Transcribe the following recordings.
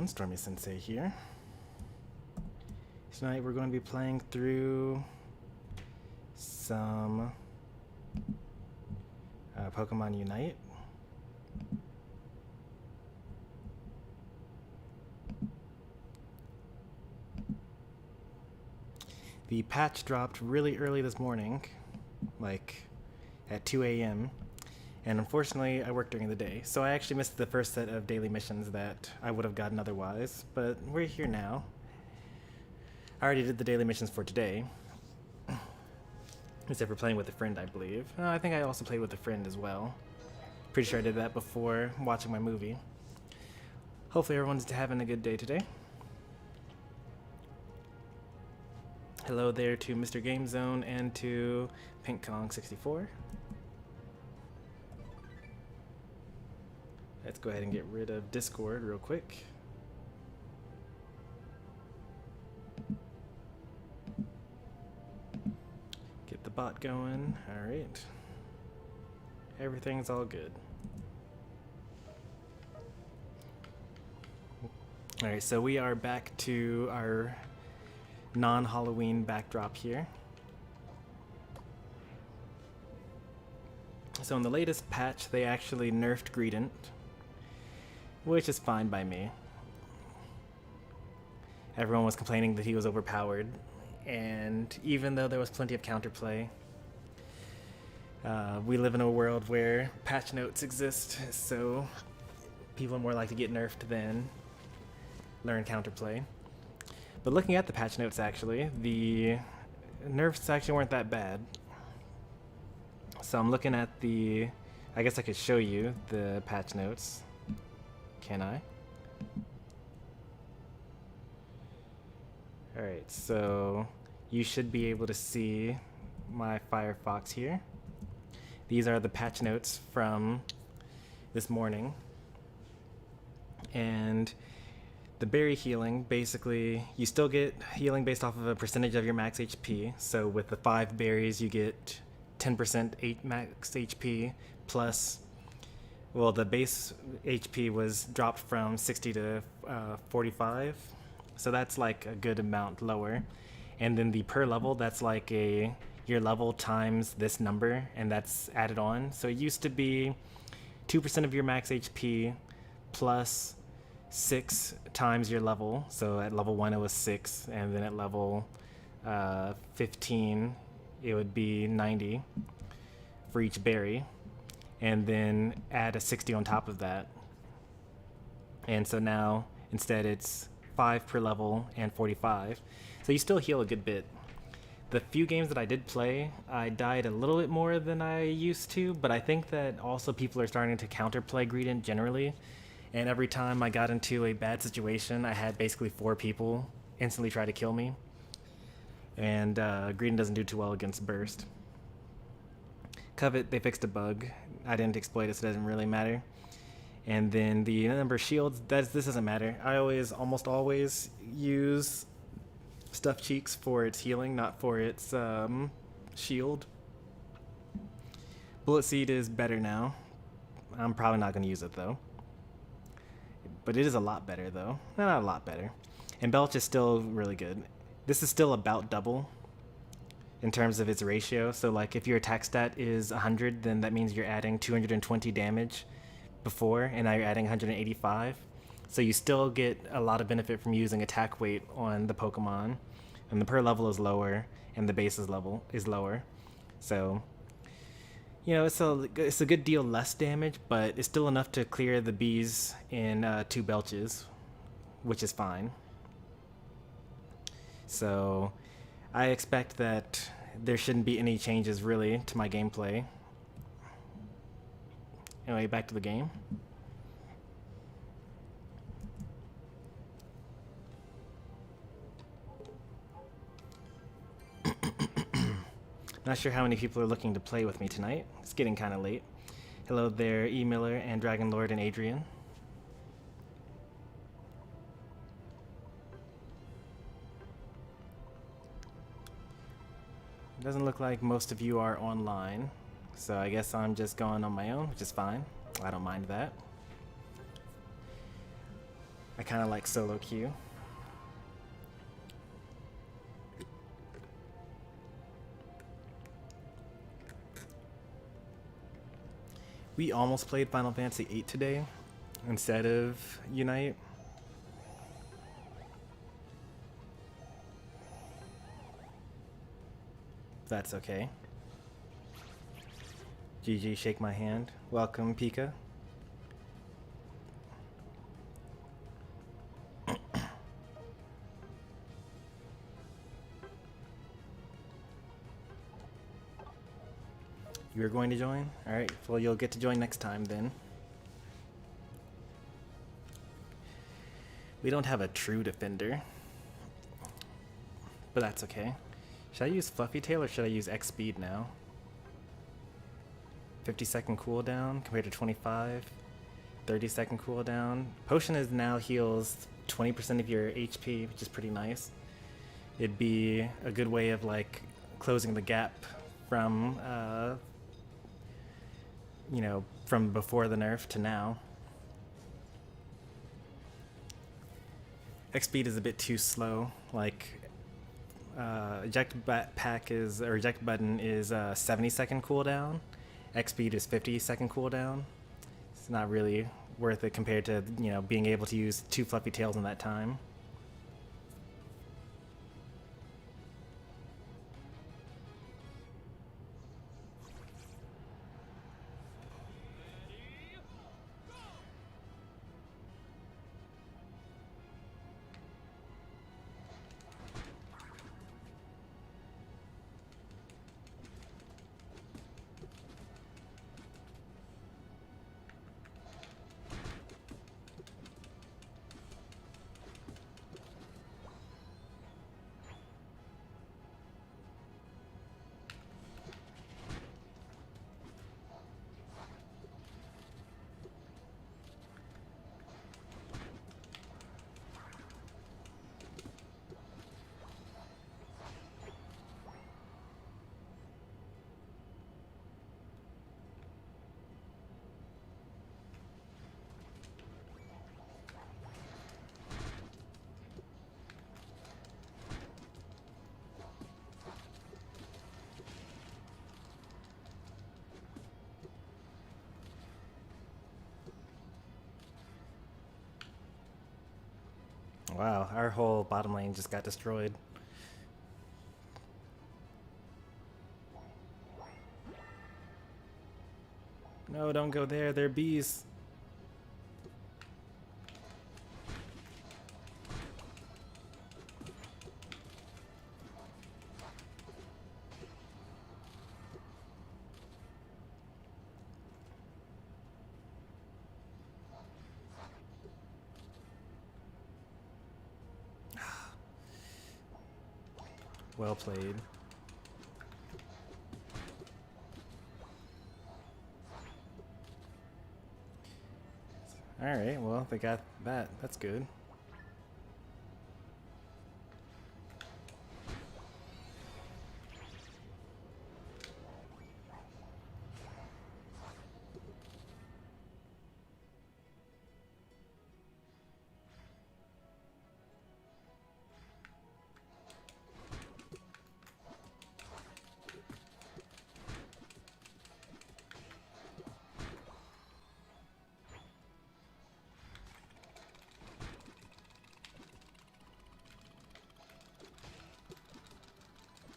everyone, Stormy Sensei here. Tonight we're going to be playing through some Pokemon Unite. The patch dropped really early this morning, like at 2 a.m. And unfortunately, I work during the day, so I actually missed the first set of daily missions that I would have gotten otherwise, but we're here now. I already did the daily missions for today, except for playing with a friend, I believe. I think I also played with a friend as well. Pretty sure I did that before watching my movie. Hopefully everyone's having a good day today. Hello there to Mr. Game Zone and to Pink Kong 64. Let's go ahead and get rid of Discord real quick. Get the bot going. Alright. Everything's all good. Alright, so we are back to our non-Halloween backdrop here. So in the latest patch, they actually nerfed Greedent, which is fine by me. Everyone was complaining that he was overpowered, and even though there was plenty of counterplay, we live in a world where patch notes exist, so people are more likely to get nerfed than learn counterplay. But looking at the patch notes, actually, the nerfs actually weren't that bad. So I'm looking at the, I guess I could show you the patch notes. Can I? Alright, so you should be able to see my Firefox here. These are the patch notes from this morning. And the berry healing, basically, you still get healing based off of a percentage of your max HP. So with the 5 berries, you get 10% 8 max HP plus, well, the base HP was dropped from 60 to 45. So that's like a good amount lower. And then the per level, that's like your level times this number, and that's added on. So it used to be 2% of your max HP plus 6 times your level. So at level 1 it was 6, and then at level 15 it would be 90 for each berry, and then add a 60 on top of that. And so now instead it's 5 per level and 45. So you still heal a good bit. The few games that I did play, I died a little bit more than I used to, but I think that also people are starting to counterplay Greedent generally. And every time I got into a bad situation, I had basically 4 people instantly try to kill me. And Greedent doesn't do too well against Burst. Covet, they fixed a bug. I didn't exploit it, so it doesn't really matter. And then the number of shields, this doesn't matter. I almost always use Stuffed Cheeks for its healing, not for its shield. Bullet Seed is better now. I'm probably not going to use it though. But it is a lot better though. Not a lot better. And Belch is still really good. This is still about double in terms of its ratio. So like if your attack stat is 100, then that means you're adding 220 damage before, and now you're adding 185. So you still get a lot of benefit from using attack weight on the Pokemon. And the per level is lower, and the base level is lower. So, you know, it's a good deal less damage, but it's still enough to clear the bees in 2 Belches, which is fine. So I expect that there shouldn't be any changes really to my gameplay. Anyway, back to the game. Not sure how many people are looking to play with me tonight. It's getting kind of late. Hello there, E. Miller and Dragon Lord and Adrian. Doesn't look like most of you are online, so I guess I'm just going on my own, which is fine. I don't mind that. I kind of like solo queue. We almost played Final Fantasy VIII today instead of Unite. That's okay. GG, shake my hand. Welcome, Pika. You're going to join? Alright, well, you'll get to join next time then. We don't have a true defender, but that's okay. Should I use Fluffy Tail or should I use X Speed now? 50-second cooldown compared to 25. 30-second cooldown. Potion is now heals 20% of your HP, which is pretty nice. It'd be a good way of like closing the gap from you know, from before the nerf to now. X speed is a bit too slow. Like eject button is 70-second cooldown. X speed is 50-second cooldown. It's not really worth it compared to, you know, being able to use 2 Fluffy Tails in that time. Wow, our whole bottom lane just got destroyed. No, don't go there, they're bees. Well played. Alright, well, they got that. That's good.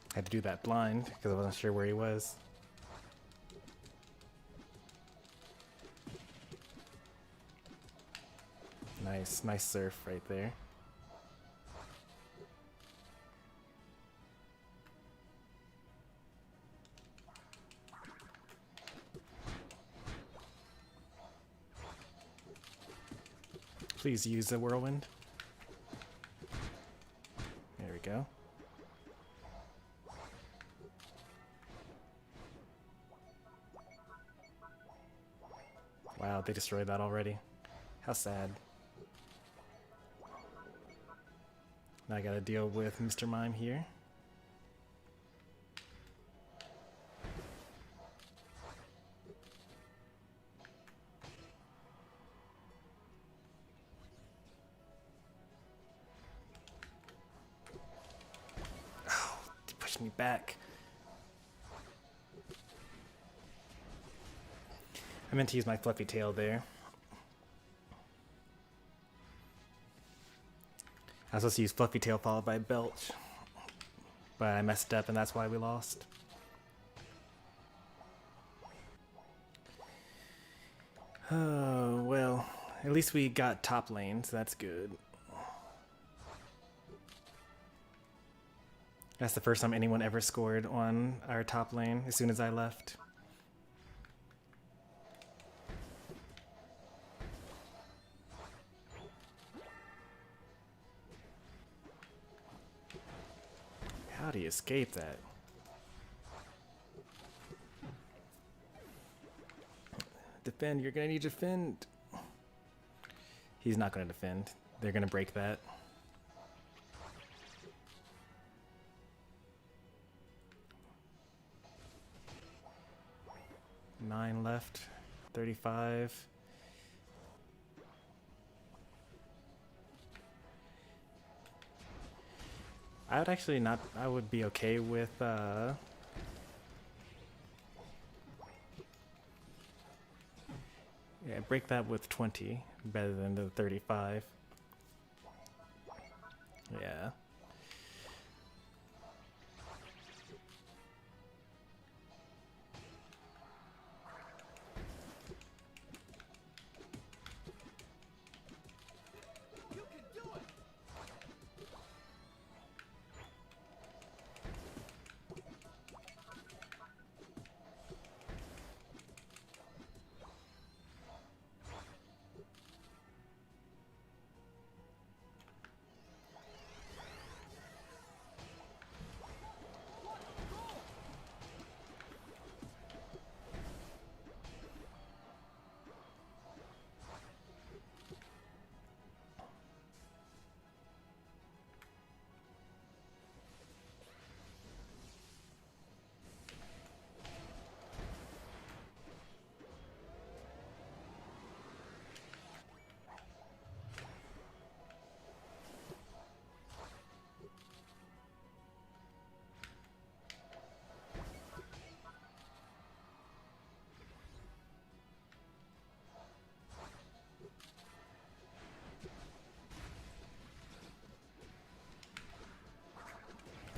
I had to do that blind because I wasn't sure where he was. Nice, nice surf right there. Please use the whirlwind. There we go. Wow, they destroyed that already. How sad. Now I gotta deal with Mr. Mime here. pushed me back. I meant to use my fluffy tail there. I was supposed to use fluffy tail followed by belch, but I messed up and that's why we lost. Oh, well, at least we got top lane, so that's good. That's the first time anyone ever scored on our top lane as soon as I left. How do you escape that? Defend, you're gonna need to defend. He's not gonna defend. They're gonna break that. Nine left, 35. I would actually not, I would be okay with, yeah, break that with 20, better than the 35. Yeah.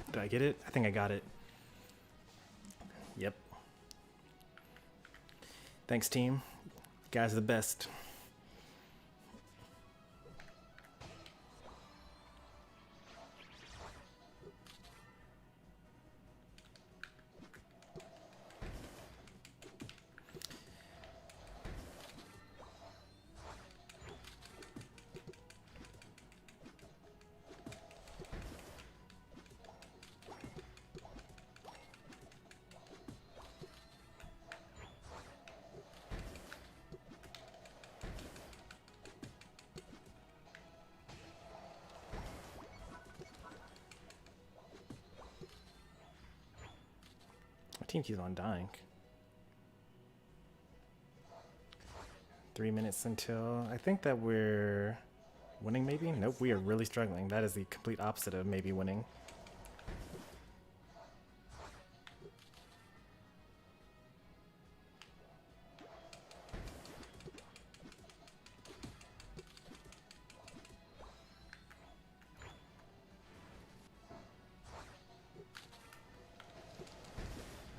Did I get it? I think I got it. Yep. Thanks, team. You guys are the best. Team keeps on dying. 3 minutes until I think that we're winning, maybe? Nope, we are really struggling. That is the complete opposite of maybe winning.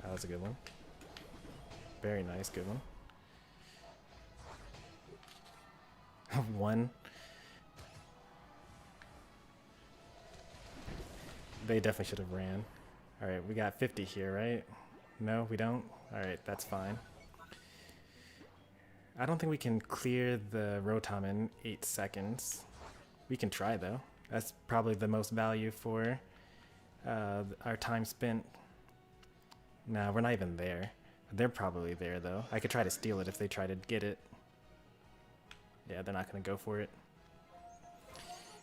That was a good one. Very nice, good one. One. They definitely should have ran. Alright, we got 50 here, right? No, we don't? Alright, that's fine. I don't think we can clear the Rotom in 8 seconds. We can try, though. That's probably the most value for our time spent. Nah, we're not even there. They're probably there, though. I could try to steal it if they try to get it. Yeah, they're not going to go for it.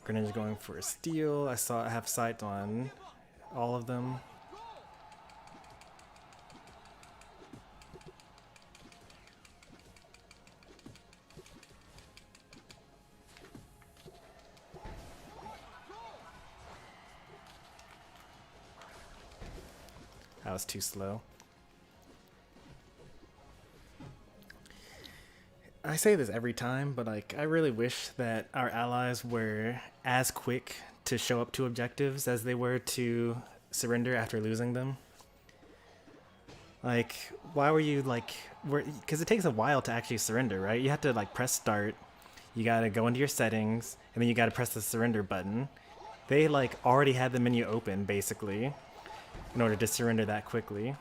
Greninja's going for a steal. I have sight on all of them. I was too slow. I say this every time, but like I really wish that our allies were as quick to show up to objectives as they were to surrender after losing them. Like, why were you like, because it takes a while to actually surrender, right? You have to like press start, you gotta go into your settings, and then you gotta press the surrender button. They like already had the menu open basically in order to surrender that quickly.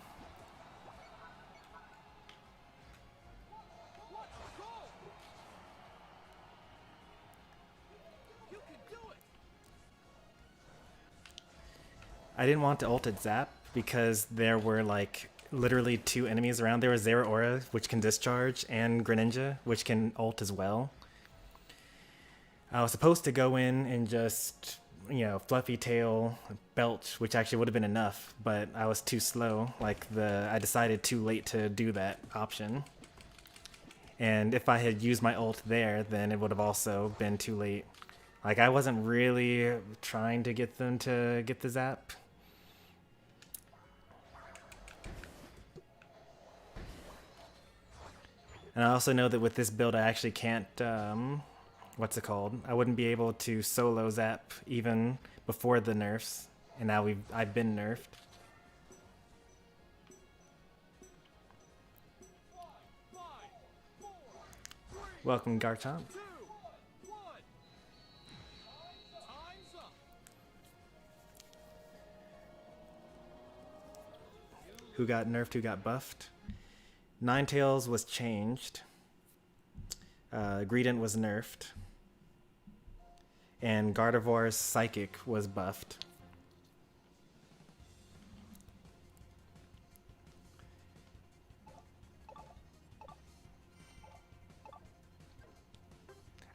I didn't want to ult at Zap because there were like literally 2 enemies around. There was Zeraora, which can discharge, and Greninja, which can ult as well. I was supposed to go in and just, you know, fluffy tail belch, which actually would have been enough, but I was too slow. Like I decided too late to do that option. And if I had used my ult there, then it would have also been too late. Like I wasn't really trying to get them to get the zap. And I also know that with this build I actually can't, what's it called? I wouldn't be able to solo zap even before the nerfs. And now I've been nerfed. Welcome, Garchomp. Who got nerfed, who got buffed? Ninetales was changed. Greedent was nerfed. And Gardevoir's Psychic was buffed.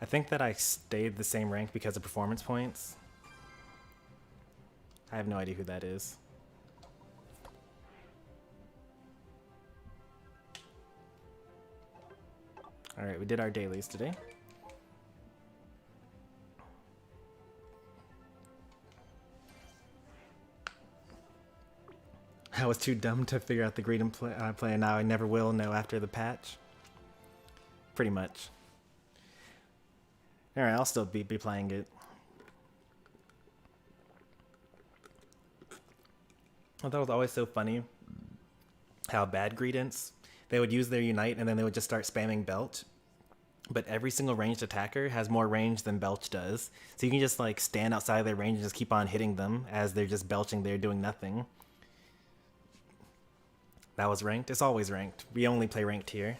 I think that I stayed the same rank because of performance points. I have no idea who that is. Alright, we did our dailies today. I was too dumb to figure out the Greedent play, and now I never will know after the patch. Pretty much. Alright, I'll still be playing it. I thought it was always so funny how bad Greedents, they would use their Unite and then they would just start spamming Belch. But every single ranged attacker has more range than Belch does. So you can just like stand outside their range and just keep on hitting them as they're just belching there doing nothing. That was ranked? It's always ranked. We only play ranked here.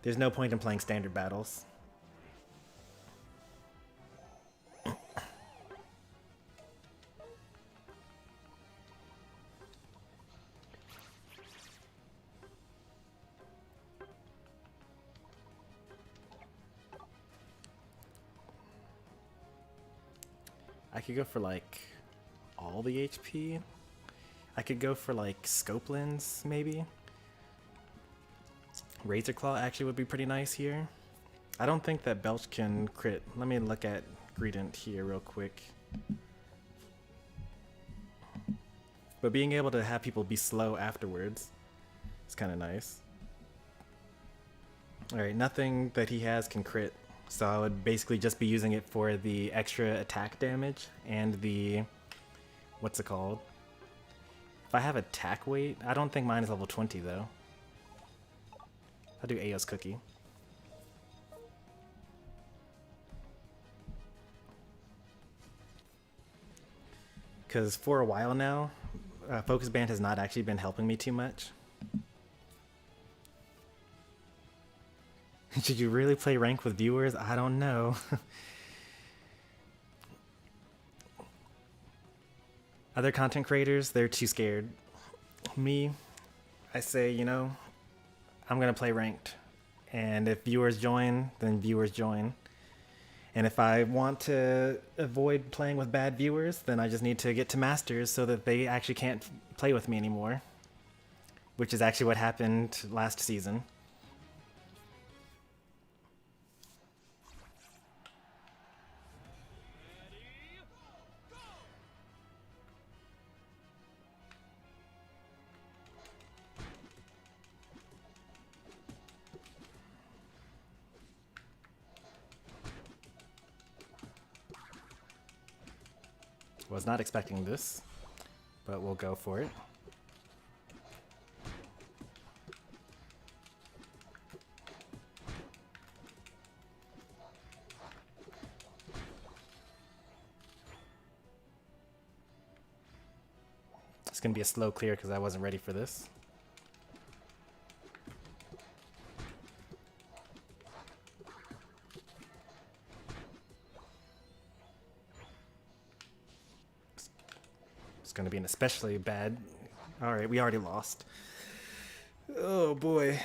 There's no point in playing standard battles. I could go for like all the HP. I could go for like Scope Lens maybe. Razor Claw actually would be pretty nice here. I don't think that Belch can crit. Let me look at Greedent here real quick. But being able to have people be slow afterwards is kind of nice. Alright, nothing that he has can crit. So I would basically just be using it for the extra attack damage and the... what's it called? If I have attack weight, I don't think mine is level 20 though. I'll do Ao's Cookie. Because for a while now, Focus Band has not actually been helping me too much. Should you really play rank with viewers? I don't know. Other content creators, they're too scared. Me, I say, you know, I'm gonna play ranked. And if viewers join, then viewers join. And if I want to avoid playing with bad viewers, then I just need to get to Masters so that they actually can't play with me anymore. Which is actually what happened last season. Was not expecting this, but we'll go for it. It's gonna be a slow clear because I wasn't ready for this. It's gonna be an especially bad. All right, we already lost. Oh boy.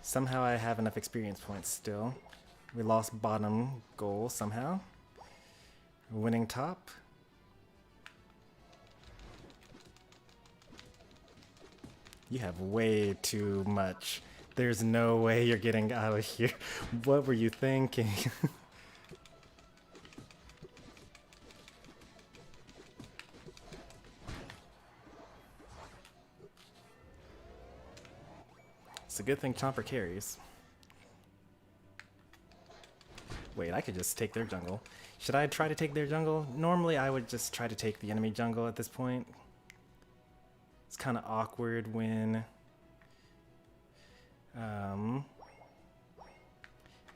Somehow I have enough experience points still. We lost bottom goal somehow. Winning top. You have way too much. There's no way you're getting out of here. What were you thinking? It's a good thing Chomper carries. Wait, I could just take their jungle. Should I try to take their jungle? Normally I would just try to take the enemy jungle at this point. It's kind of awkward when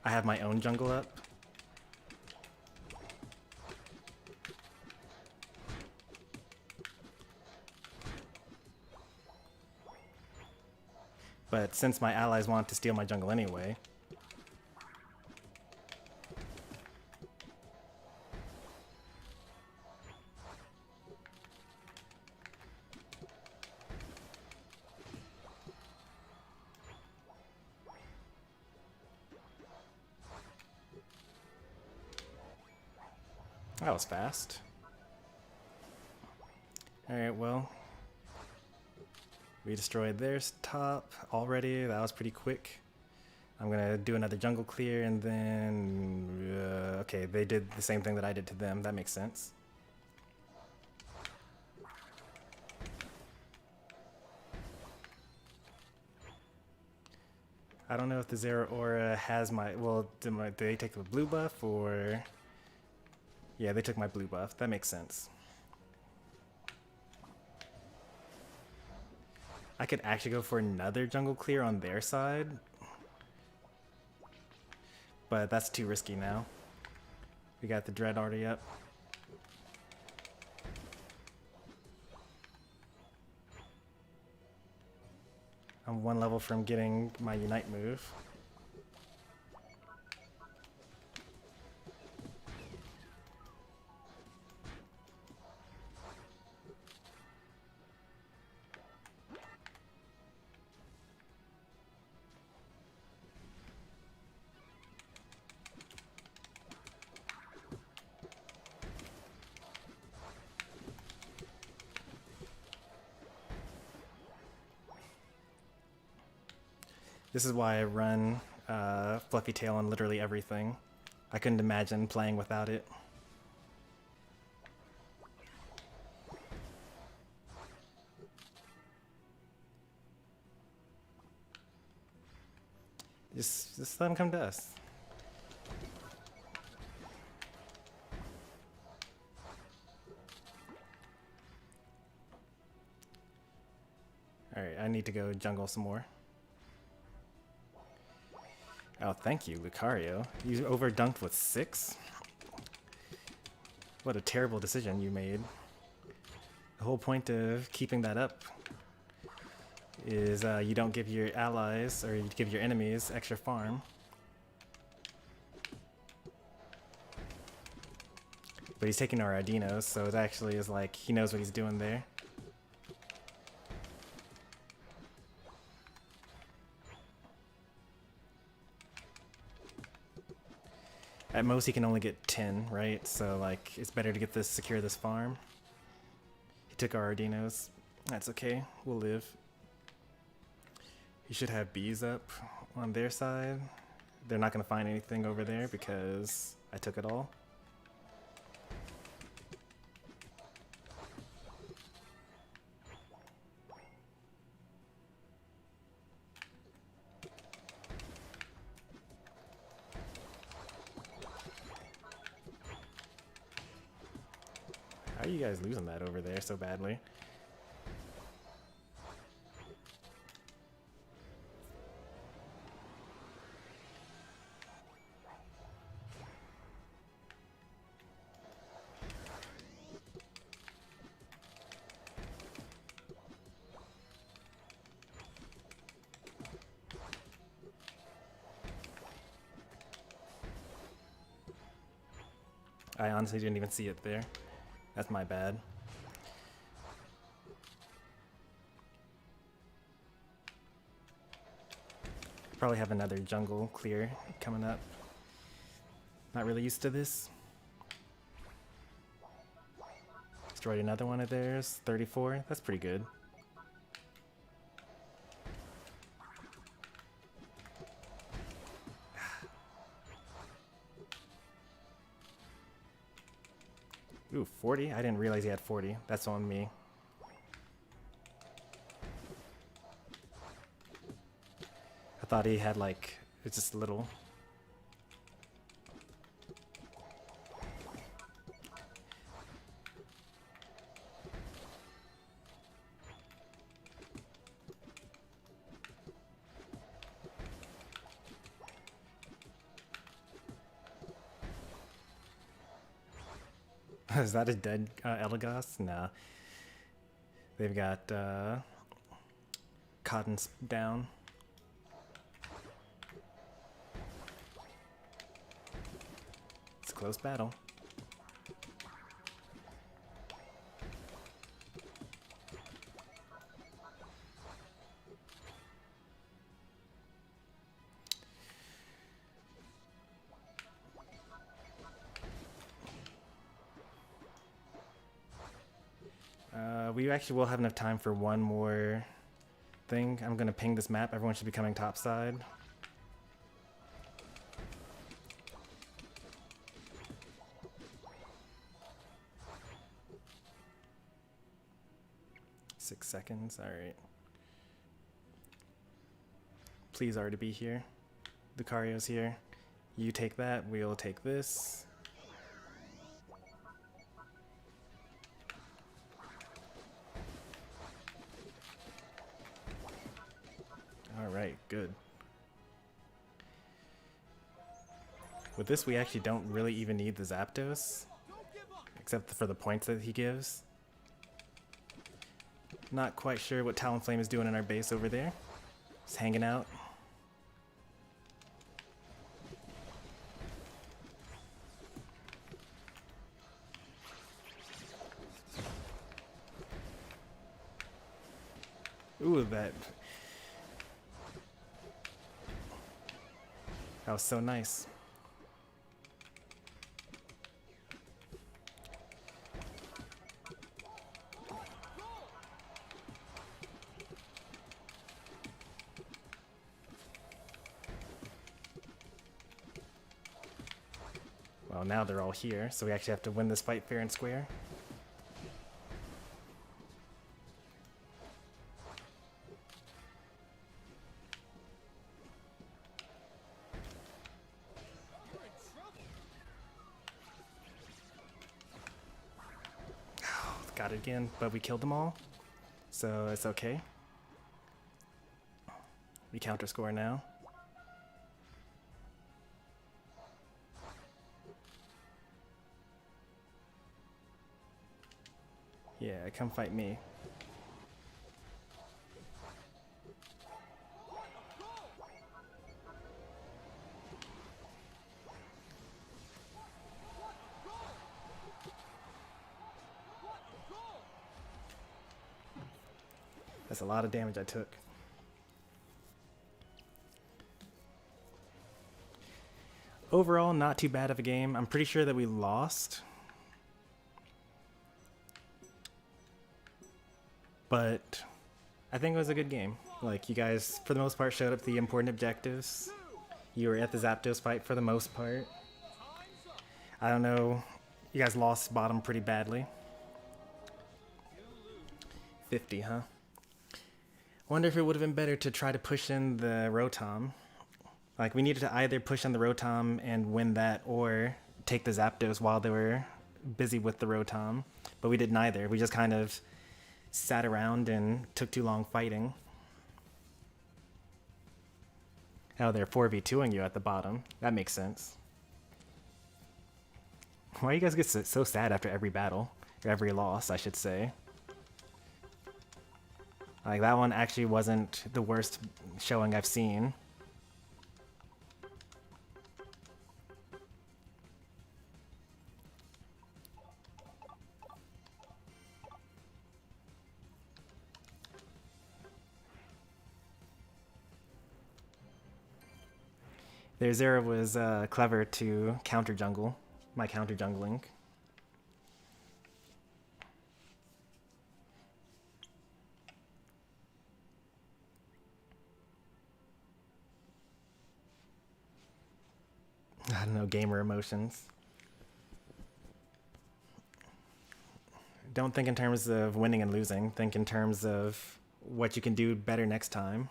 I have my own jungle up. But since my allies want to steal my jungle anyway, that was fast. Alright, well, we destroyed their top already. That was pretty quick. I'm gonna do another jungle clear and then... okay, they did the same thing that I did to them. That makes sense. I don't know if the Zero Aura has my... well, did they take the blue buff or... yeah, they took my blue buff. That makes sense. I could actually go for another jungle clear on their side, but that's too risky now. We got the Dread already up. I'm one level from getting my Unite move. This is why I run Fluffy Tail on literally everything. I couldn't imagine playing without it. Just let them come to us. Alright, I need to go jungle some more. Oh, thank you, Lucario. You overdunked with 6? What a terrible decision you made. The whole point of keeping that up is you don't give your allies, or you give your enemies, extra farm. But he's taking our Ardinos, so it actually is like he knows what he's doing there. At most he can only get 10, right? So like it's better to get this, secure this farm. He took our Ardinos. That's okay, we'll live. You should have bees up on their side. They're not gonna find anything over there because I took it all. Why are you guys losing that over there so badly? I honestly didn't even see it there. That's my bad. Probably have another jungle clear coming up. Not really used to this. Destroyed another one of theirs. 34. That's pretty good. Ooh, 40? I didn't realize he had 40. That's on me. I thought he had like, it's just little. Is that a dead Eldegoss? Nah. They've got Cotton down. It's a close battle. We actually will have enough time for one more thing. I'm gonna ping this map. Everyone should be coming topside. Six seconds, all right. Please already be here. Lucario's here. You take that, we'll take this. Alright, good. With this, we actually don't really even need the Zapdos, except for the points that he gives. Not quite sure what Talonflame is doing in our base over there. Just hanging out. Ooh, that was so nice. Well, now they're all here, so we actually have to win this fight fair and square. Got it again, but we killed them all, so it's okay. We counter score now. Yeah, come fight me. That's a lot of damage I took. Overall, not too bad of a game. I'm pretty sure that we lost. But I think it was a good game. Like, you guys, for the most part, showed up the important objectives. You were at the Zapdos fight for the most part. I don't know. You guys lost bottom pretty badly. 50, huh? Wonder if it would have been better to try to push in the Rotom. Like, we needed to either push on the Rotom and win that, or take the Zapdos while they were busy with the Rotom, but we did neither. We just kind of sat around and took too long fighting. Oh, they're 4v2ing you at the bottom. That makes sense. Why do you guys get so sad after every battle? Or every loss, I should say. Like, that one actually wasn't the worst showing I've seen. Their Zera was clever to counter jungle, my counter jungling. I don't know, gamer emotions. Don't think in terms of winning and losing. Think in terms of what you can do better next time.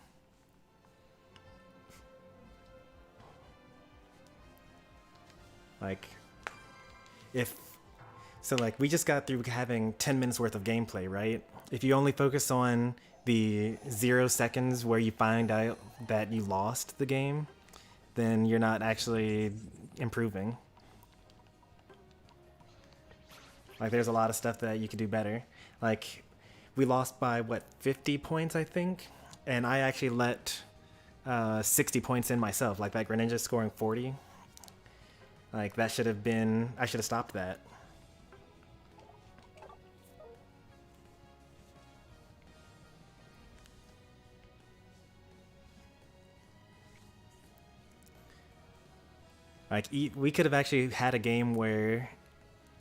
Like, we just got through having 10 minutes worth of gameplay, right? If you only focus on the 0 seconds where you find out that you lost the game, then you're not actually improving. Like, there's a lot of stuff that you could do better. Like, we lost by, what, 50 points, I think? And I actually let 60 points in myself. Like, that Greninja scoring 40. Like, that should have been... I should have stopped that. Like, we could have actually had a game where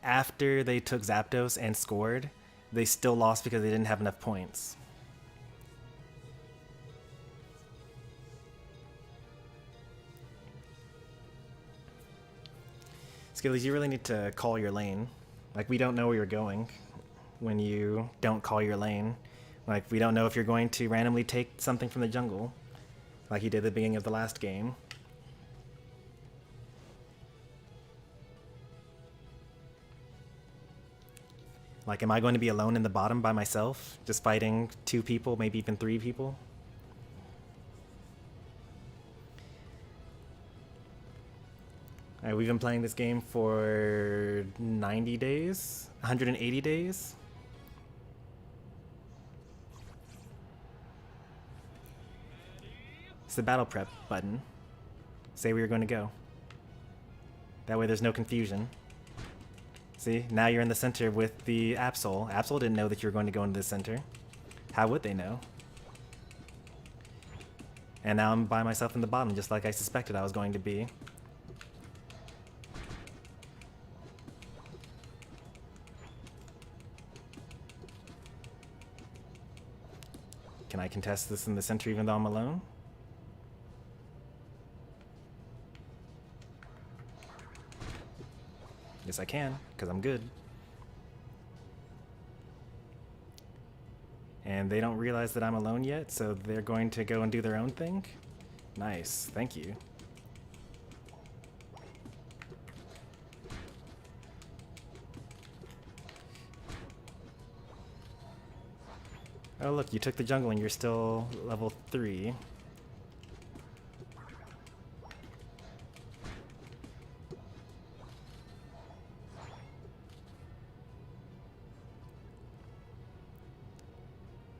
after they took Zapdos and scored, they still lost because they didn't have enough points. Skillies, you really need to call your lane. Like, we don't know where you're going when you don't call your lane. Like, we don't know if you're going to randomly take something from the jungle, like you did at the beginning of the last game. Like, am I going to be alone in the bottom by myself, just fighting 2 people, maybe even 3 people? Alright, we've been playing this game for 90 days? 180 days? It's the battle prep button. Say where you're going to go. That way there's no confusion. See, now you're in the center with the Absol. Absol didn't know that you were going to go into the center. How would they know? And now I'm by myself in the bottom, just like I suspected I was going to be. Can I contest this in the center even though I'm alone? Yes, I can, because I'm good. And they don't realize that I'm alone yet, so they're going to go and do their own thing? Nice, thank you. Oh look, you took the jungle and you're still level 3.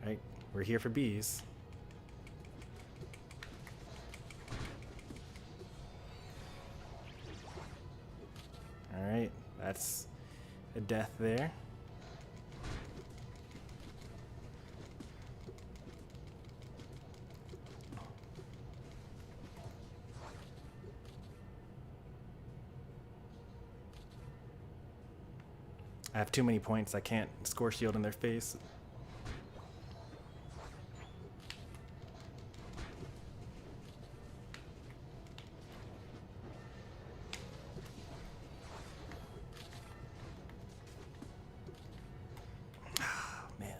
Right, we're here for bees. Alright, that's a death there. I have too many points, I can't score shield in their face. Man.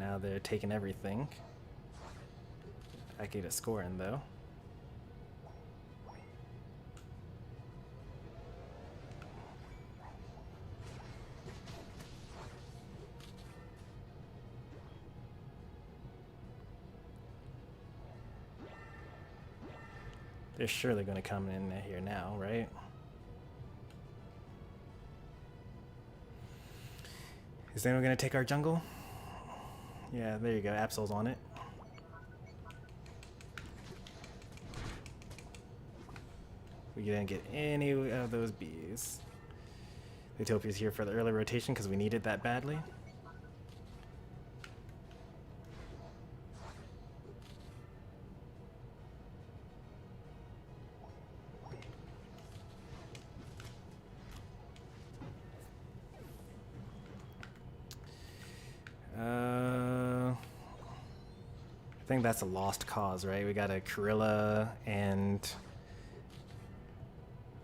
now they're taking everything. I get a score in though. They're surely going to come in here now, right? Is anyone going to take our jungle? Yeah, there you go. Absol's on it. We didn't get any of those bees. Utopia's here for the early rotation because we needed that badly. I think that's a lost cause, right? We got a Gorilla and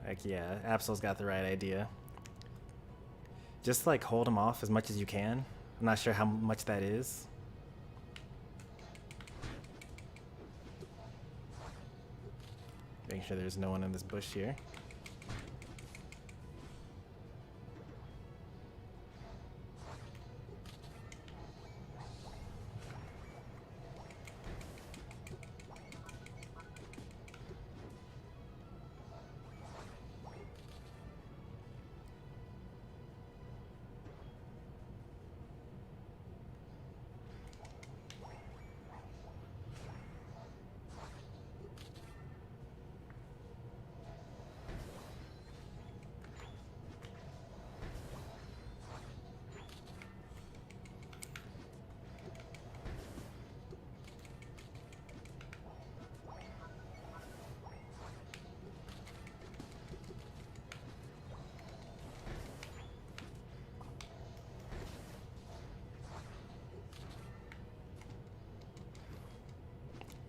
like, yeah, Absol's got the right idea. Just like hold him off as much as you can. I'm not sure how much that is. Making sure there's no one in this bush here.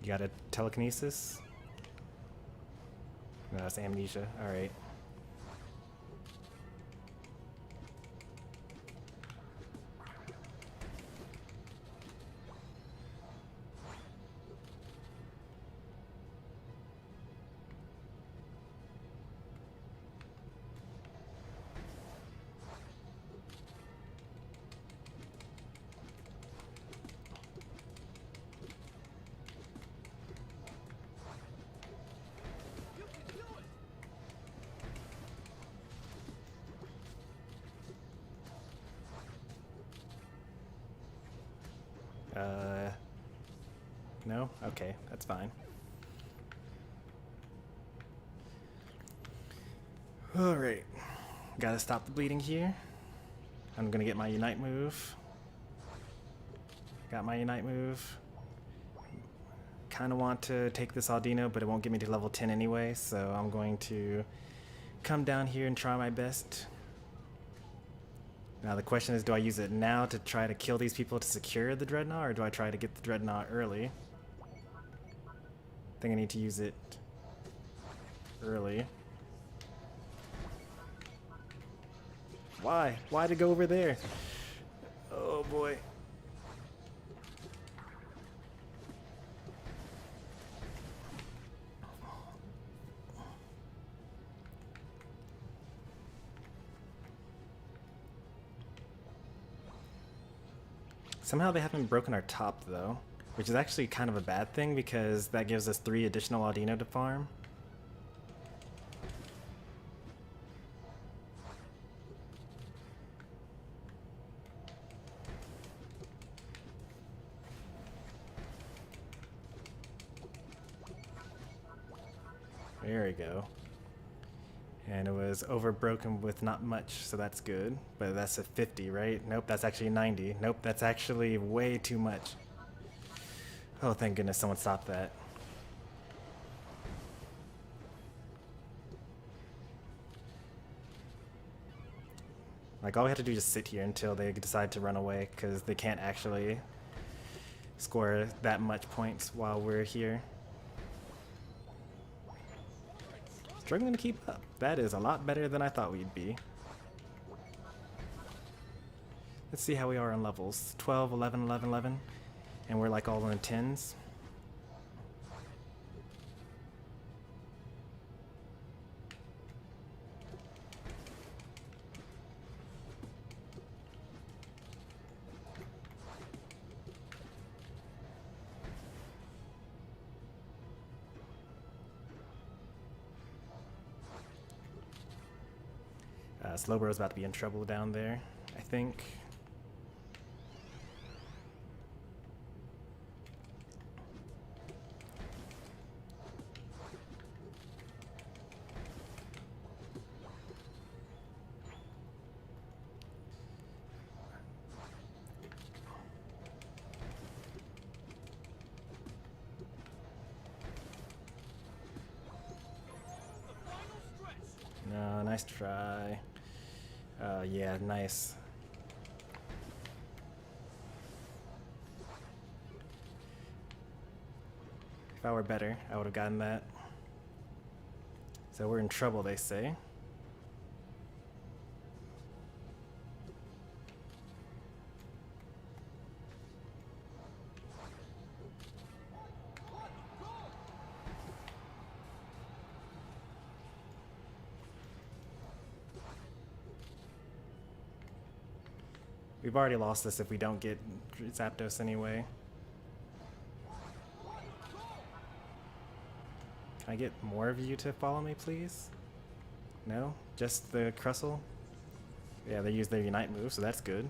You got a telekinesis? No, that's amnesia. Alright. No? Okay, that's fine. Alright. Gotta stop the bleeding here. I'm gonna get my Unite move. Got my Unite move. Kinda want to take this Aldino, but it won't get me to level 10 anyway, so I'm going to come down here and try my best. Now the question is, do I use it now to try to kill these people to secure the Dreadnought, or do I try to get the Dreadnought early? I think I need to use it early. Why? Why to go over there? Oh boy. Somehow they haven't broken our top though, which is actually kind of a bad thing because that gives us 3 additional Aldino to farm. There we go. And it was overbroken with not much, so that's good. But that's a 50, right? Nope, that's actually 90. Nope, that's actually way too much. Oh, thank goodness someone stopped that. Like, all we have to do is just sit here until they decide to run away, because they can't actually score that much points while we're here. Struggling to keep up. That is a lot better than I thought we'd be. Let's see how we are on levels. 12, 11, 11, 11. And we're like all in the 10s. Slowbro's about to be in trouble down there, I think. No, nice try. Yeah, nice. If I were better, I would have gotten that. So we're in trouble, they say. We've already lost this if we don't get Zapdos anyway. Can I get more of you to follow me, please? No? Just the Crustle? Yeah, they use their Unite move, so that's good.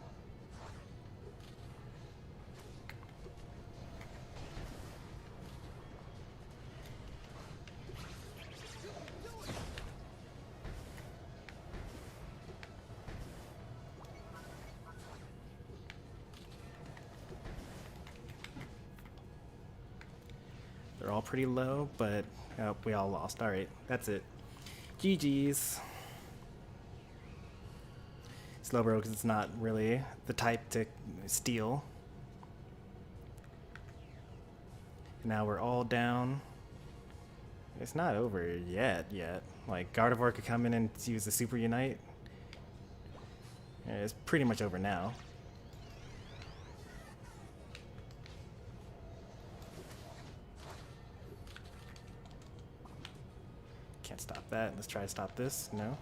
They're all pretty low, but oh, we all lost. Alright, that's it. GG's. Slowbro, because it's not really the type to steal. Now we're all down. It's not over yet. Like, Gardevoir could come in and use the Super Unite. Yeah, it's pretty much over now. Can't stop that. Let's try to stop this. No.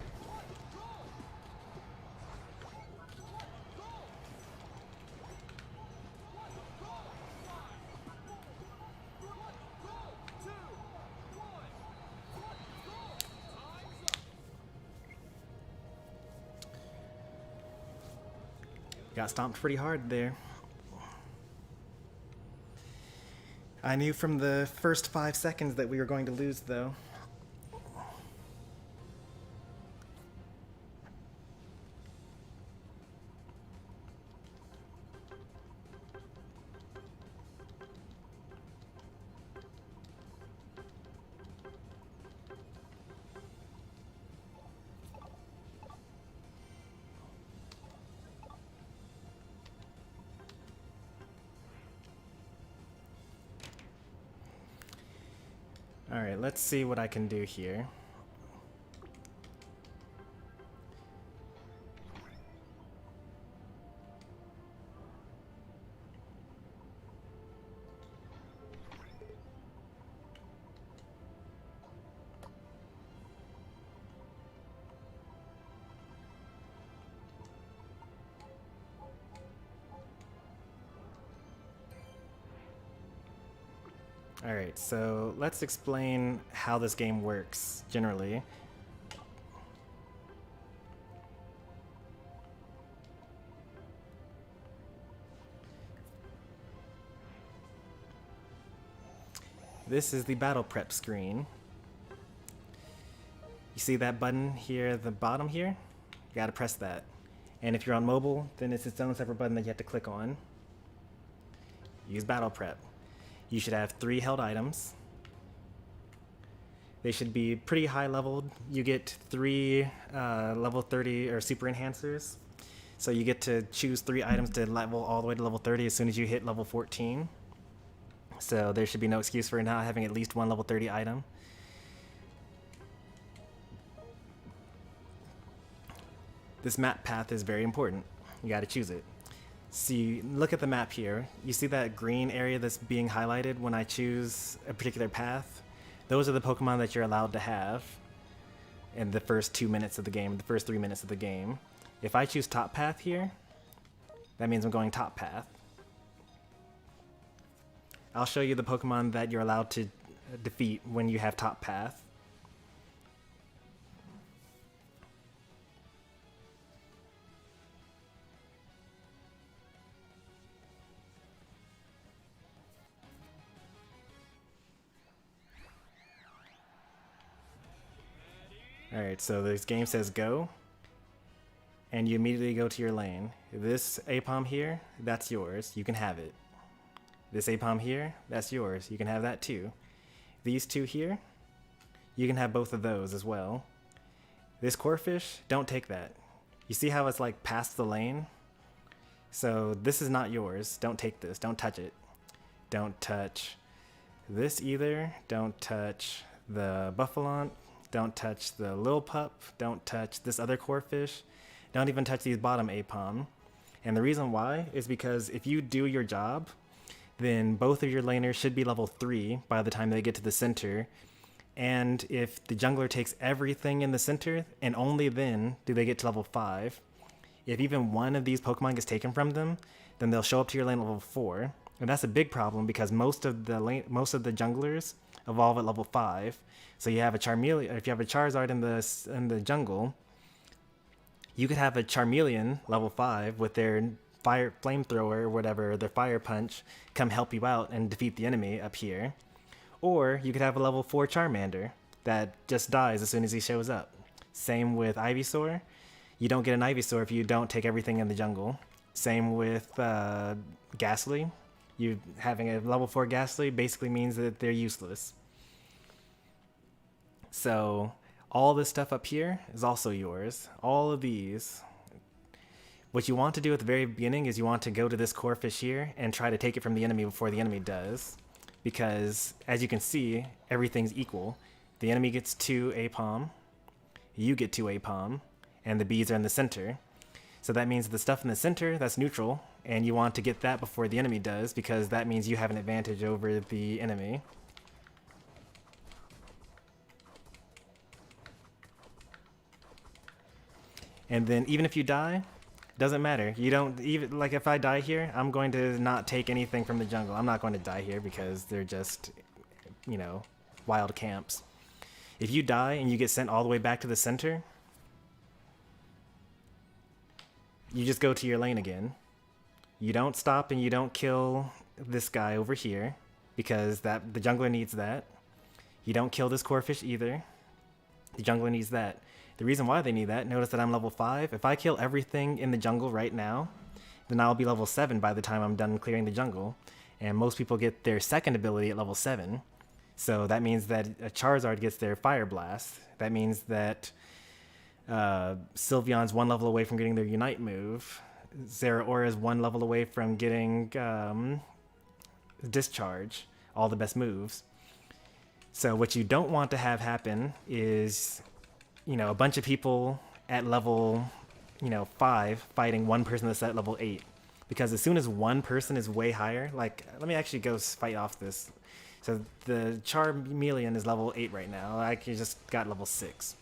Got stomped pretty hard there. I knew from the first 5 seconds that we were going to lose, though. Alright, let's see what I can do here. Alright, so let's explain how this game works, generally. This is the battle prep screen. You see that button here at the bottom here? You gotta press that. And if you're on mobile, then it's its own separate button that you have to click on. Use battle prep. You should have 3 held items. They should be pretty high leveled. You get 3 level 30 or super enhancers. So you get to choose 3 items to level all the way to level 30 as soon as you hit level 14. So there should be no excuse for not having at least 1 level 30 item. This map path is very important. You gotta choose it. See, look at the map here. You see that green area that's being highlighted when I choose a particular path? Those are the Pokemon that you're allowed to have in the first 2 minutes of the game, the first 3 minutes of the game. If I choose top path here, that means I'm going top path. I'll show you the Pokemon that you're allowed to defeat when you have top path. Alright, so this game says go, and you immediately go to your lane. This Apom here, that's yours. You can have it. This Apom here, that's yours. You can have that too. These two here, you can have both of those as well. This Corphish, don't take that. You see how it's like past the lane? So this is not yours. Don't take this. Don't touch it. Don't touch this either. Don't touch the Buffalont. Don't touch the Lil Pup. Don't touch this other Corphish. Don't even touch these bottom Apom. And the reason why is because if you do your job, then both of your laners should be level 3 by the time they get to the center. And if the jungler takes everything in the center, and only then do they get to level 5, if even one of these Pokemon gets taken from them, then they'll show up to your lane level 4. And that's a big problem because most of the junglers evolve at level 5. So you have a Charmeleon, if you have a Charizard in the jungle, you could have a Charmeleon level 5 with their fire flamethrower or whatever, their fire punch, come help you out and defeat the enemy up here. Or you could have a level 4 Charmander that just dies as soon as he shows up. Same with Ivysaur. You don't get an Ivysaur if you don't take everything in the jungle. Same with Ghastly. You having a level 4 Ghastly basically means that they're useless. So all this stuff up here is also yours. All of these. What you want to do at the very beginning is you want to go to this Corphish here and try to take it from the enemy before the enemy does. Because, as you can see, everything's equal. The enemy gets 2 Apom, you get 2 Apom, and the bees are in the center. So that means the stuff in the center, that's neutral, and you want to get that before the enemy does, because that means you have an advantage over the enemy. And then even if you die, doesn't matter. You don't even, like if I die here, I'm going to not take anything from the jungle. I'm not going to die here because they're just, you know, wild camps. If you die and you get sent all the way back to the center, you just go to your lane again. You don't stop and you don't kill this guy over here because the jungler needs that. You don't kill this Corphish either. The jungler needs that. The reason why they need that, notice that I'm level 5. If I kill everything in the jungle right now, then I'll be level 7 by the time I'm done clearing the jungle. And most people get their second ability at level 7. So that means that a Charizard gets their Fire Blast. That means that Sylveon's 1 level away from getting their Unite move. Zeraora is 1 level away from getting Discharge, all the best moves. So what you don't want to have happen is, you know, a bunch of people at level, 5 fighting one person that's at level 8. Because as soon as one person is way higher, like, let me actually go fight off this. So the Charmeleon is level 8 right now. I just got level 6.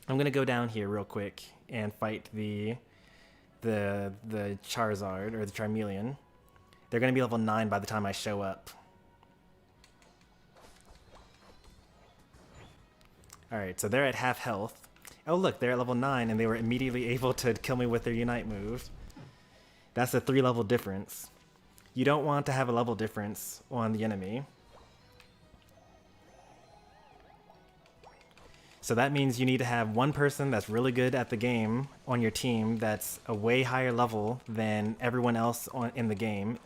I'm going to go down here real quick and fight the Charizard, or the Charmeleon. They're going to be level 9 by the time I show up. Alright, so they're at half health. Oh look, they're at level 9 and they were immediately able to kill me with their Unite move. That's a 3 level difference. You don't want to have a level difference on the enemy. So that means you need to have one person that's really good at the game on your team that's a way higher level than everyone else in the game.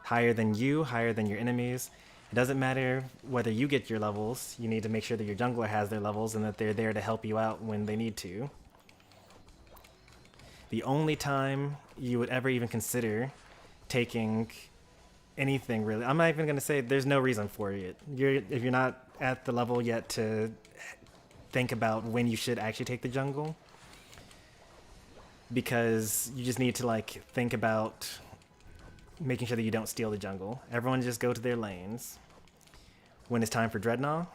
Higher than you, higher than your enemies. It doesn't matter whether you get your levels, you need to make sure that your jungler has their levels and that they're there to help you out when they need to. The only time you would ever even consider taking anything really, I'm not even going to say there's no reason for it. If you're not at the level yet to think about when you should actually take the jungle, because you just need to like think about making sure that you don't steal the jungle. Everyone just go to their lanes. When it's time for Dreadnought,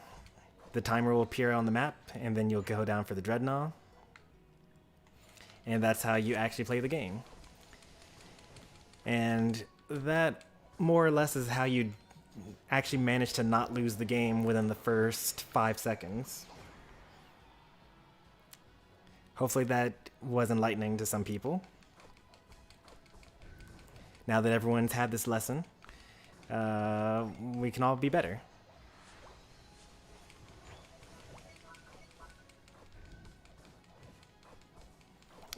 the timer will appear on the map, and then you'll go down for the Dreadnought. And that's how you actually play the game. And that more or less is how you actually manage to not lose the game within the first 5 seconds. Hopefully that was enlightening to some people. Now that everyone's had this lesson, we can all be better.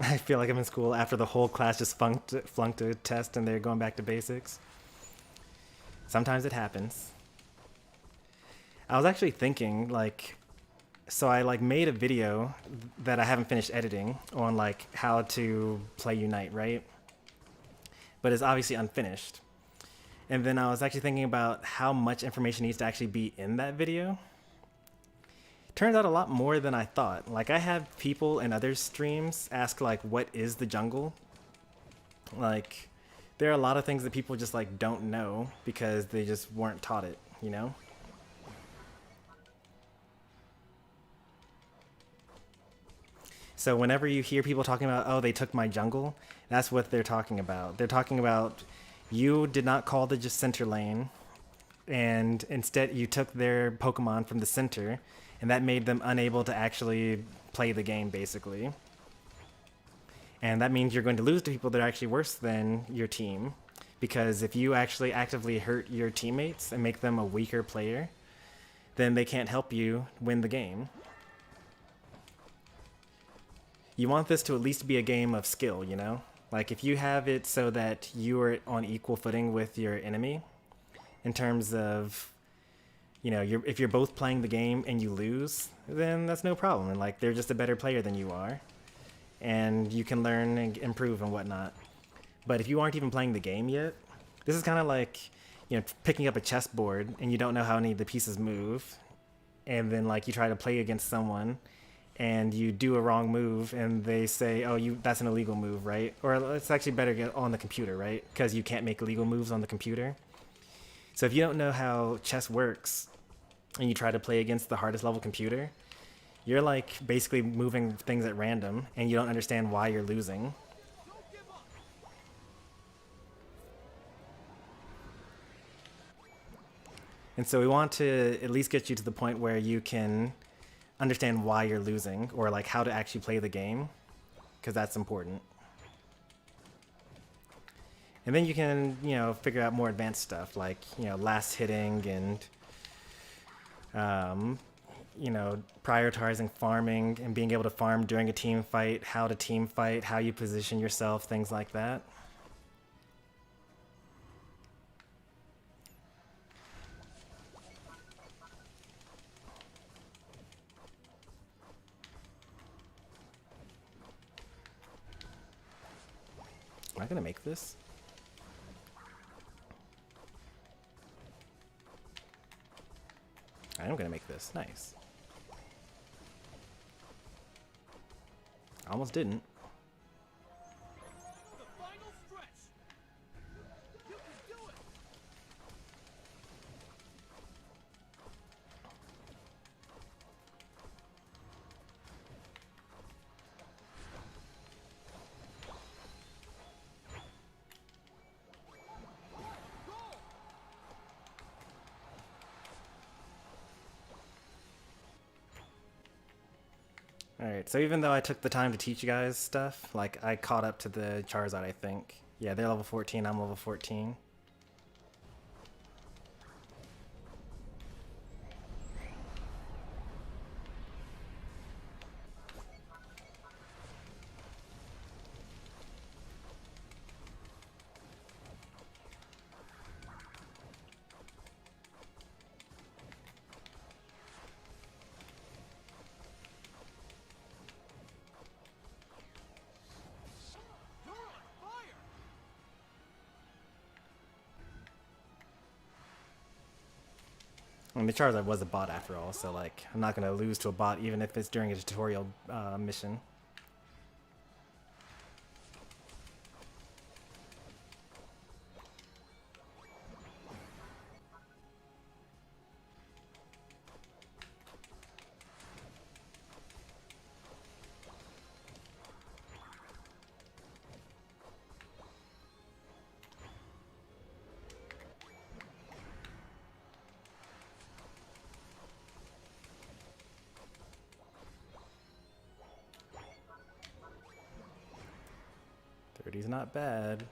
I feel like I'm in school after the whole class just flunked a test and they're going back to basics. Sometimes it happens. I was actually thinking, like, so I like made a video that I haven't finished editing on like how to play Unite, right? But it's obviously unfinished. And then I was actually thinking about how much information needs to actually be in that video. Turns out a lot more than I thought. Like, I have people in other streams ask like, what is the jungle? Like, there are a lot of things that people just like don't know because they just weren't taught it, you know? So whenever you hear people talking about, oh, they took my jungle, that's what they're talking about. They're talking about you did not call the center lane, and instead you took their Pokemon from the center, and that made them unable to actually play the game, basically. And that means you're going to lose to people that are actually worse than your team, because if you actually actively hurt your teammates and make them a weaker player, then they can't help you win the game. You want this to at least be a game of skill, you know? Like, if you have it so that you are on equal footing with your enemy, in terms of, you know, if you're both playing the game and you lose, then that's no problem. And like, they're just a better player than you are, and you can learn and improve and whatnot. But if you aren't even playing the game yet, this is kind of like, you know, picking up a chessboard and you don't know how any of the pieces move, and then like you try to play against someone and you do a wrong move and they say, oh, that's an illegal move, right? Or it's actually better get on the computer, right? Because you can't make illegal moves on the computer. So if you don't know how chess works and you try to play against the hardest level computer, you're like basically moving things at random and you don't understand why you're losing. And so we want to at least get you to the point where you can understand why you're losing, or like how to actually play the game, because that's important. And then you can, you know, figure out more advanced stuff like, you know, last hitting and, you know, prioritizing farming and being able to farm during a team fight, how to team fight, how you position yourself, things like that. Am I gonna make this? I am gonna make this. Nice. I almost didn't. Alright, so even though I took the time to teach you guys stuff, like, I caught up to the Charizard, I think. Yeah, they're level 14, I'm level 14. I mean, the Charizard was a bot after all, so like, I'm not gonna lose to a bot even if it's during a tutorial mission. he's not bad.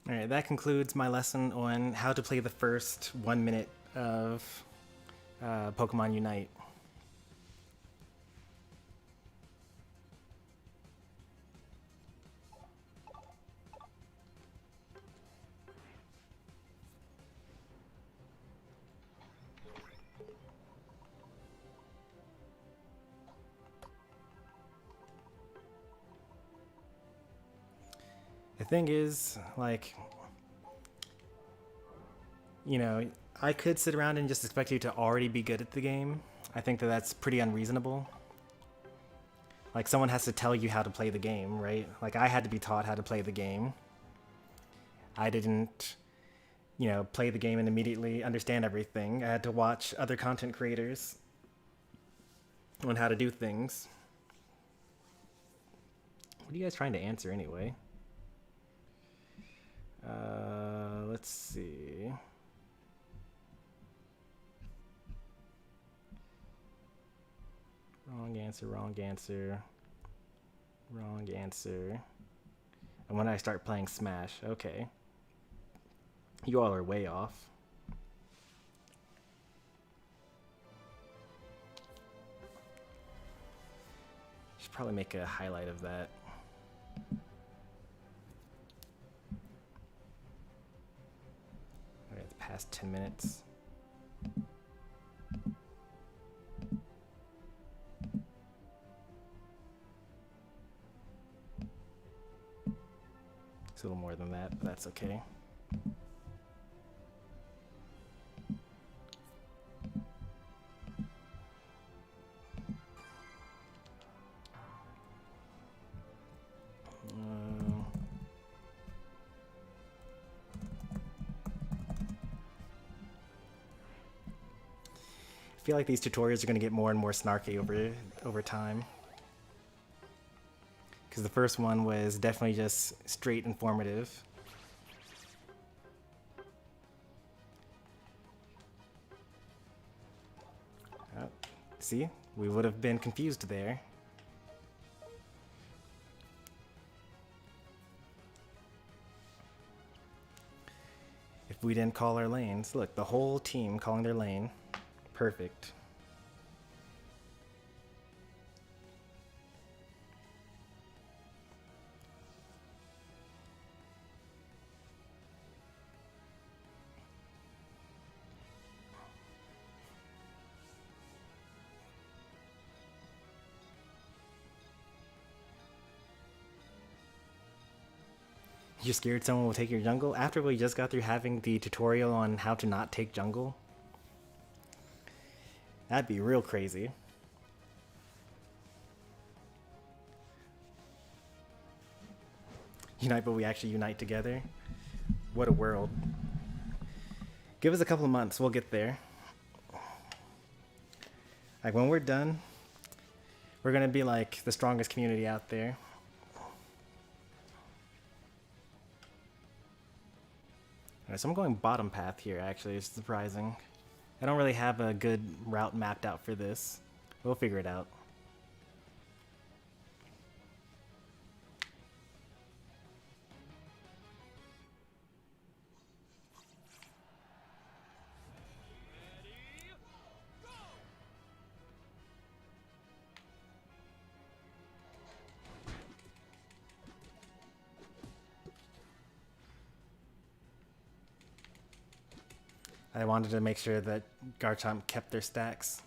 Alright, that concludes my lesson on how to play the first 1 minute of Pokemon Unite. The thing is, like, you know, I could sit around and just expect you to already be good at the game. I think that that's pretty unreasonable. Like, someone has to tell you how to play the game, right? Like, I had to be taught how to play the game. I didn't, you know, play the game and immediately understand everything. I had to watch other content creators on how to do things. What are you guys trying to answer anyway? Let's see. Wrong answer, wrong answer, wrong answer. And when I start playing Smash, okay. You all are way off. Should probably make a highlight of that. Alright, it's past 10 minutes. It's a little more than that, but that's okay. I feel like these tutorials are going to get more and more snarky over time. Because the first one was definitely just straight informative. Oh, see? We would have been confused there. If we didn't call our lanes. Look, the whole team calling their lane. Perfect. You're scared someone will take your jungle? After we just got through having the tutorial on how to not take jungle? That'd be real crazy. Unite, but we actually unite together? What a world. Give us a couple of months, we'll get there. Like, when we're done, we're gonna be like the strongest community out there. Alright, so I'm going bottom path here, actually. It's surprising. I don't really have a good route mapped out for this. We'll figure it out. I wanted to make sure that Garchomp kept their stacks.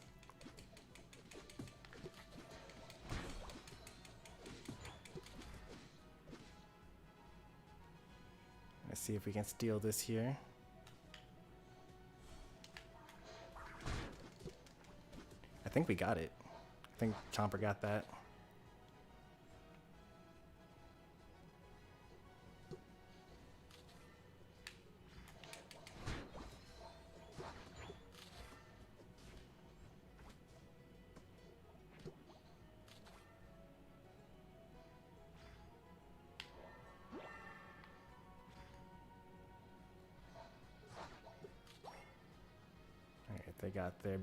Let's see if we can steal this here. I think we got it. I think Chomper got that. they got their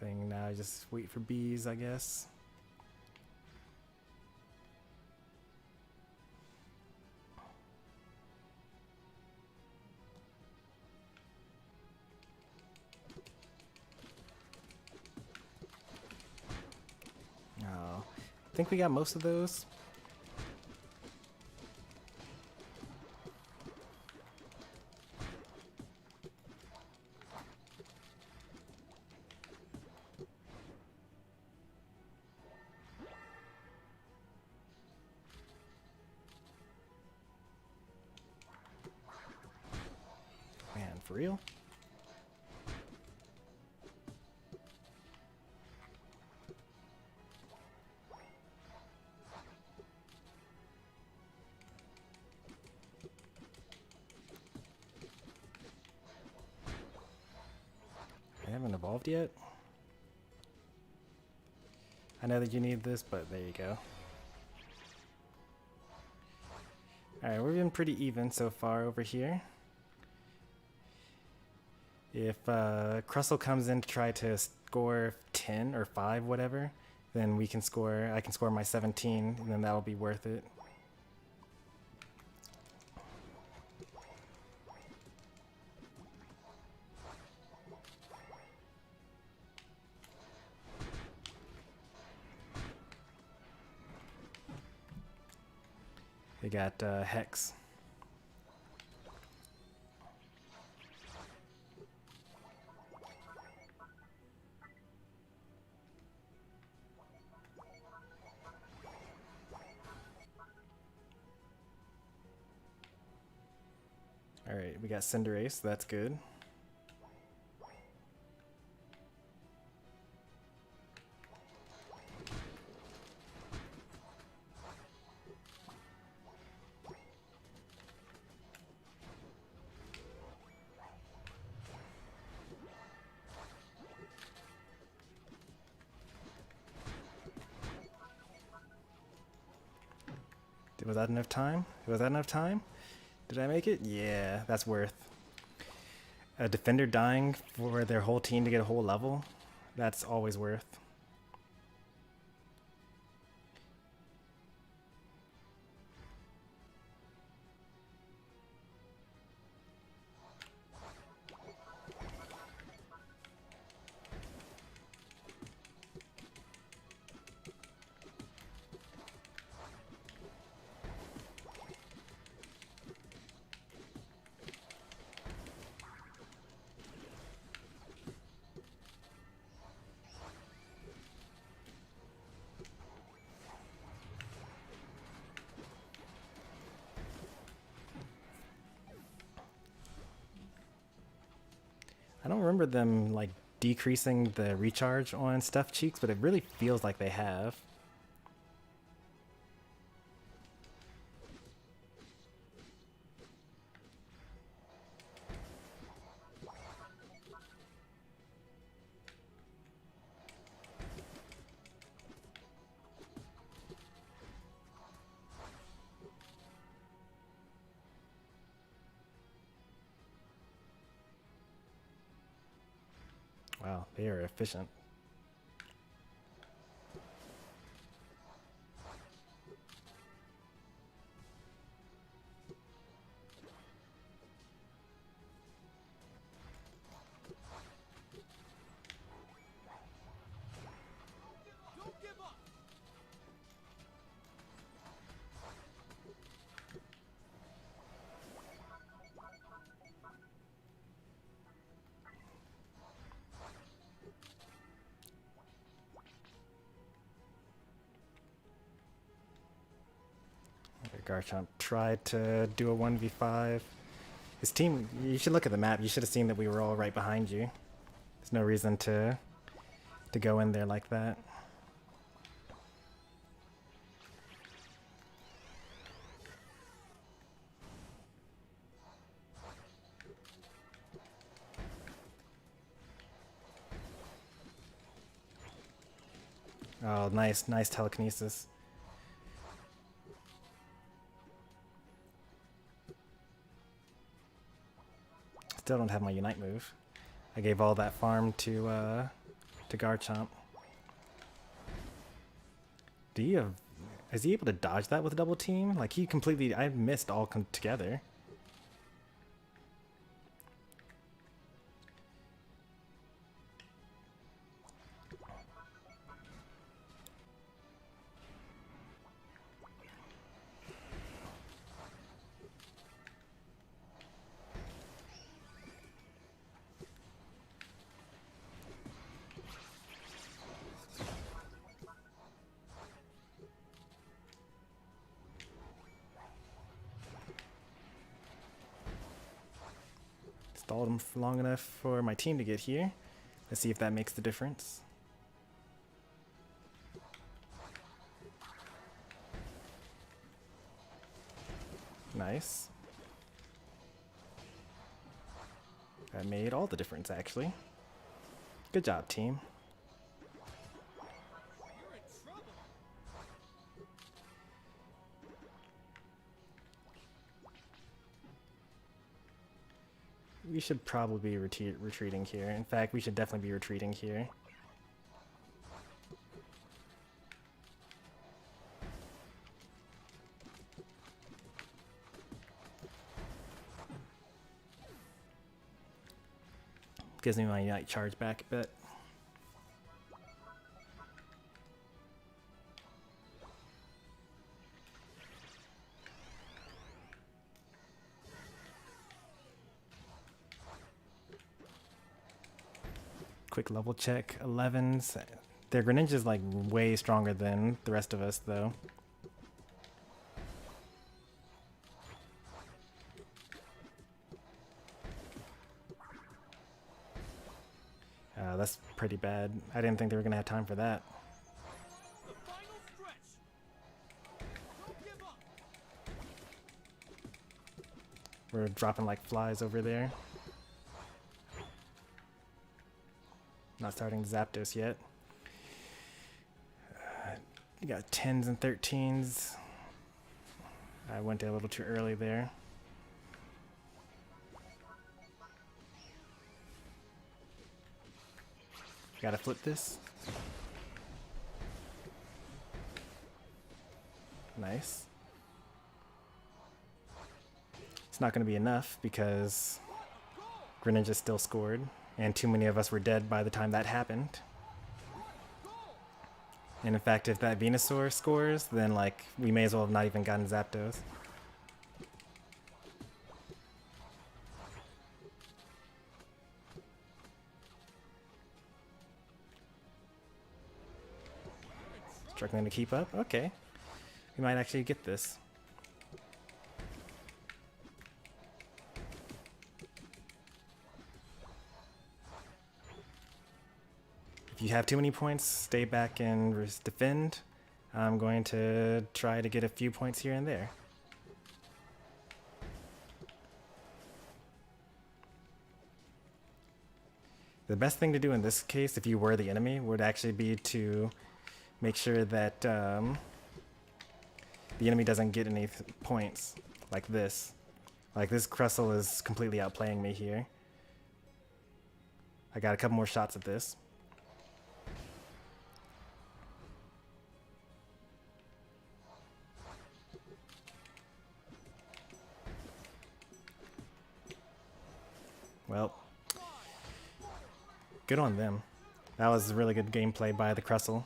thing now. Just wait for bees, I guess. Oh, I think we got most of those. Man, for real? I haven't evolved yet. I know that you need this, but there you go. Alright, we've been pretty even so far over here. If Crustle comes in to try to score 10 or 5, whatever, then we can score, I can score my 17, and then that'll be worth it. They got Hex. Alright, we got Cinderace, that's good. Was that enough time? Was that enough time? Did I make it? Yeah, that's worth. A defender dying for their whole team to get a whole level, that's always worth. I don't remember them like decreasing the recharge on Stuffed Cheeks, but it really feels like they have. Wow, they are efficient. Garchomp tried to do a 1v5. His team, you should look at the map. You should have seen that we were all right behind you. There's no reason to go in there like that. Oh, nice telekinesis. Still don't have my Unite move. I gave all that farm to Garchomp. Is he able to dodge that with a double team? Like he completely, I missed all come together. Stalled him for long enough for my team to get here. Let's see if that makes the difference. Nice. That made all the difference, actually. Good job, team. We should probably be retreating here. In fact, we should definitely be retreating here. Gives me my Unite charge back a bit. Quick level check. 11s. Their Greninja's like way stronger than the rest of us, though. That's pretty bad. I didn't think they were gonna have time for that. We're dropping like flies over there. Not starting Zapdos yet. You got 10s and 13s. I went a little too early there. Gotta flip this. Nice. It's not gonna be enough because Greninja still scored, and too many of us were dead by the time that happened. And in fact, if that Venusaur scores, then like we may as well have not even gotten Zapdos. Struggling to keep up? Okay. We might actually get this. If you have too many points, stay back and defend. I'm going to try to get a few points here and there. The best thing to do in this case, if you were the enemy, would actually be to make sure that the enemy doesn't get any points like this. Like this Crustle is completely outplaying me here. I got a couple more shots at this. Well, good on them. That was really good gameplay by the Crustle.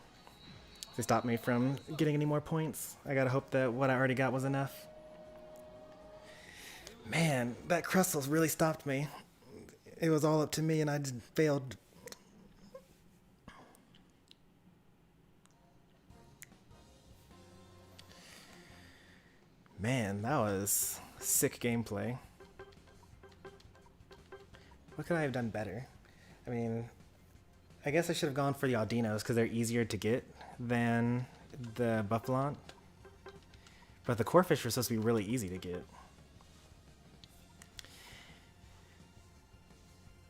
They stopped me from getting any more points. I gotta hope that what I already got was enough. Man, that Crustle really stopped me. It was all up to me and I just failed. Man, that was sick gameplay. What could I have done better? I mean, I guess I should have gone for the Aldinos because they're easier to get than the Buffalont. But the Corphish were supposed to be really easy to get.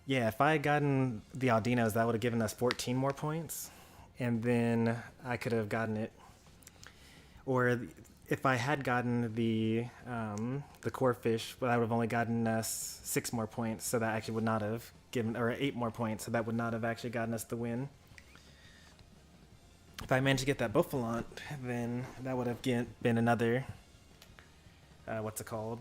Yeah, if I had gotten the Aldinos, that would have given us 14 more points. And then I could have gotten it. Or if I had gotten the core fish, well, I would have only gotten us 6 more points, so that actually would not have given, or 8 more points, so that would not have actually gotten us the win. If I managed to get that Bouffalant, then that would have been another, what's it called?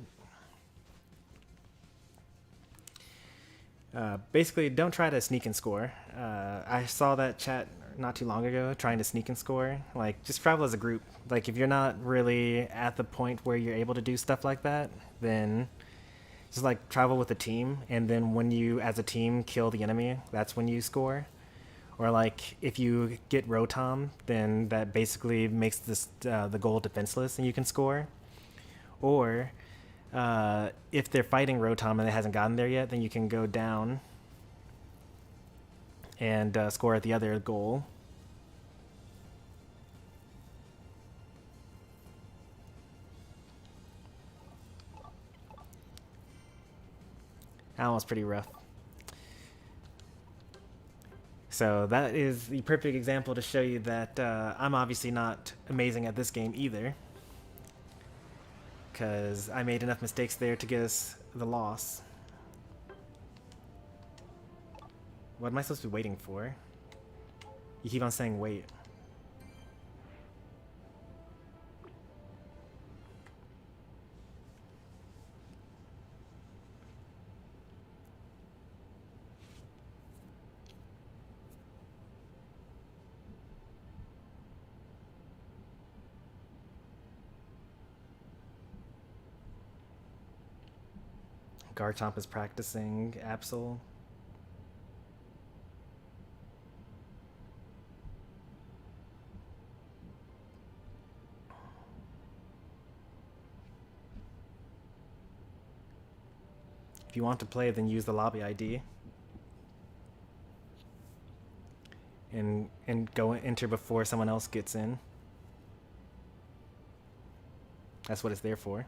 Basically, don't try to sneak and score. I saw that chat not too long ago, trying to sneak and score. Like, just travel as a group. Like, if you're not really at the point where you're able to do stuff like that, then just like travel with a team, and then when you, as a team, kill the enemy, that's when you score. Or like if you get Rotom, then that basically makes this the goal defenseless and you can score. Or if they're fighting Rotom and it hasn't gotten there yet, then you can go down and score at the other goal. That one was pretty rough. So that is the perfect example to show you that I'm obviously not amazing at this game either, because I made enough mistakes there to get us the loss. What am I supposed to be waiting for? You keep on saying wait. Garchomp is practicing Absol. If you want to play, then use the lobby ID. And go enter before someone else gets in. That's what it's there for.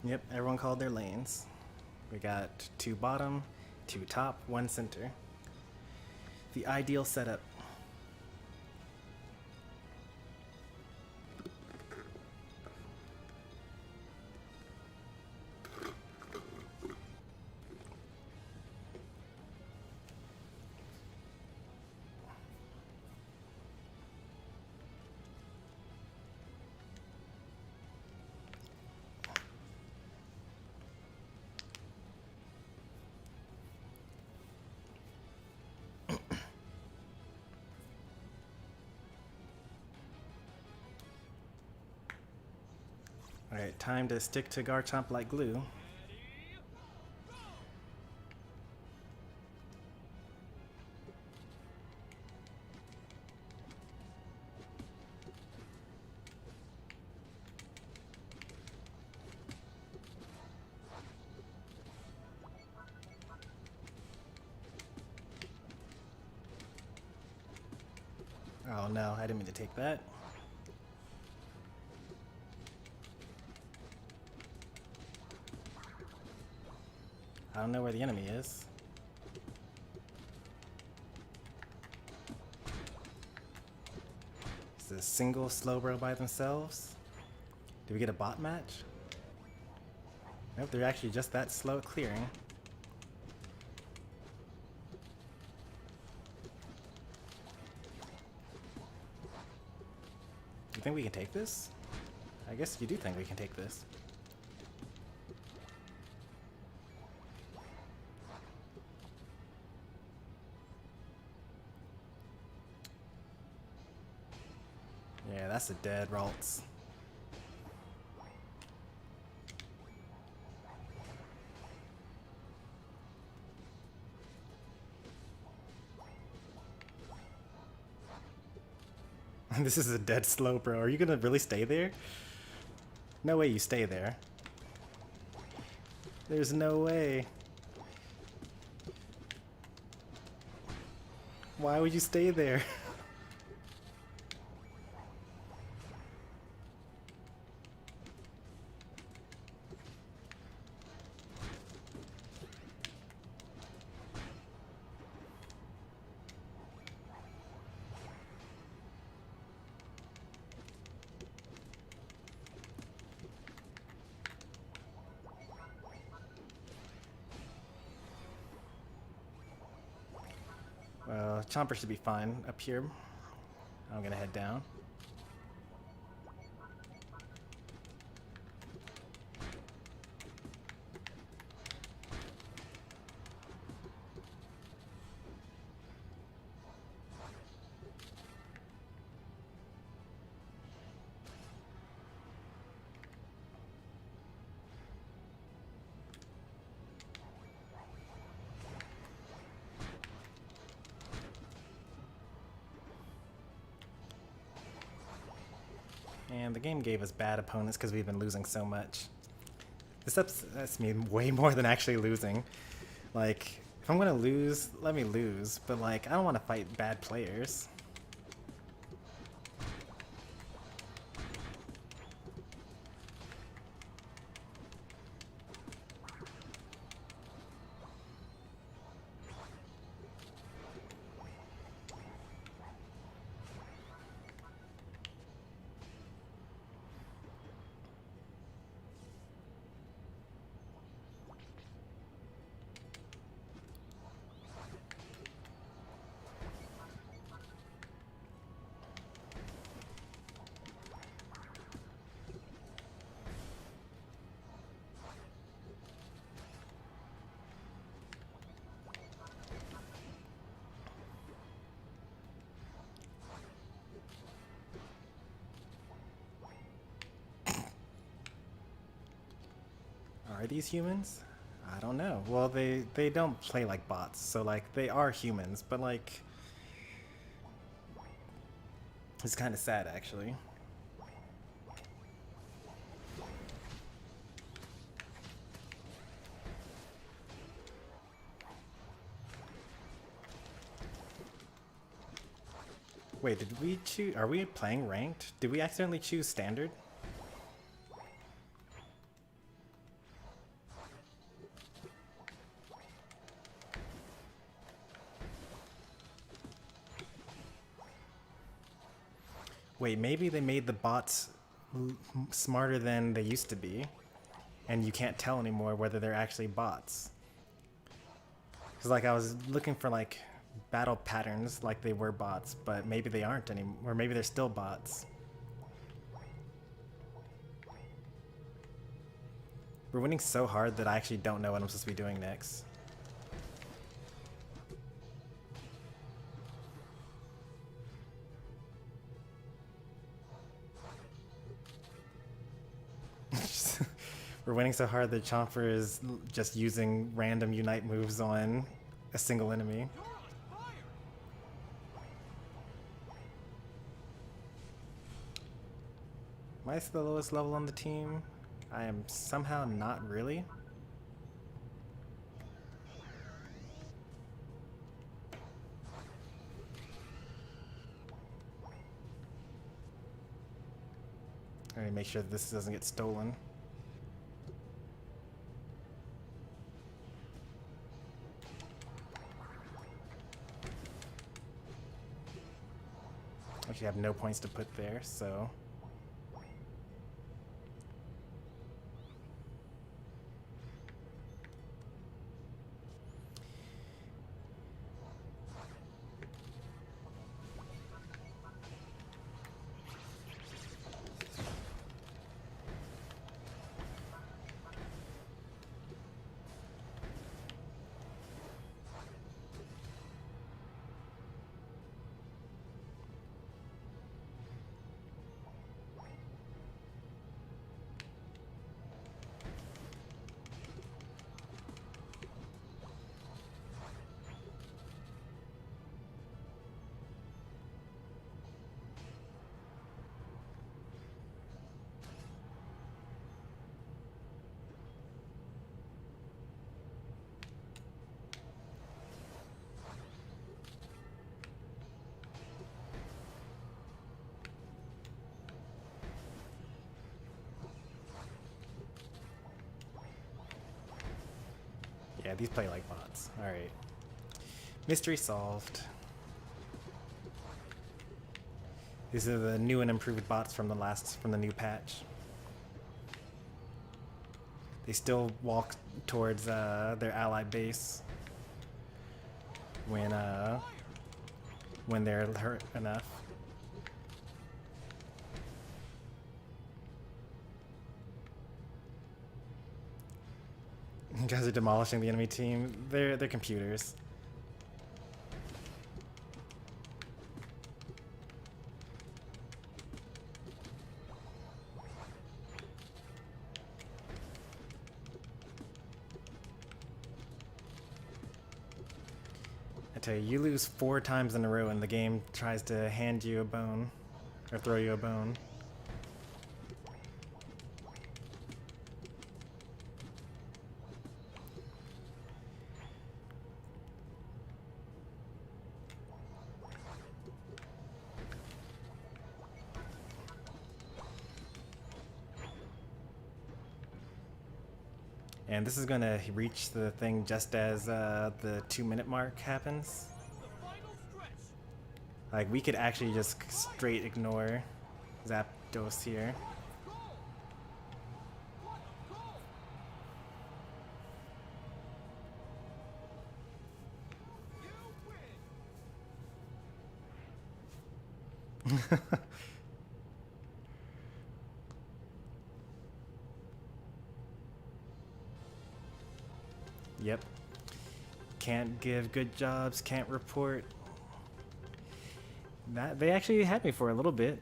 Yep, everyone called their lanes. We got 2 bottom, 2 top, 1 center. The ideal setup. Alright, time to stick to Garchomp like glue. Oh no, I didn't mean to take that. I don't know where the enemy is. Is it a single Slowbro by themselves? Did we get a bot match? Nope, they're actually just that slow at clearing. You think we can take this? I guess you do think we can take this. that's a dead Ralts. This is a dead slow, bro. Are you gonna really stay there? No way you stay there. There's no way. Why would you stay there? Well, Chomper should be fine up here. I'm gonna head down. And the game gave us bad opponents because we've been losing so much. This upsets me way more than actually losing. Like, if I'm gonna lose, let me lose. But like, I don't want to fight bad players. Are these humans? I don't know. Well, they don't play like bots, so like they are humans, but like it's kind of sad actually. Wait, did we choose? Are we playing ranked? Did we accidentally choose standard? Wait, maybe they made the bots smarter than they used to be, and you can't tell anymore whether they're actually bots. Because like I was looking for like battle patterns like they were bots, but maybe they aren't anymore, or maybe they're still bots. We're winning so hard that I actually don't know what I'm supposed to be doing next. We're winning so hard that Chomper is just using random unite moves on a single enemy. Am I the lowest level on the team? I am somehow not really. I need to make sure that this doesn't get stolen. Actually, I have no points to put there, so. Yeah, these play like bots. Alright. Mystery solved. These are the new and improved bots from the new patch. They still walk towards their ally base when they're hurt enough. You guys are demolishing the enemy team. They're computers. I tell you, you lose 4 times in a row and the game tries to hand you a bone or throw you a bone. And this is going to reach the thing just as the 2-minute mark happens. Like, we could actually just straight ignore Zapdos here. Yep. Can't give good jobs, can't report. That they actually had me for a little bit.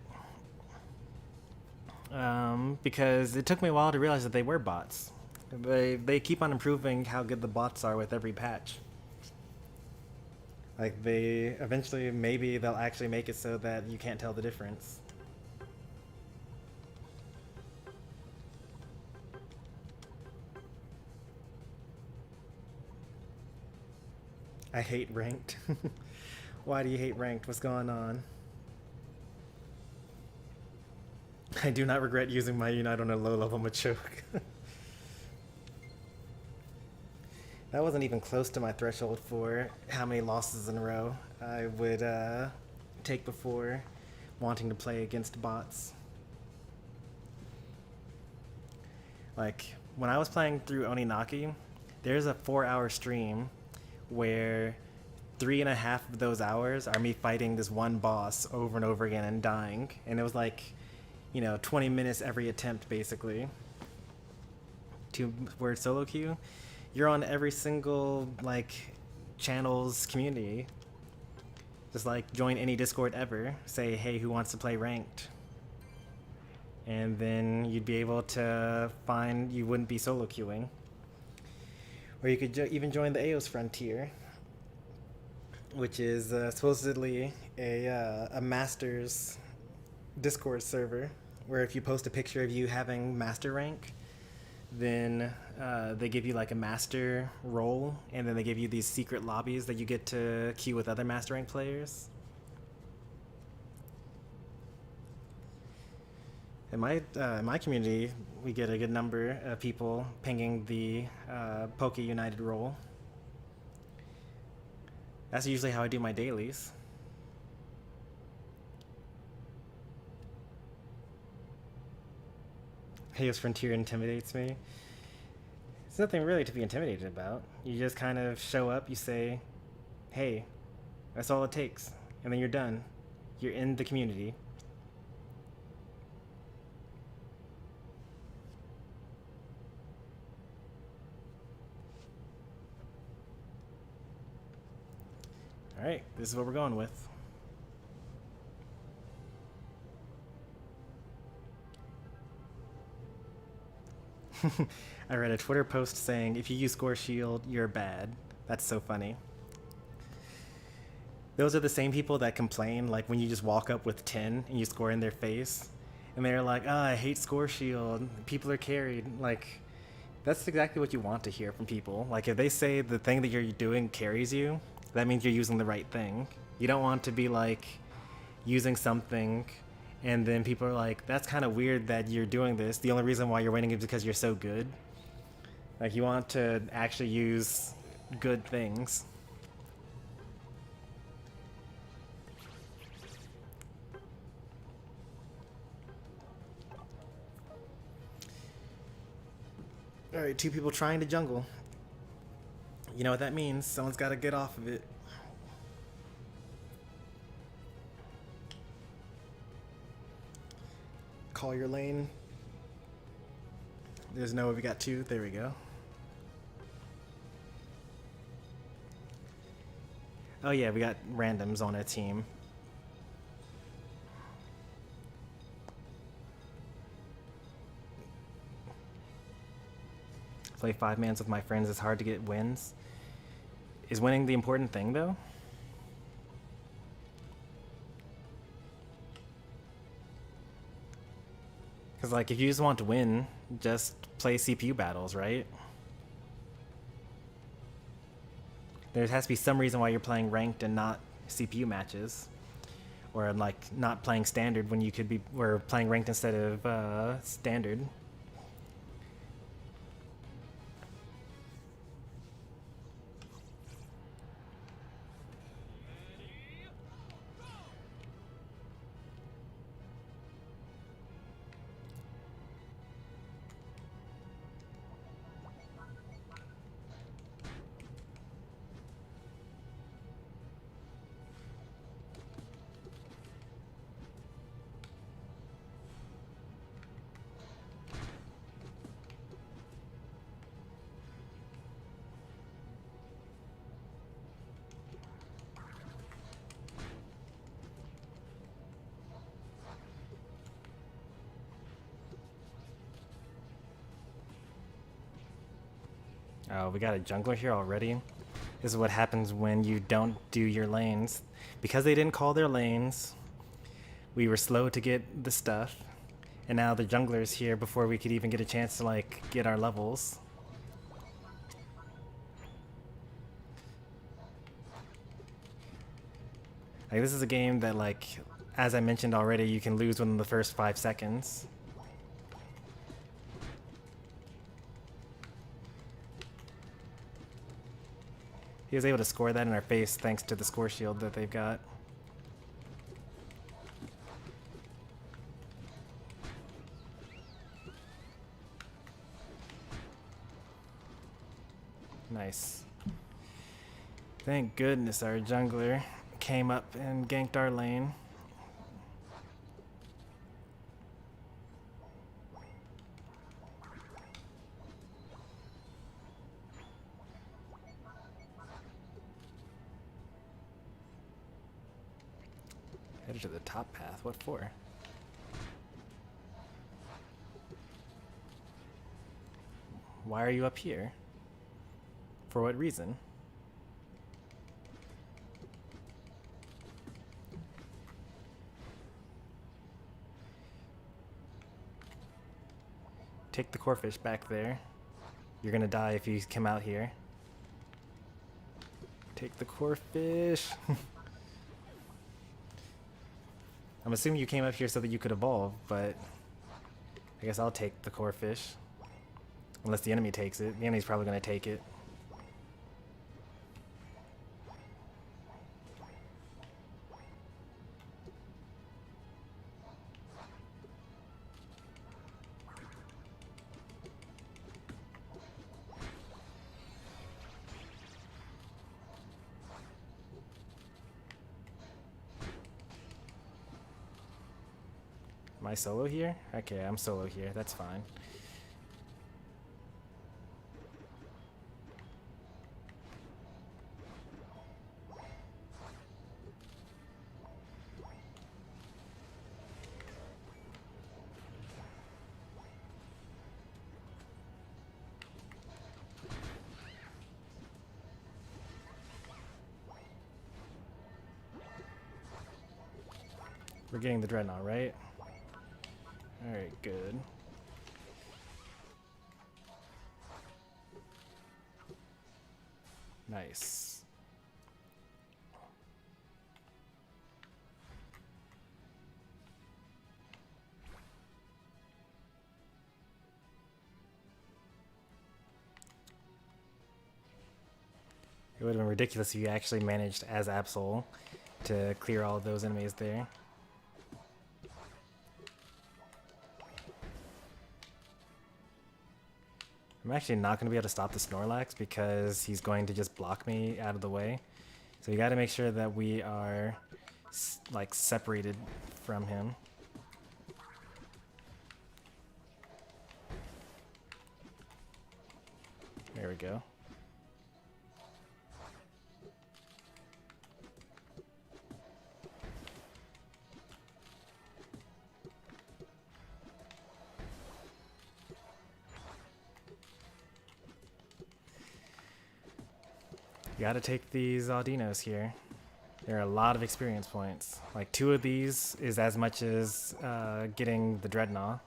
Because it took me a while to realize that they were bots. They keep on improving how good the bots are with every patch. Like, they eventually, maybe they'll actually make it so that you can't tell the difference. I hate ranked. Why do you hate ranked? What's going on? I do not regret using my Unite on a low level Machoke. That wasn't even close to my threshold for how many losses in a row I would take before wanting to play against bots. Like, when I was playing through Oninaki, there's a 4-hour stream where 3.5 of those hours are me fighting this one boss over and over again and dying. And it was like, 20 minutes every attempt, basically. 2-word solo queue. You're on every single, channel's community. Just, join any Discord ever. Say, hey, who wants to play ranked? And then you'd be able to find, you wouldn't be solo queuing. Or you could even join the AOS Frontier, which is supposedly a Masters Discord server, where if you post a picture of you having Master rank, then they give you a Master role, and then they give you these secret lobbies that you get to queue with other Master rank players. In my community, we get a good number of people pinging the Poke United role. That's usually how I do my dailies. Chaos Frontier intimidates me. There's nothing really to be intimidated about. You just kind of show up, you say, hey, that's all it takes, and then you're done. You're in the community. Alright, this is what we're going with. I read a Twitter post saying, if you use Score Shield, you're bad. That's so funny. Those are the same people that complain, when you just walk up with 10 and you score in their face, and they're like, I hate Score Shield. People are carried. That's exactly what you want to hear from people. If they say the thing that you're doing carries you, that means you're using the right thing. You don't want to be using something and then people are like, that's kind of weird that you're doing this. The only reason why you're winning is because you're so good. Like, you want to actually use good things. Alright, 2 people trying to jungle. You know what that means. Someone's got to get off of it. Call your lane. There's no, we got 2. There we go. Oh yeah, we got randoms on a team. Play 5-mans with my friends. It's hard to get wins. Is winning the important thing, though? Because, like, if you just want to win, just play CPU battles, right? There has to be some reason why you're playing ranked and not CPU matches. Or, like, not playing standard when you could be... or playing ranked instead of standard. Oh, we got a jungler here already? This is what happens when you don't do your lanes. Because they didn't call their lanes, we were slow to get the stuff. And now the jungler's here before we could even get a chance to, like, get our levels. Like, this is a game that, like, as I mentioned already, you can lose within the first 5 seconds. He was able to score that in our face thanks to the score shield that they've got. Nice. Thank goodness our jungler came up and ganked our lane. Headed to the top path. What for? Why are you up here? For what reason? Take the corefish back there. You're gonna die if you come out here. Take the corefish. I'm assuming you came up here so that you could evolve, but I guess I'll take the corefish. Unless the enemy takes it. The enemy's probably gonna take it. Am I solo here? Okay, I'm solo here. That's fine. We're getting the Dreadnought, right? Alright, good. Nice. It would have been ridiculous if you actually managed as Absol to clear all of those enemies there. I'm actually not going to be able to stop the Snorlax because he's going to just block me out of the way. So you got to make sure that we are like separated from him. There we go. You gotta take these Audinos here. There are a lot of experience points. Like 2 of these is as much as getting the Dreadnought.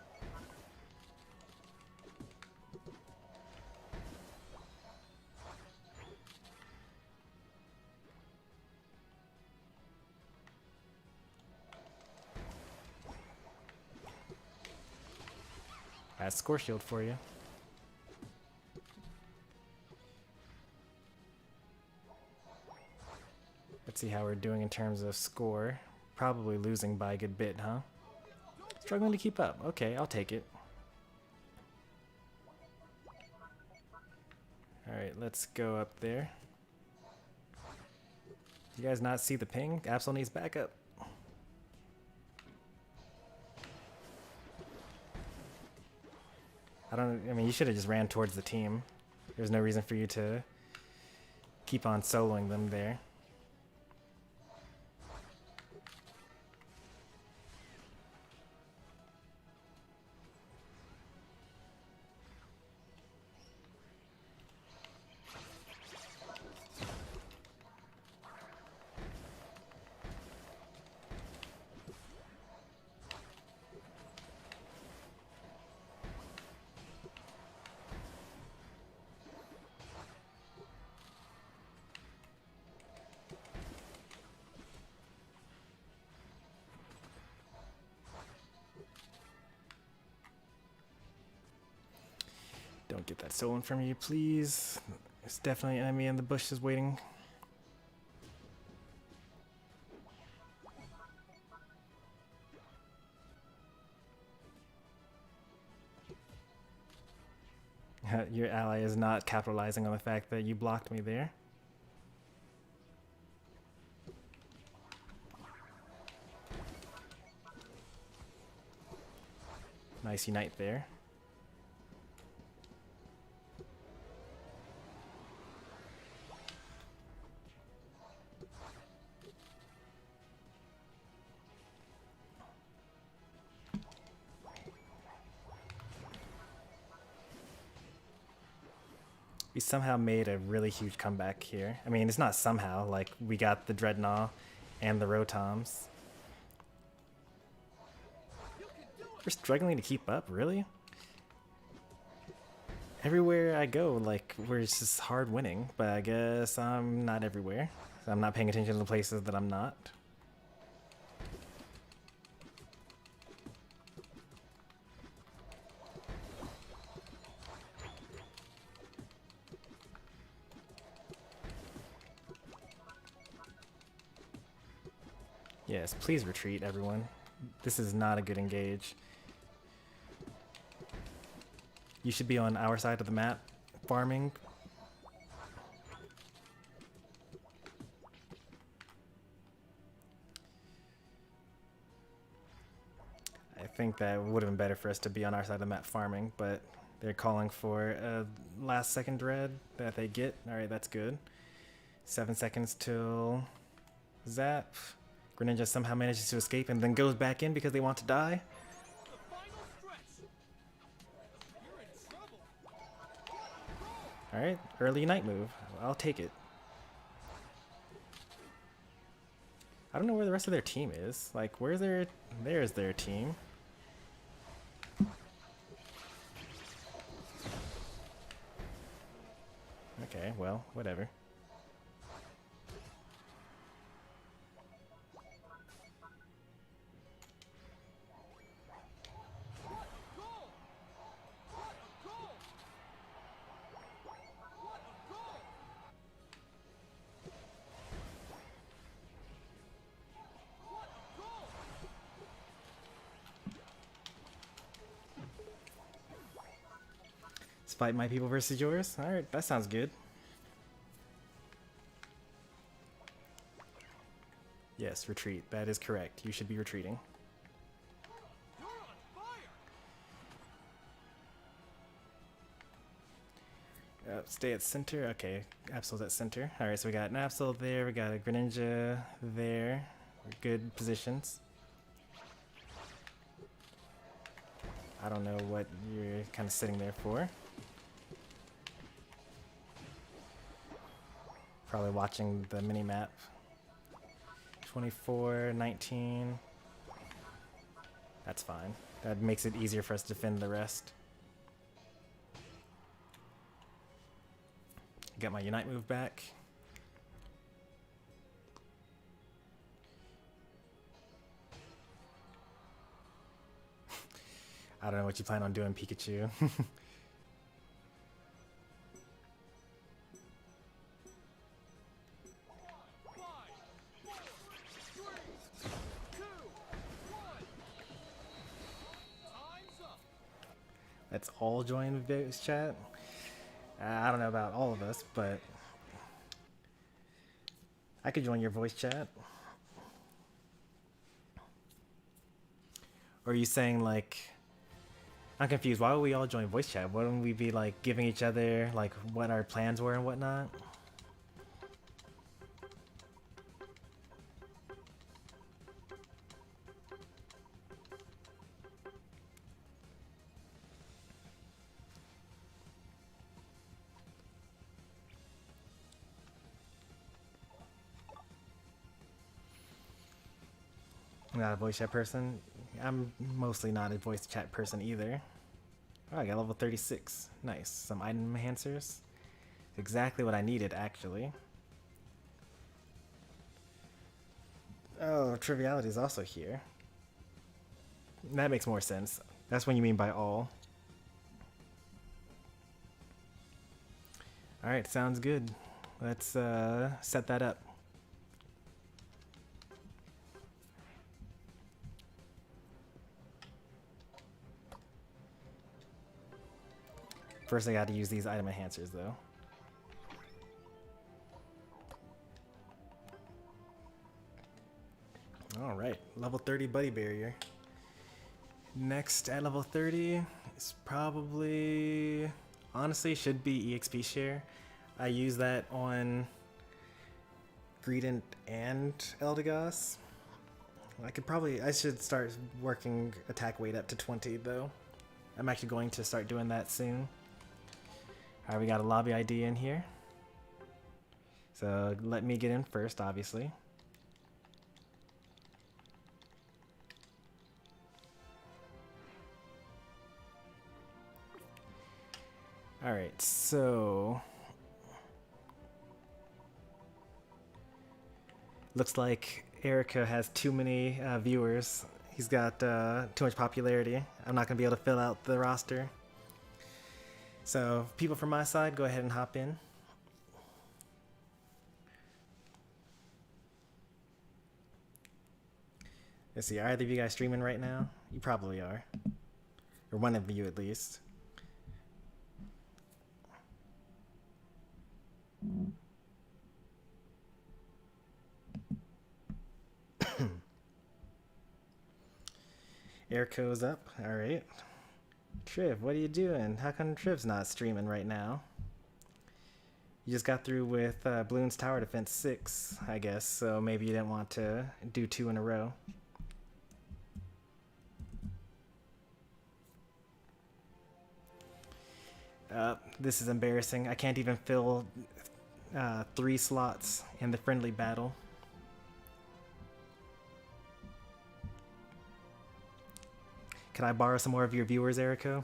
That's Score Shield for you. Let's see how we're doing in terms of score. Probably losing by a good bit, huh? Struggling to keep up. Okay, I'll take it. Alright, let's go up there. You guys not see the ping? Absol needs backup. I mean, you should have just ran towards the team. There's no reason for you to keep on soloing them there. Don't get that stolen from you, please. There's definitely an enemy in the bushes waiting. Your ally is not capitalizing on the fact that you blocked me there. Nice unite there. We somehow made a really huge comeback here. I mean, it's not somehow, like, we got the Dreadnought and the Rotoms. We're struggling to keep up, really? Everywhere I go, like, we're just hard winning, but I guess I'm not everywhere. I'm not paying attention to the places that I'm not. Yes, please retreat, everyone. This is not a good engage. You should be on our side of the map, farming. I think that would have been better for us to be on our side of the map farming, but they're calling for a last second dread that they get. Alright, that's good. 7 seconds till zap. Greninja somehow manages to escape and then goes back in because they want to die. Alright, early unite move. I'll take it. I don't know where the rest of their team is. Like, where's their... There's their team. Okay, well, whatever. fight my people versus yours? Alright, that sounds good. Yes, retreat. That is correct. You should be retreating. Stay at center. Okay, Absol's at center. Alright, so we got an Absol there. We got a Greninja there. Good positions. I don't know what you're kind of sitting there for. Probably watching the mini-map. 24, 19. That's fine. That makes it easier for us to defend the rest. Got my Unite move back. I don't know what you plan on doing, Pikachu. Let's all join voice chat. I don't know about all of us, but I could join your voice chat. Or are you saying like, I'm confused, why would we all join voice chat? Wouldn't we be like giving each other like what our plans were and whatnot? I'm not a voice chat person. I'm mostly not a voice chat person either. Oh, I got level 36. Nice. Some item enhancers. Exactly what I needed, actually. Oh, Triviality is also here. That makes more sense. That's what you mean by all. Alright, sounds good. Let's set that up. First I got to use these item enhancers though. Alright, level 30 Buddy Barrier. Next at level 30 is probably, honestly, should be EXP Share. I use that on Greedent and Eldegoss. I should start working attack weight up to 20 though. I'm actually going to start doing that soon. Alright, we got a lobby ID in here. So let me get in first, obviously. Alright, so looks like Erica has too many viewers. He's got too much popularity. I'm not going to be able to fill out the roster. So, people from my side, go ahead and hop in. Let's see, are either of you guys streaming right now? You probably are. Or one of you at least. Airco's up, alright. Triv, what are you doing? How come Triv's not streaming right now? You just got through with Bloons Tower Defense 6, I guess, so maybe you didn't want to do 2 in a row. This is embarrassing. I can't even fill 3 slots in the friendly battle. Can I borrow some more of your viewers, Erico?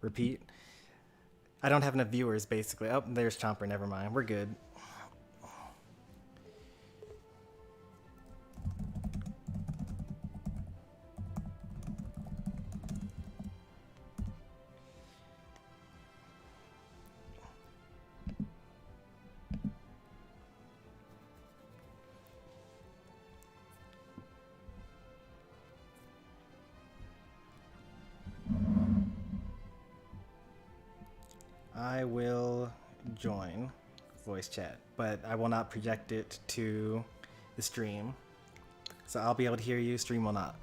Repeat. I don't have enough viewers, basically. Oh, there's Chomper. Never mind. We're good. I will join voice chat, but I will not project it to the stream. So I'll be able to hear you, stream will not,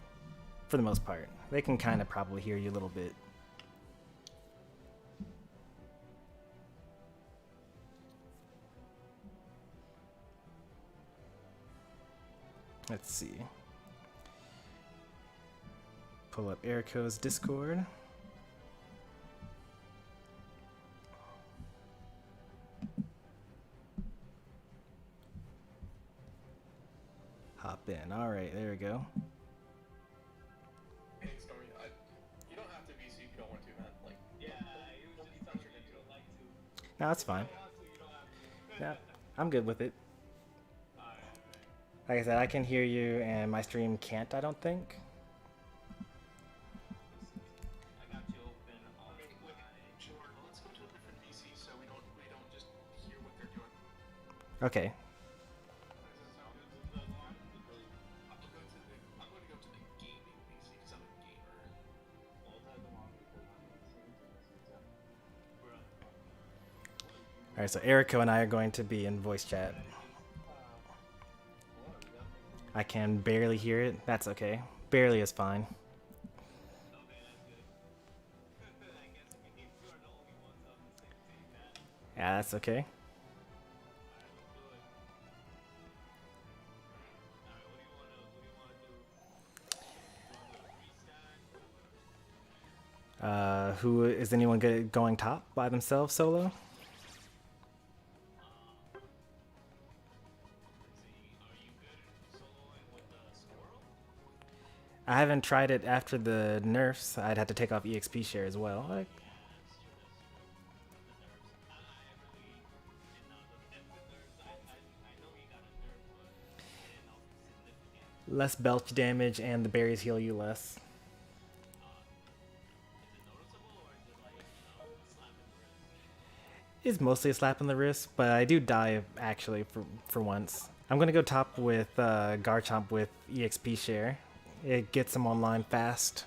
for the most part. They can kind of probably hear you a little bit. Let's see. Pull up Erico's Discord. Hop in. All right, there we go. Hey, Stormy, you don't have to VC if you don't want to, man. Like, yeah, you don't like to. No, that's fine. Yeah, I'm good with it. Like I said, I can hear you, and my stream can't, I don't think. I got you open on sure. Let's go to a different VC so we don't just hear what they're doing. Okay. I'm going to go to the gaming VC because I'm a gamer. Alright, so Erico and I are going to be in voice chat. I can barely hear it. That's okay. Barely is fine. Yeah, that's okay. Who is anyone going top by themselves solo? I haven't tried it after the nerfs. I'd have to take off EXP share as well. Like, less belch damage and the berries heal you less. It's mostly a slap in the wrist, but I do die actually for once. I'm gonna go top with Garchomp with EXP share. It gets him online fast.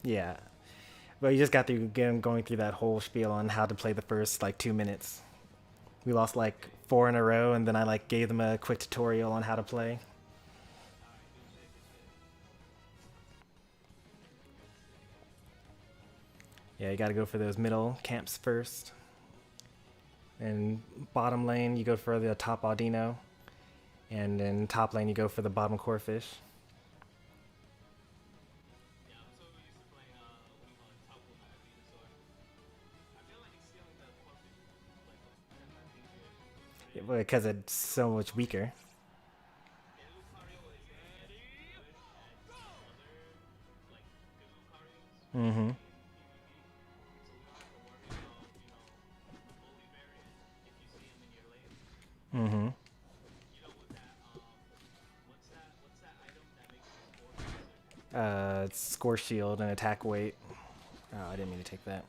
Yeah, but you just got to get him going through that whole spiel on how to play the first like 2 minutes. We lost like 4 in a row, and then I like gave them a quick tutorial on how to play. Yeah, you gotta go for those middle camps first. And bottom lane, you go for the top Audino. And in top lane, you go for the bottom Corefish. Yeah, because it's so much weaker. Mm-hmm. Mm-hmm. It's score shield and attack weight. Oh, I didn't mean to take that.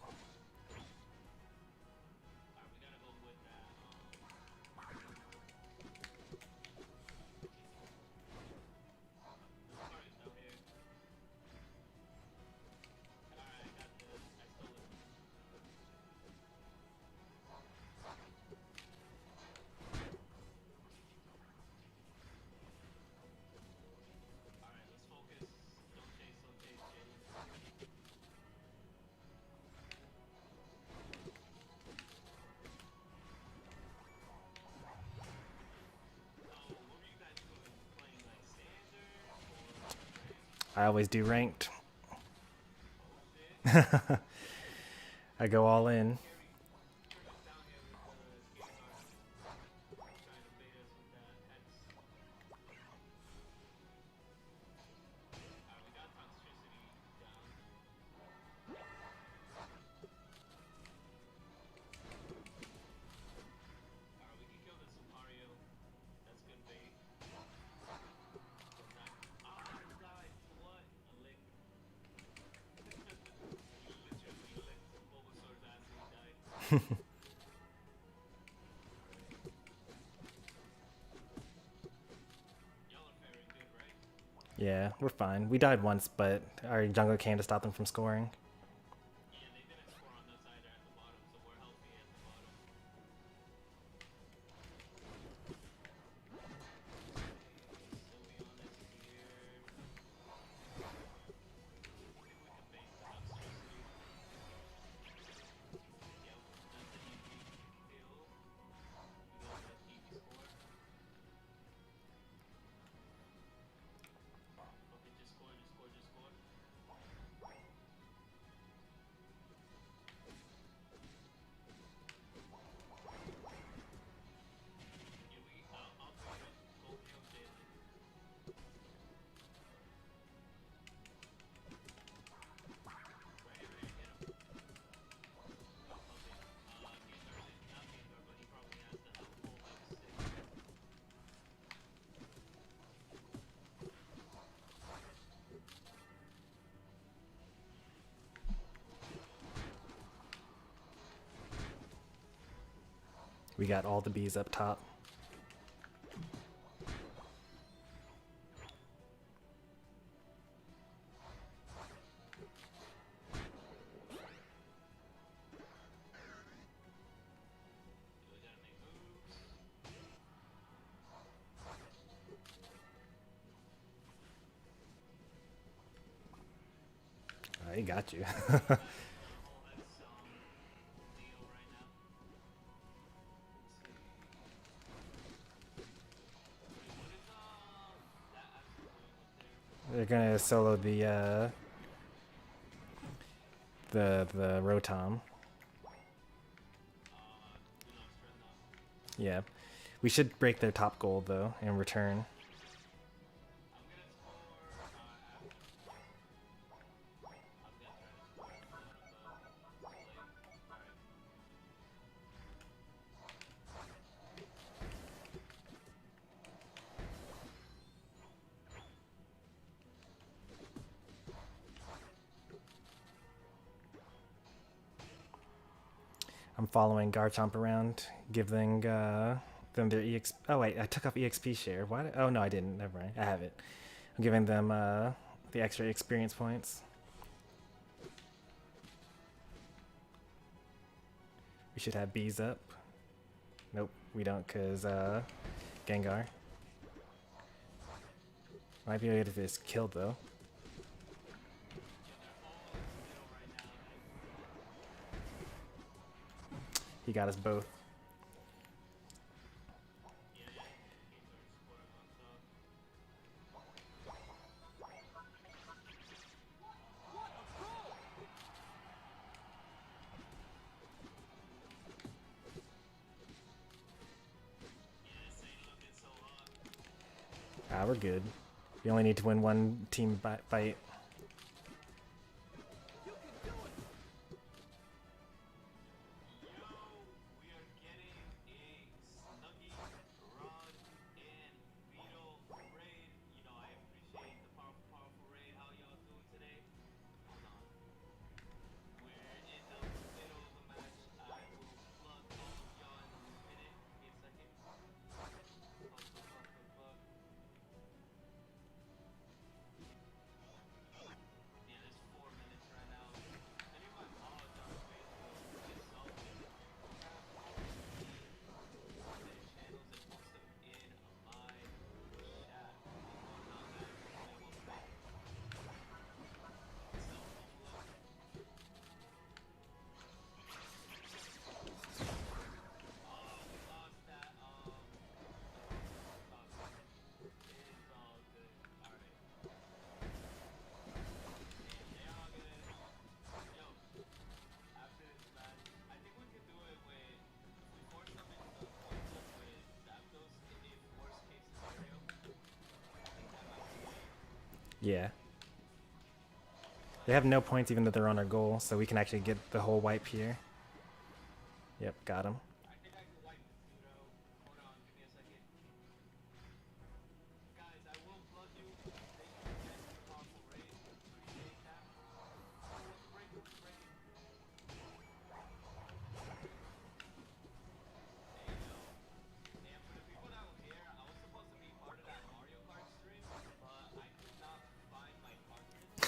I always do ranked. I go all in. Yeah, we're fine. We died once, but our jungle came to stop them from scoring. Yeah, they didn't score on us either at the bottom, so we're healthy at the bottom. Sylveon is here. I think we can base the monstrosity. Yep, that's an easy kill. We got an easy score. Okay, just score, just score, just score. Yeah, I'll bait him. Go kill Jalen. Right here, hit him. Okay. Theodore, not Theodore, but he probably has the full health stick. We got all the bees up top. We gotta make moves. He got you. Got a whole hex Leo right now. Let's see. Wait, what is that Axel doing up there? They're gonna solo the Rotom. We lost Red now. Yeah. We should break their top goal though in return. I'm gonna score after. I was gonna try to score in front of but too late. Alright. I'm following Garchomp around, giving them their EX. Oh wait, I took off EXP share. Why? Oh no, I didn't. Never mind. I have it. I'm giving them the extra experience points. We should have bees up. Nope, we don't, cause Gengar. Might be able to get this killed though. Yeah, they're all in the middle right now. He got us both. Yeah, he's already scoring on top. Yeah, this ain't looking so hot. Ah, we're good. We only need to win one team fight. Yo, we are getting a Snuggy, Rod, and Beetle raid. You know, I appreciate the powerful, powerful raid. How y'all doing today? Hold on. We're in the middle of a match. I will plug all of y'all in a minute. Give me a second. Plug. Yeah, there's 4 minutes right now. If any of my mods are available, get salty. Grab all of their channels and post them in my chat. What's going on, guys? Welcome in. So, Buffalo. Oh, we lost that. It's all good. It's all good. All right. And they are gonna. Yo, after this match, I think we could do it with. If we force them into coin flip with Zapdos, if worst case scenario, I think that might be it. Yeah. But They have no points even though they're on our goal, so we can actually get the whole wipe here. Yep, got him. I think I can wipe the pseudo. Hold on, give me a second. Guys, I will plug you. Thank you again for the powerful raid. Appreciate that. Oh, we can break it. Hey, yo. And for the people that were here, I was supposed to be part of that Mario Kart stream, but I could not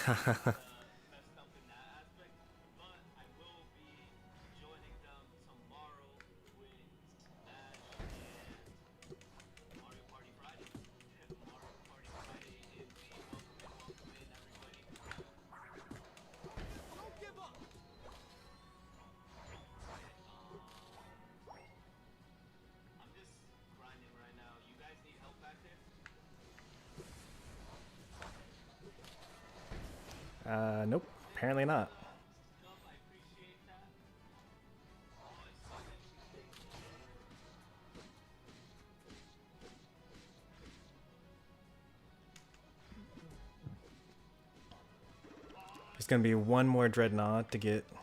messed up in that aspect. But I will be joining them tomorrow with Smash and Mario Party Friday. Mario Party Friday is the welcome in everybody. Don't give up. I'm just grinding right now. You guys need help back there? Nope. Apparently not. Enough, I appreciate that. Oh, it's so interesting. There's gonna be one more dreadnought to get. This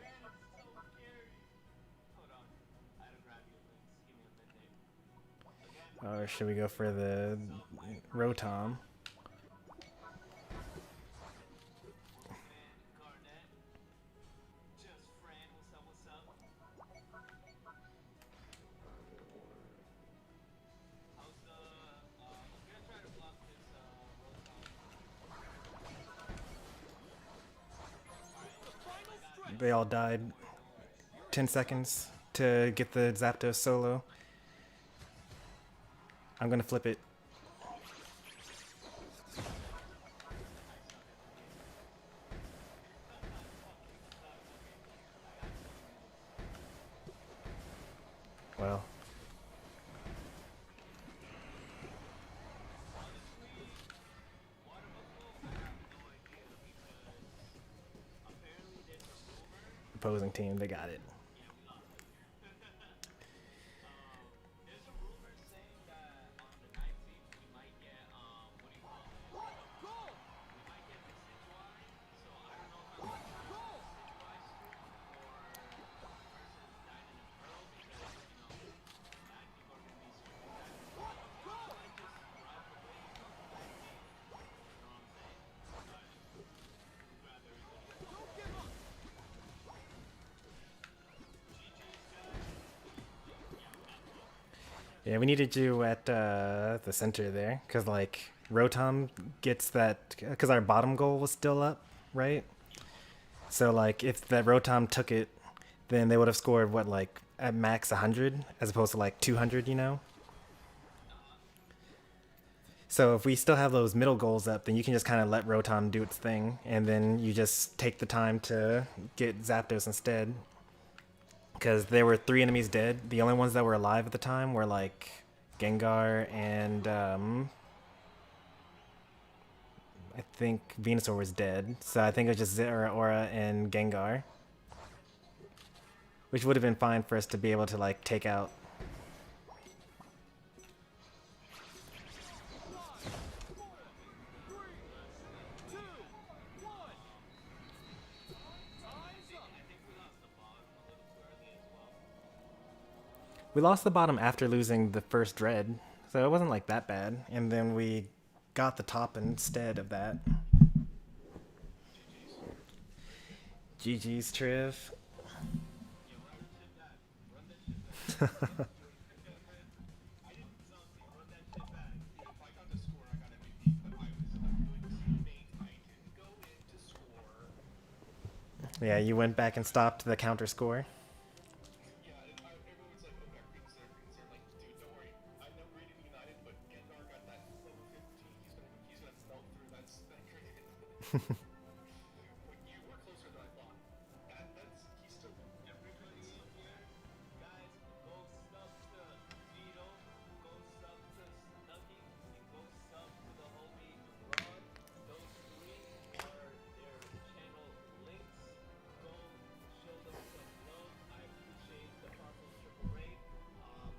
man is so scary. Hold on. I had to grab you, Lynx. Give me a minute. Again, Or should we go for the Rotom? man, Garnet. Just Fran, what's up, what's up? How's the, I'm gonna try to block this, Rotom. They all died. 10 seconds to get the Zapdos solo. I'm gonna flip it. Well. Opposing team, they got it. There's a rumor saying that on the 19th we might get, what do you call it? We might get the Decidueye. So I don't know if I'm gonna try the Decidueye stream or versus Diamond and Pearl because, mad people are gonna be streaming Diamond and Pearl. I might just ride the wave on the 19th. You know what I'm saying? But grab everybody. Don't give up! GG's guys. Yeah, we needed you at the center there, because like Rotom gets that, because our bottom goal was still up, right? So like if that Rotom took it, then they would have scored what, like at max 100 as opposed to like 200, you know? So if we still have those middle goals up, then you can just kind of let Rotom do its thing, and then you just take the time to get Zapdos instead. Because there were 3 enemies dead. The only ones that were alive at the time were like Gengar and I think Venusaur was dead. So I think it was just Aura and Gengar, which would have been fine for us to be able to like take out. We lost the bottom after losing the first dread, so it wasn't like that bad. And then we got the top instead of that. GG's, Triv. Yeah, you went back and stopped the counter score. Yeah, everyone's like, oh, yeah, Green Star. Like, dude, don't worry. I know Greedent United, but Gengar got that level 15. He's gonna melt through that Greedent. But you were closer than I thought. He's still. Everybody in here, guys, go sub to Vito, go sub to Snuggy, and go sub to the homie Rod. Those 3 are their channel links. Go show them some love. I appreciate the powerful triple raid.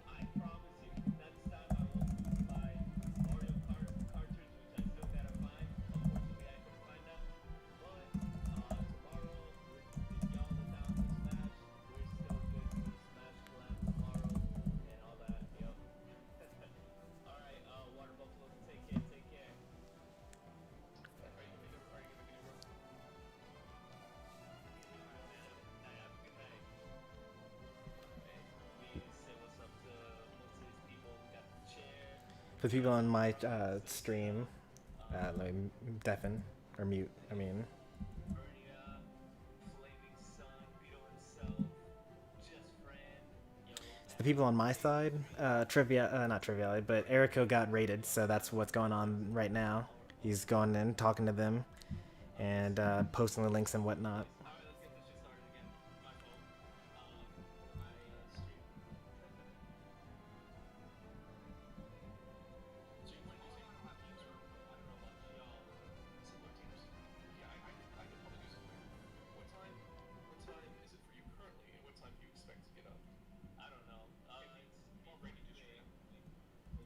I promise you, next time I won't lose my Mario Kart cartridge, which I still gotta find. Unfortunately, I couldn't find that. But tomorrow, if y'all are down to Smash, we're still good for the Smash Collab tomorrow and all that. Yep. All right, Water Buffalo, take care, take care. Are you gonna be there? Night, have a good night. Hey, please say what's up to most of these people. We got the chair. For the people on my stream, like Defin. Or mute, I mean. Earnia, Flaming Sun, Beetle himself, Just Friend, yo, The man. people on my side, not Triviality, but Erico got raided, so that's what's going on right now. He's going in, talking to them, and posting the links and whatnot. Alright, let's get this shit started again. My fault. My stream. So you might you say you don't have teams, or I don't know about y'all. similar teams? Yeah, I could probably do something. What time is it for you currently, and what time do you expect to get up? I don't know. Be ready to stream.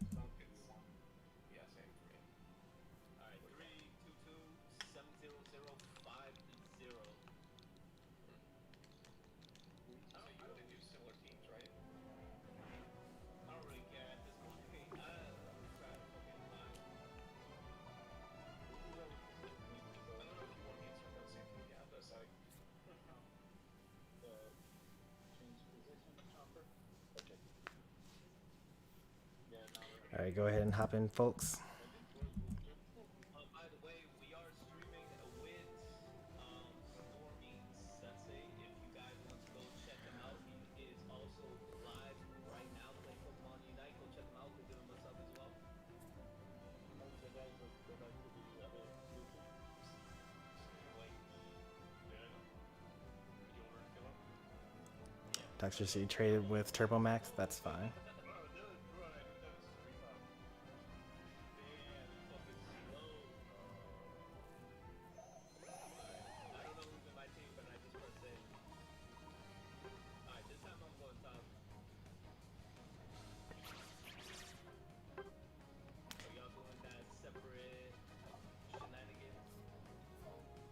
It's about It's yeah, same for me. Alright, 322700550. So you and I do similar teams, right? I don't really care at this point. I'm just trying to fucking find. I don't know if you want me to turn down Santa Ganda, so Alright, go ahead and hop in, folks. By the way, we are streaming with Stormy Sensei. If you guys want to go check him out, he is also live right now playing Pokemon Unite. Go check him out. Go give him a sub as well. Wait. Toxicity traded with Turbo Max, that's fine. I don't know who's in my team, but I just pressed in. Alright, this time I'm going top. Are y'all doing that separate shenanigans?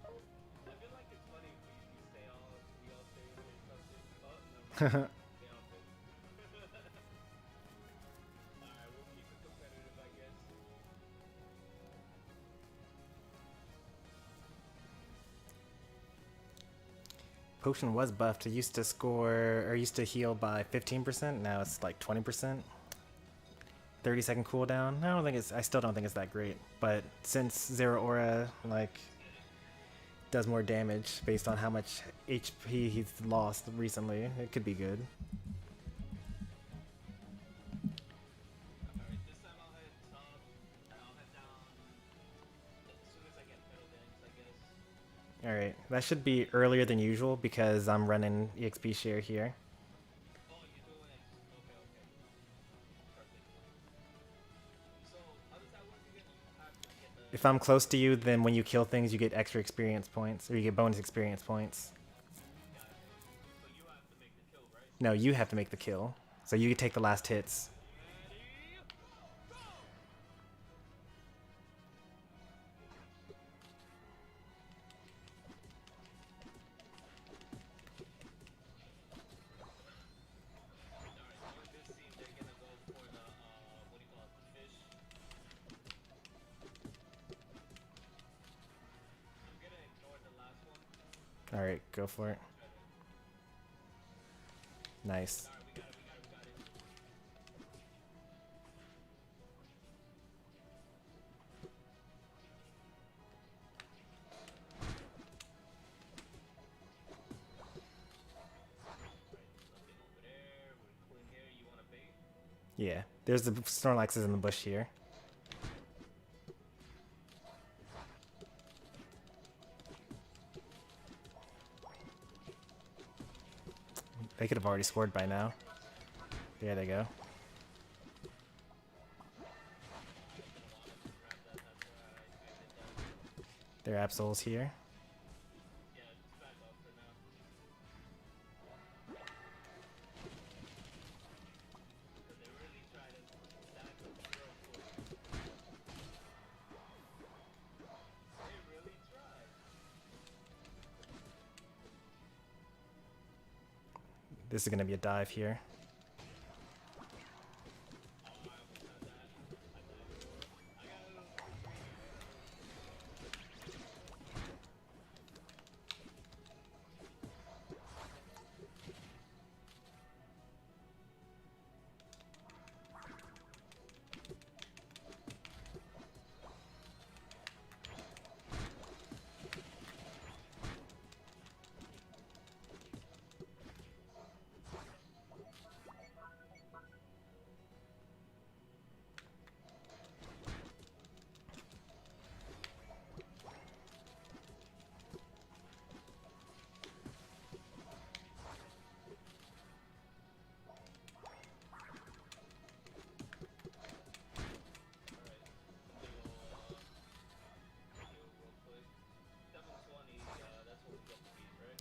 I feel like it's funny if we all stay here trusted. Oh, no. They all fit. Alright, we'll keep it competitive, I guess. Potion was buffed. It used to score, or used to heal by 15%. Now it's like 20%. 30-second cooldown. I still don't think it's that great. But since Zero Aura, like, does more damage based on how much HP he's lost recently, it could be good. Alright, this time I'll head top, and I'll head down as soon as I get pedal dance, I guess. Alright, that should be earlier than usual because I'm running EXP share here. Oh, you're doing it. Okay, okay. Perfect. So, how does that work again? You have to get the... If I'm close to you, then when you kill things, you get extra experience points, or you get bonus experience points. Got it. So you have to make the kill, right? No, you have to make the kill. So you take the last hits. Ready? Go! Alright, so with this team, they're gonna go for the, what do you call it, the fish. I'm gonna ignore the last one. Alright, go for it. Try to... Nice. Alright, we got it, we got it, we got it. Nothing over there. We're clean here. You want to bait? Yeah, there's the Snorlaxes in the bush here. They could have already scored by now. There they go. Their Absol's here. Yeah, just back off for now. Because they really try to stack up real quick. They really tried. This is going to be a dive here. Oh, I almost had that. I died before. I got a little too greedy.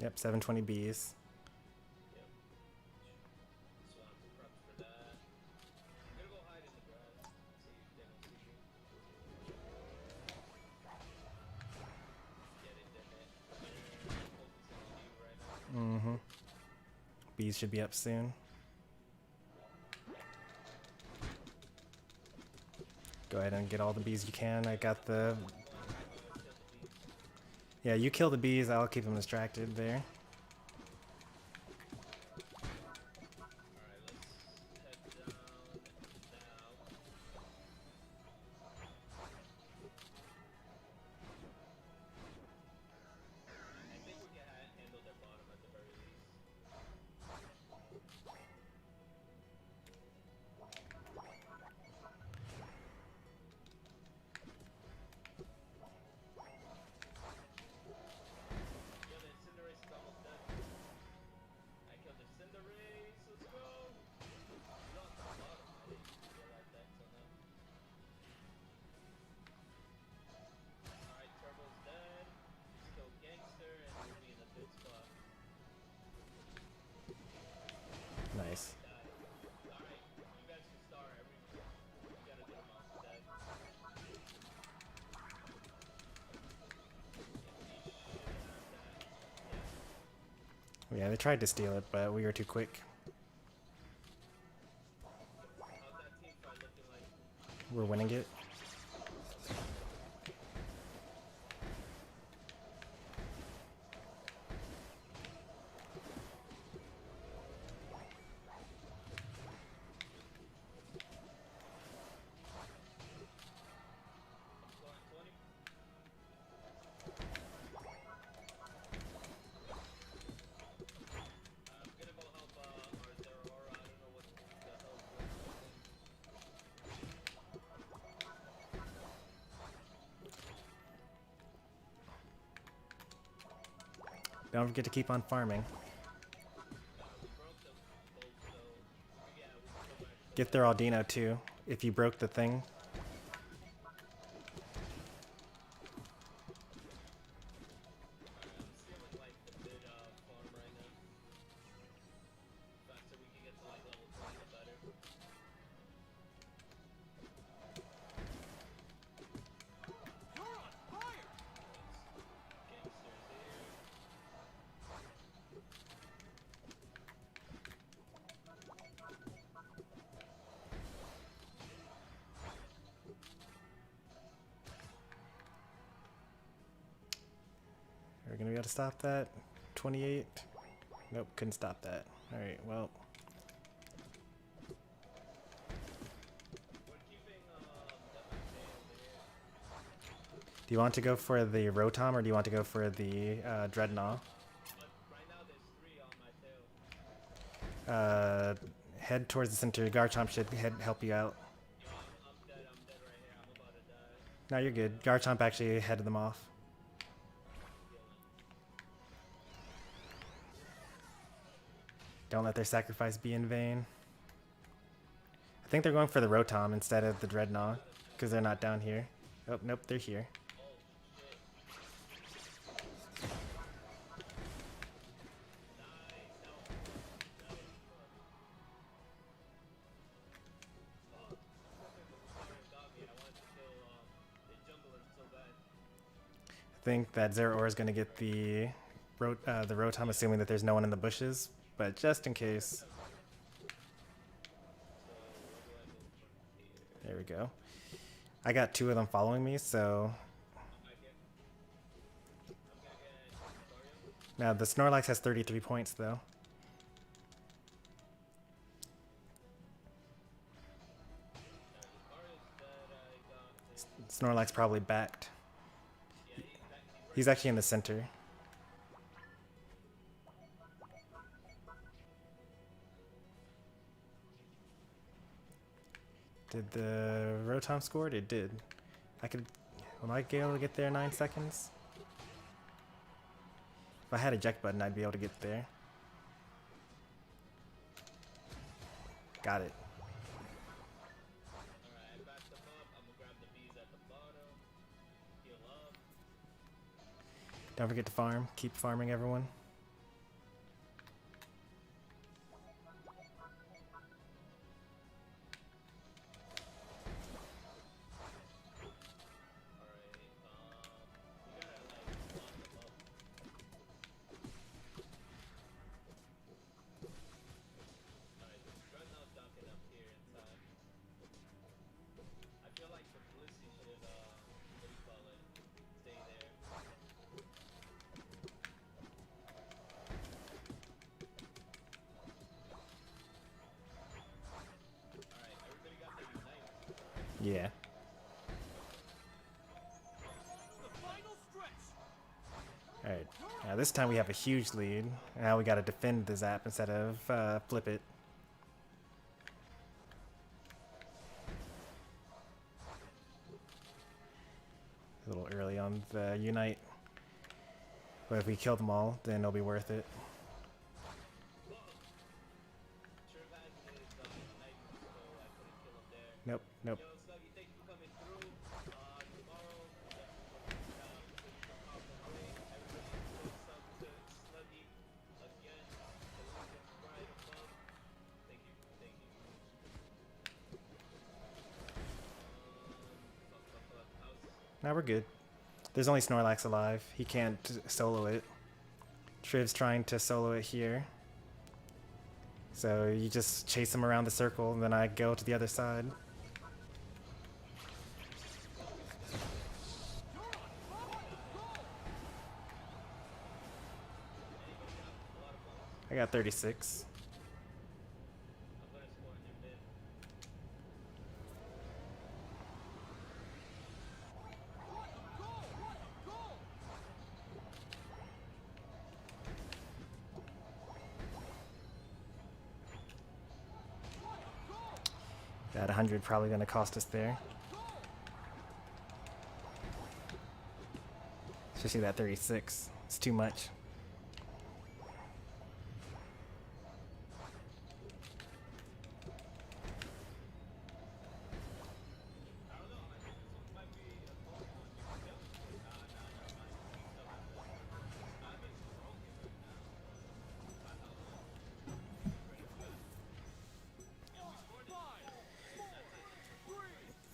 Yep, 720 bees. Yep. Swamp preps for that. I'm gonna go hide in the grass. See if they don't see me. Get it, damn it. They're focusing on you right now. Mm-hmm. Bees should be up soon. Go ahead and get all the bees you can. I got the... Yeah, you kill the bees. I'll keep them distracted there. Alright, let's head down now. I think we can handle their bottom at the very least. Yo, the Cinderace is almost dead. I killed the Cinderace. Let's go. You lost the bottom. I didn't realize that till now. Alright, Turbo's dead. Just kill Gangster and we'll be in a good spot. Nice. Alright, you guys can start. You gotta get them off dead. Yeah, they tried to steal it, but we were too quick. How's that team fight looking like? We're winning it. Scoring 20. I'm gonna go help our Zeraora. I don't know what the hell's going on. Don't forget to keep on farming. We broke them both, so yeah, we can go back. Get their Aldino too, if you broke the thing. I'm stealing like the mid farm right now. Faster we can get to like level 20, the better. Gangsters here. Are we gonna be able to stop that? 28? Nope, couldn't stop that. Alright, well. We're keeping them at bay over here. Do you want to go for the Rotom or do you want to go for the Dreadnought? But right now there's 3 on my tail. Head towards the center. Garchomp should help you out. Yo, I'm dead right here. I'm about to die. No, you're good. Garchomp actually headed them off. Don't let their sacrifice be in vain. I think they're going for the Rotom instead of the Dreadnought because they're not down here. Oh, nope, they're here. I think that Zeraora is going to get the Rotom, assuming that there's no one in the bushes, but just in case. There we go. I got 2 of them following me, so... Now, the Snorlax has 33 points, though. Snorlax probably backed. He's actually in the center. Did the Rotom score? It did. Will I be able to get there in 9 seconds? If I had a eject button, I'd be able to get there. Got it. Alright, I backed them up. I'm gonna grab the bees at the bottom. Heal up. Don't forget to farm. Keep farming, everyone. Yeah. Alright. Now this time we have a huge lead. Now we gotta defend the zap instead of flip it. A little early on the Unite. But if we kill them all, then it'll be worth it. Sure had his Ignite, so I couldn't kill him there. Nope, nope. Yo, Sluggy, thank you for coming through. Tomorrow, definitely going to down to the powerful raid. Everybody show some to Sluggy. Again, the link is right above. Thank you, thank you. Now we're good. There's only Snorlax alive. He can't solo it. Triv's trying to solo it here. So you just chase him around the circle, and then I go to the other side. I got 36. I'm going to score in their mid. That 100 probably going to cost us there. Especially that 36. It's too much.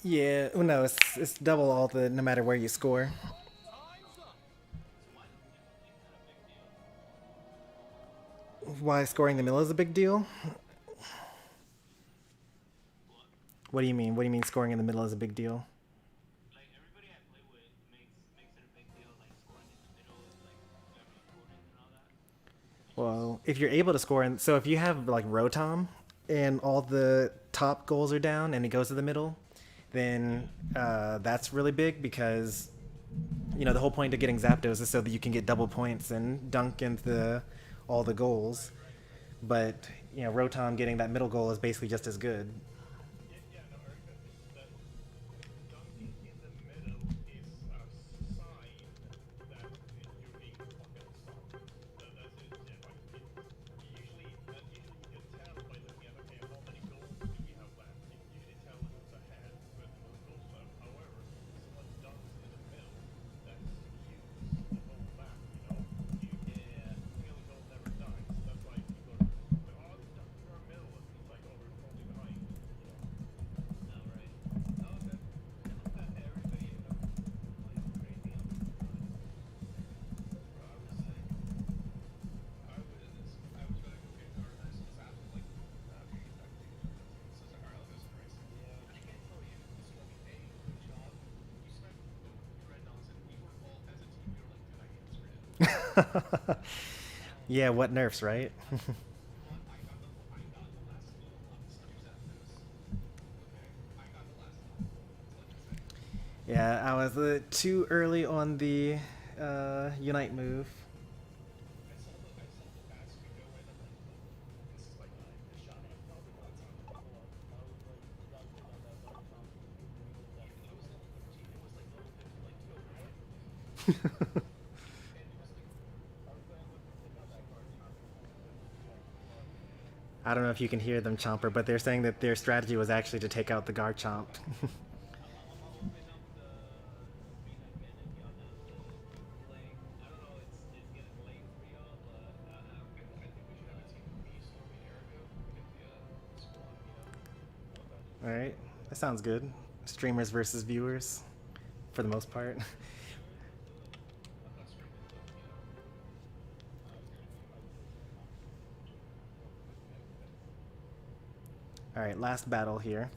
Yeah, well, no, it's double all the no matter where you score. Why scoring the middle is a big deal? What do you mean? What do you mean scoring in the middle is a big deal? Like, everybody I play with makes it a big deal, like, scoring in the middle, like, every quarters and all that. Well, if you're able to score, so if you have like Rotom and all the top goals are down and it goes to the middle, then that's really big because, you know, the whole point of getting Zapdos is so that you can get double points and dunk into all the goals. But, you know, Rotom getting that middle goal is basically just as good. Yeah, no, Eric, that dunking in the middle is a sign that you're being fucking strong. That's it. Yeah, like, usually you can tell by looking at, okay, how many goals do we have left? You can usually tell who's ahead with most goals left. However, someone dunks in the middle, that skews the whole map, you know? Really goal never dies. That's why people are, oh, they dunked in our middle. It means like, oh, we're totally behind, you know? Alright. Okay. Everybody, you know, like, crazy on the front. Bro, I was like, I was gonna go get our nice little zap, like, okay, get back to you. So it's like, alright, I'll go some racing. And I can't tell you, Stormy, A, good job. You sniped both Dreadnoughts, and we were all, as a team, we were like, dude, I hate this Greedent. Yeah, what nerfs, right? But I got the last little of the Sludge Zapdos. Okay? I got the last little. That's all I can say. Yeah, I was too early on the Unite move. I saw the bats we go right. I'm like, oh, this is like the shot at probably one time. I was level 13. It was like level 50, like 200. And it was like, I don't know if you can hear them, Chomper, but they're saying that their strategy was actually to take out the Garchomp. I'll open up the screen again if y'all down to play. I don't know, it's getting late for y'all, but I think we should have a team of me, Stormy, Erigo. Get the squad, you know? Alright, that sounds good. Streamers versus viewers, for the most part. I'm not streaming, but, you know. Alright, last battle here.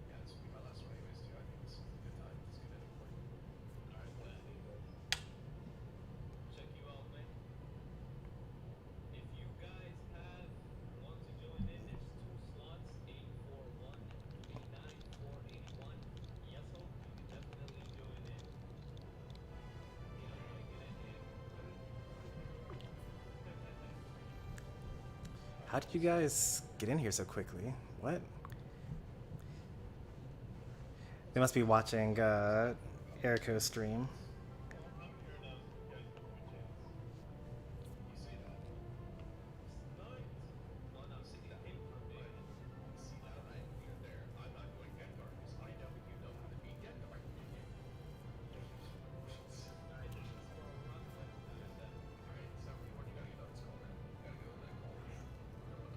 Yeah, this will be my last one anyways, too. I think it's a good time. It's good to play. Alright, well, check you out, man. If you guys want to join in, there's 2 How did you guys get in here so quickly? What? They must be watching Erico's stream. I'm here now, so you guys give him a chance. You see that? Sludge. Well, no, see, he came from me. See that, right? You're there. I'm not going Gengar because I know you know how to beat Gengar. Alright, this is for a run with Venusaur. Alright, so you gotta get out of this call now. You gotta go in that call. No one else.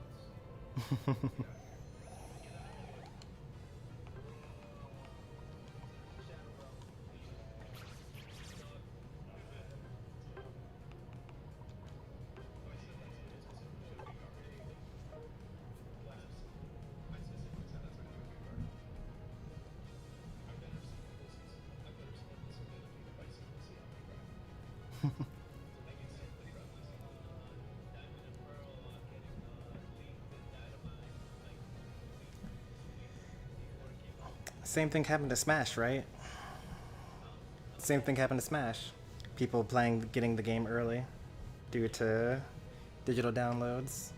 Shadow Bro. Diamond and Pearl getting leaked and dynamite. Like, before it came out. Same thing happened to Smash, right? Same thing happened to Smash. People getting the game early due to digital downloads.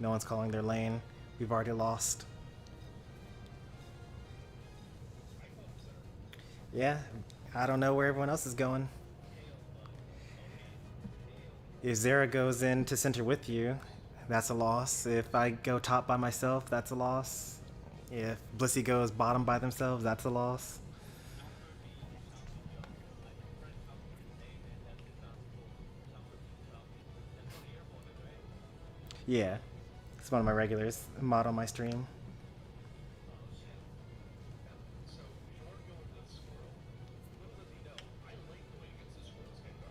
No one's calling their lane. We've already lost. Yeah, I don't know where everyone else is going. If Zera goes into center with you, that's a loss. If I go top by myself, that's a loss. If Blissey goes bottom by themselves, that's a loss. Yeah, it's one of my regulars. Mod on my stream. So you're going to the squirrel. Little does he know, I like going against the squirrel's Gengar.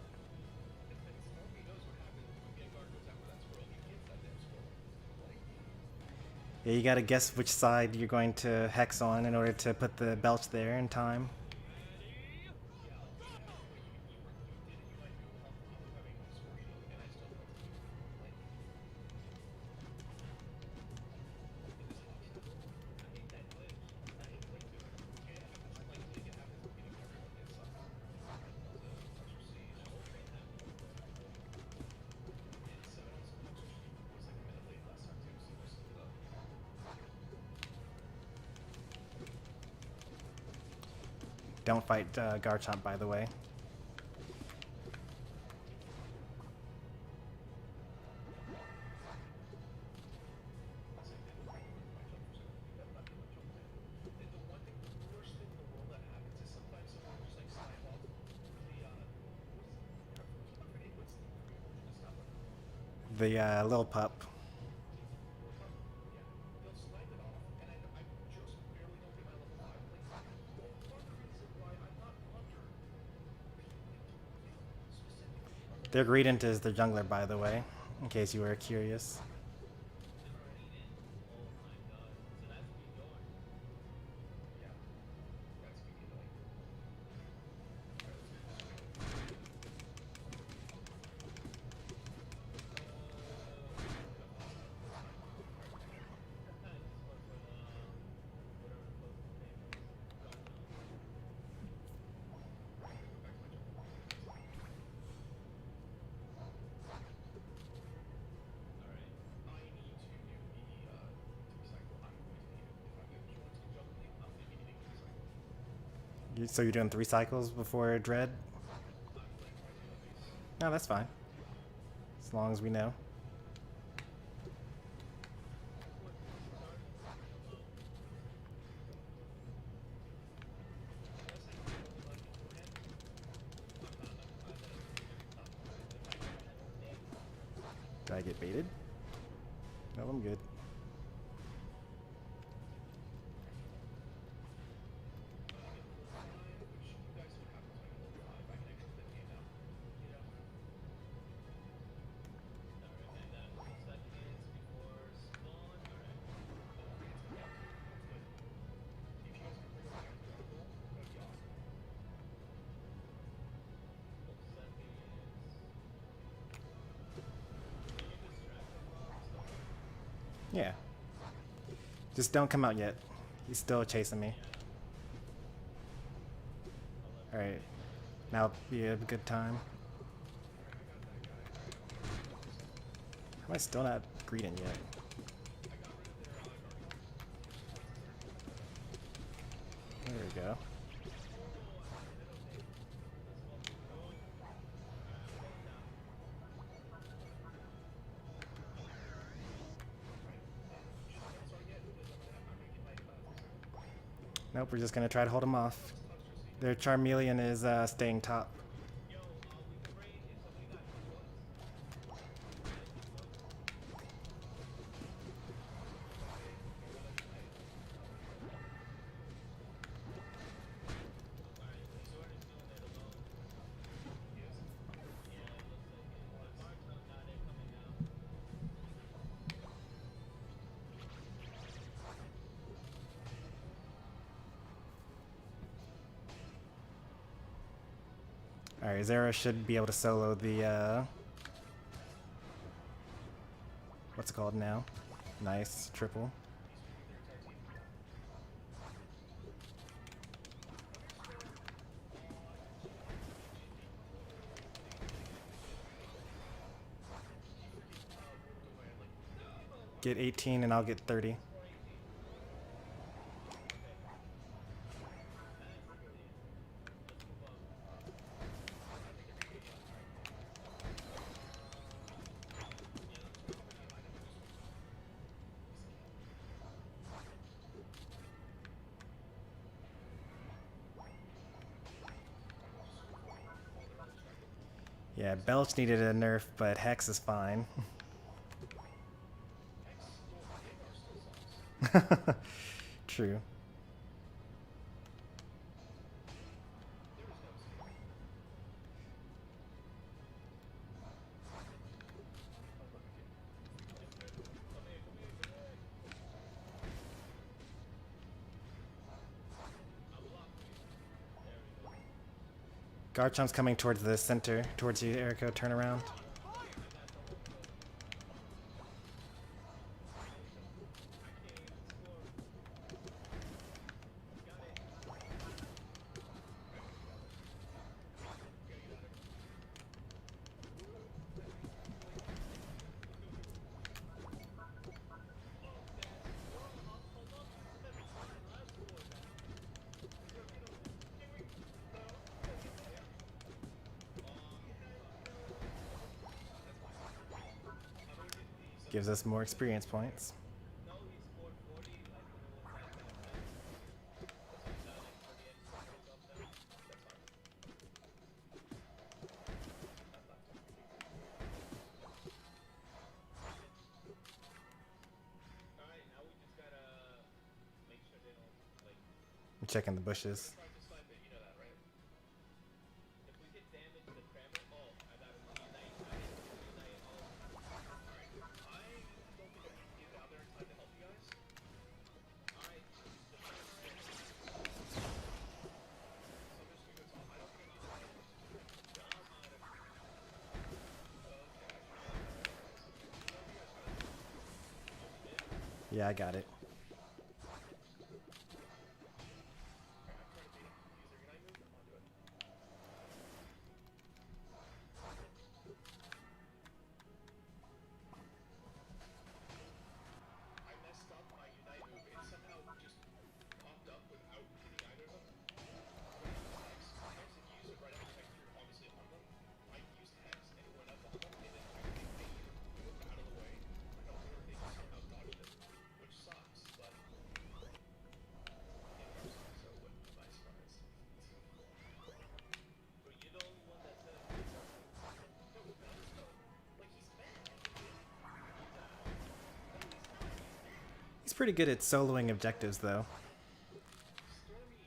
And Stormy knows what happens when Gengar goes after that squirrel. He gets that damn squirrel. Like, Yeah, you gotta guess which side you're going to hex on in order to put the belch there in time. Don't fight Garchomp, by the way. The little pup. Their Greedent is the jungler, by the way, in case you were curious. So you're doing 3 cycles before Dread? No, that's fine. As long as we know. Did I get baited? No, I'm good. Yeah. Just don't come out yet. He's still chasing me. Alright. Now would be a good time. How am I still not Greedent yet? There we go. Nope, we're just gonna try to hold them off. Their Charmeleon is staying top. Alright, Zera should be able to solo the, what's it called now? Nice, triple. Get 18 and I'll get 30. Yeah, Belch needed a nerf, but Hex is fine. True. Garchomp's coming towards the center, towards you, Erico. Turn around. Gives us more experience points. I'm checking the bushes. Yeah, I got it. He's pretty good at soloing objectives, though. Stormy,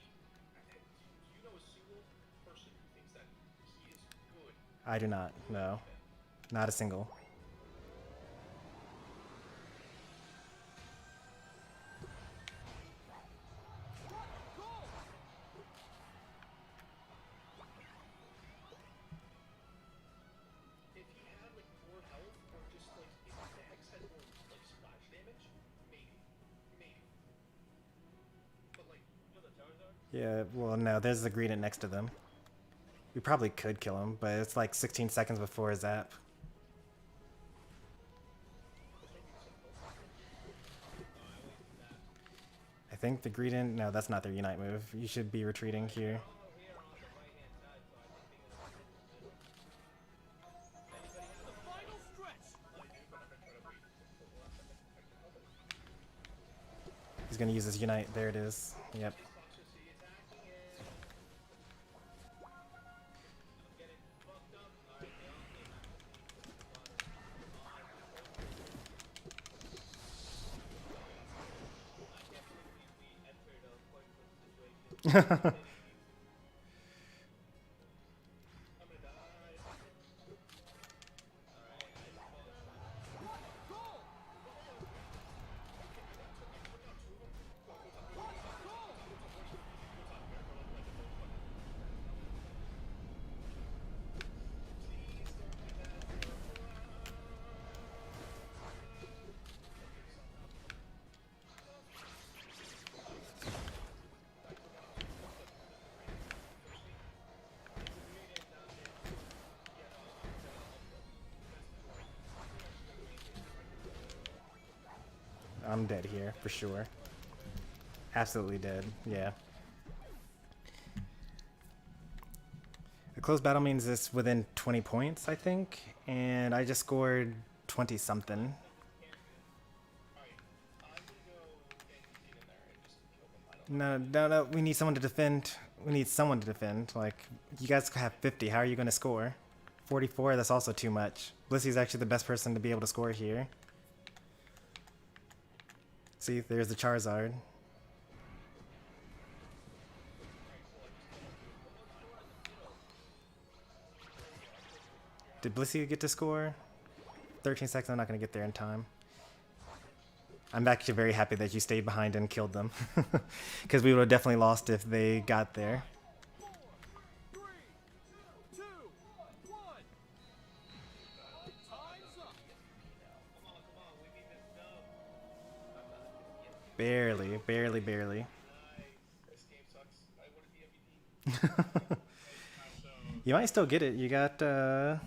you know a single person who thinks that he is good? I do not. No. Not a single. If he had like more health, or just like if the Hex had more like splash damage, maybe. But like, Yeah, well, no, there's the Greedent next to them. We probably could kill him, but it's like 16 seconds before his zap. I think the Greedent... No, that's not their Unite move. You should be retreating here. He's gonna use his Unite. There it is. Yep. I'm dead here, for sure. Absolutely dead, yeah. A close battle means it's within 20 points, I think, and I just scored 20-something. No, we need someone to defend. We need someone to defend. Like, you guys have 50, how are you going to score? 44, that's also too much. Blissy's actually the best person to be able to score here. See, there's the Charizard. Did Blissey get to score? 13 seconds, I'm not going to get there in time. I'm actually very happy that you stayed behind and killed them. Because we would have definitely lost if they got there. 4, 3, 2, 1. Time's up. Barely, barely, barely. This game sucks. I want to be MVP. You might still get it. You got the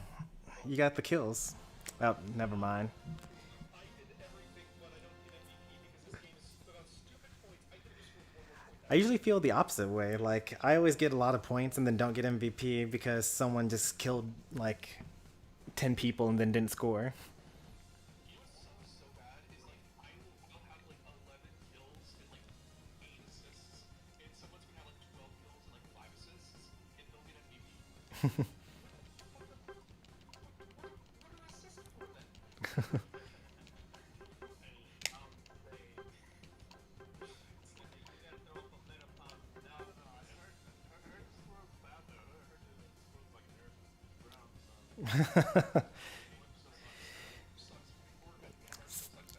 kills. Oh, never mind. I did everything, but I don't get MVP because this game is split on stupid points. I could have just scored one more point. I usually feel the opposite way. Like, I always get a lot of points and then don't get MVP because someone just killed, like, 10 people and then didn't score. You know what sucks so bad is like I'll have like 11 kills and like 8 assists, and someone's gonna have like 12 kills and like 5 assists, and they'll get MVP. What are assists for then?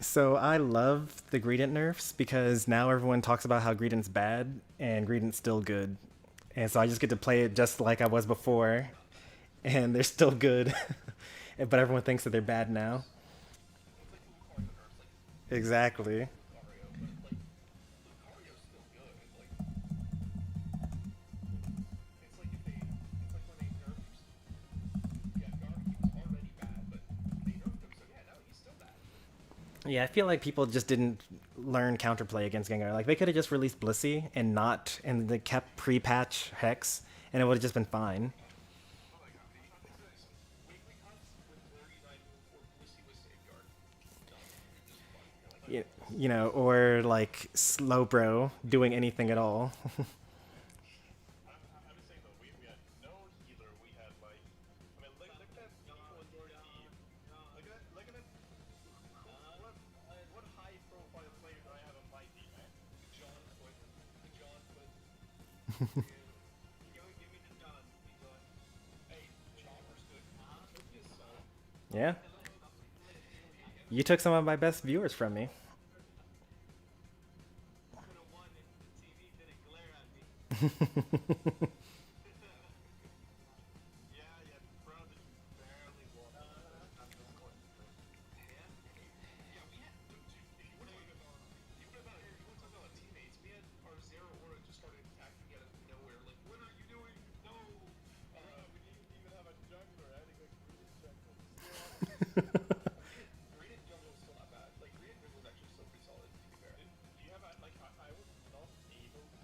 So I love the Greedent nerfs because now everyone talks about how Greedent's bad and Greedent's still good. And so I just get to play it just like I was before and they're still good. But everyone thinks that they're bad now. Exactly. Yeah, I feel like people just didn't learn counterplay against Gengar. Like, they could have just released Blissey and they kept pre-patch Hex, and it would have just been fine. You know, or like Slowbro doing anything at all. Yeah. You took some of my best viewers from me. Greedent jungle was still not bad. Like Greedent jungle was actually still pretty solid, to be fair. You have like I was not able to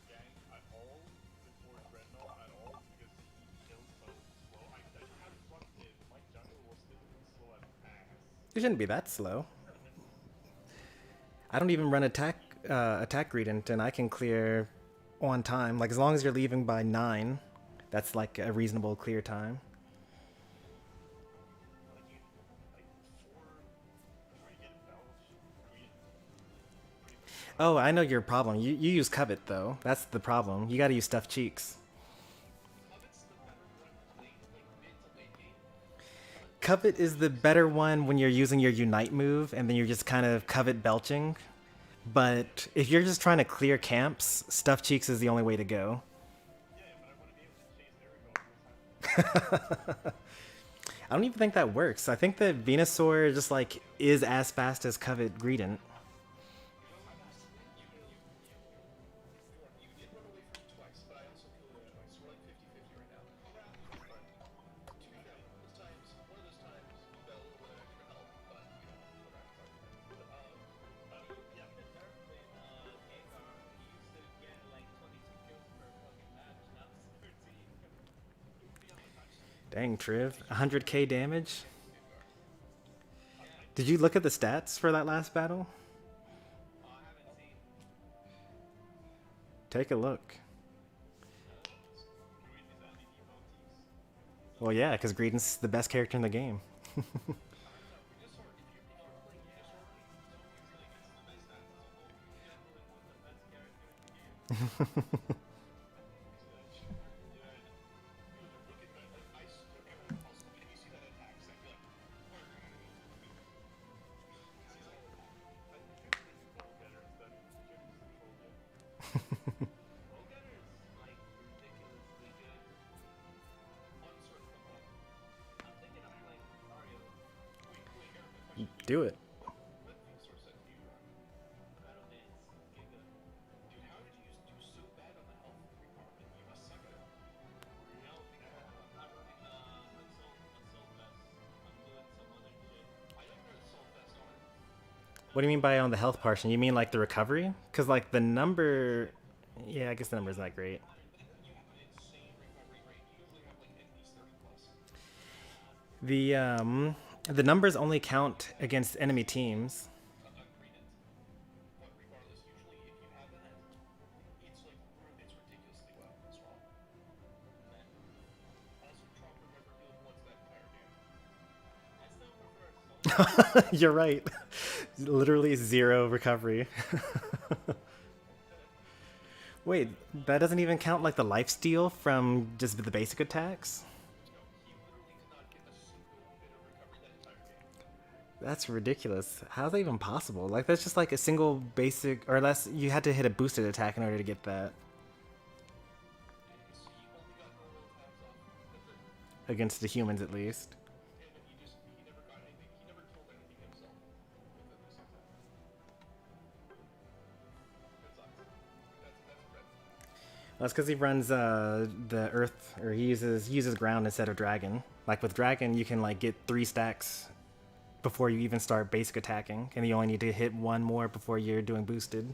gank at all before Dreadnought at all because he kills so slow. I had plugged in. My jungle was typically slow as ass. It shouldn't be that slow. I don't even run attack Greedent, and I can clear on time. Like as long as you're leaving by 9, that's like a reasonable clear time. Like you, like before you get belch, Oh, I know your problem. You use Covet though. That's the problem. You got to use Stuffed Cheeks. Covet's the better one late, like mid to late game. Covet is the better one when you're using your Unite move, and then you're just kind of Covet belching. But if you're just trying to clear camps, Stuffed Cheeks is the only way to go. yeah, but I want to be able to chase Erigo all the time. I don't even think that works. I think that Venusaur just like is as fast as Covet Greedent. You did run away from me twice, but I also killed it twice. We're like 50-50 right now. To be fair, one of those times, you got a little bit of extra help, but you know, whatever. Yeah, the Talonflame, Gengar, he used to get like 22 kills per fucking match. Now it's 13. Dang, Triv. 100k damage? Did you look at the stats for that last battle? Oh, I haven't seen. Take a look. Well, yeah, because Greedent's the best character in the game. Like ridiculously good. I'm thinking of playing Mario. Do it. Battle Dance, Giga. Dude, how did you do so bad on the health department? You must suck at it. No, because I'm not running Assault Vest. I'm doing some other shit. I don't know the Soul Fest on it. What do you mean by on the health portion? You mean like the recovery? Because like the number... Yeah, I guess the number's not great. But you have an insane recovery rate. You usually have like at least 30 plus. The numbers only count against enemy teams. Greedent. But regardless, usually if you have that, it's like it's ridiculously well strong. Also, Chopper never healed once that entire game. I still prefer Assault. You're right. Literally 0 recovery. Wait, that doesn't even count like the lifesteal from just the basic attacks? No, he literally did not get a single bit of recovery that entire game. That's ridiculous. How's that even possible? Like that's just like a single basic, or unless you had to hit a boosted attack in order to get that. So he only got normal attacks off. That's it. Against the humans at least. And then he never got anything. He never killed anything himself. With the boost attack. That sucks. That's red. That's because he runs the earth, or he uses ground instead of dragon. Like with dragon, you can like get 3 stacks before you even start basic attacking, and you only need to hit 1 more before you're doing boosted.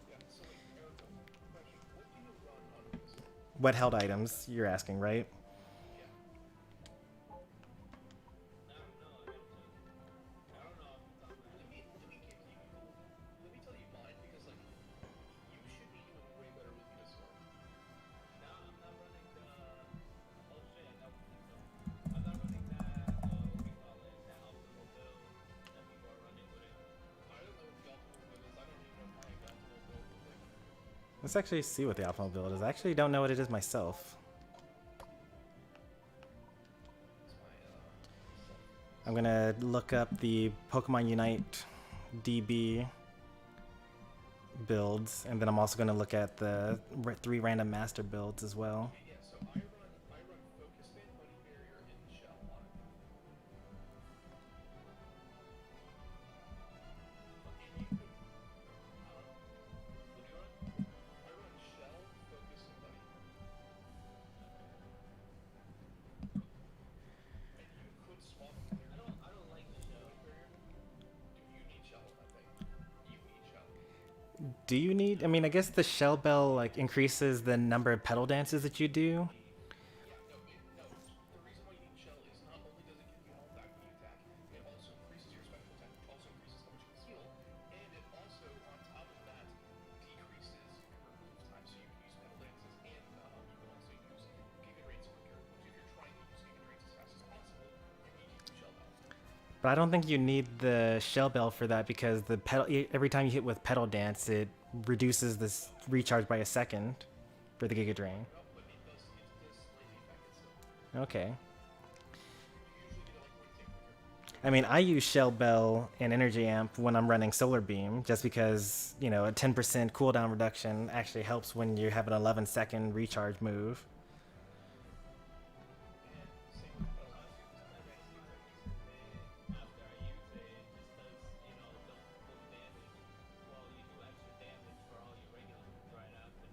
Yeah, so like, Erica, question. What do you run on Venusaur? What held items you're asking, right? Yeah. I don't know. I don't know off the top of my head. Let me tell you mine, because like, you should be doing way better with Venusaur. No, I'm not running the. Oh shit, I got one. I'm not running that. What do you call it? That optimal build that people are running with it. I don't know what the optimal build is. I don't even know my optimal build, but like, Let's actually see what the optimal build is. I actually don't know what it is myself. it's my self. I'm gonna look up the Pokemon Unite DB builds, and then I'm also gonna look at the 3 random master builds as well. Yeah, so I run Focus Fan, Honey Barrier, and Shell on it. And you could, what do you run? I run Shell, Focus, and Honey. And you Do you need? I mean, I guess the shell bell like increases the number of pedal dances that you do. Yeah, no, no. The reason why you need shell is not only does it give you health back when you attack, it also increases your special attack, which also increases how much you can heal, and it also, on top of that, decreases your move time. So you can use pedal dances, and you can also use Giga Drains quicker. Which, if you're trying to use Giga Drains as fast as possible, you need to use shell bell. But I don't think you need the shell bell for that because the pedal every time you hit with pedal dance, it reduces this recharge by a second for the Giga Drain. No, but it does slightly affect it still. Okay. You usually get it like one tick quicker. I mean, I use shell bell and energy amp when I'm running solar beam just because, you know, a 10% cooldown reduction actually helps when you have an 11-second recharge move. And same with pedal dance. After I use it, it just does, you know, double damage. Well, you do extra damage for all your regular moves right after.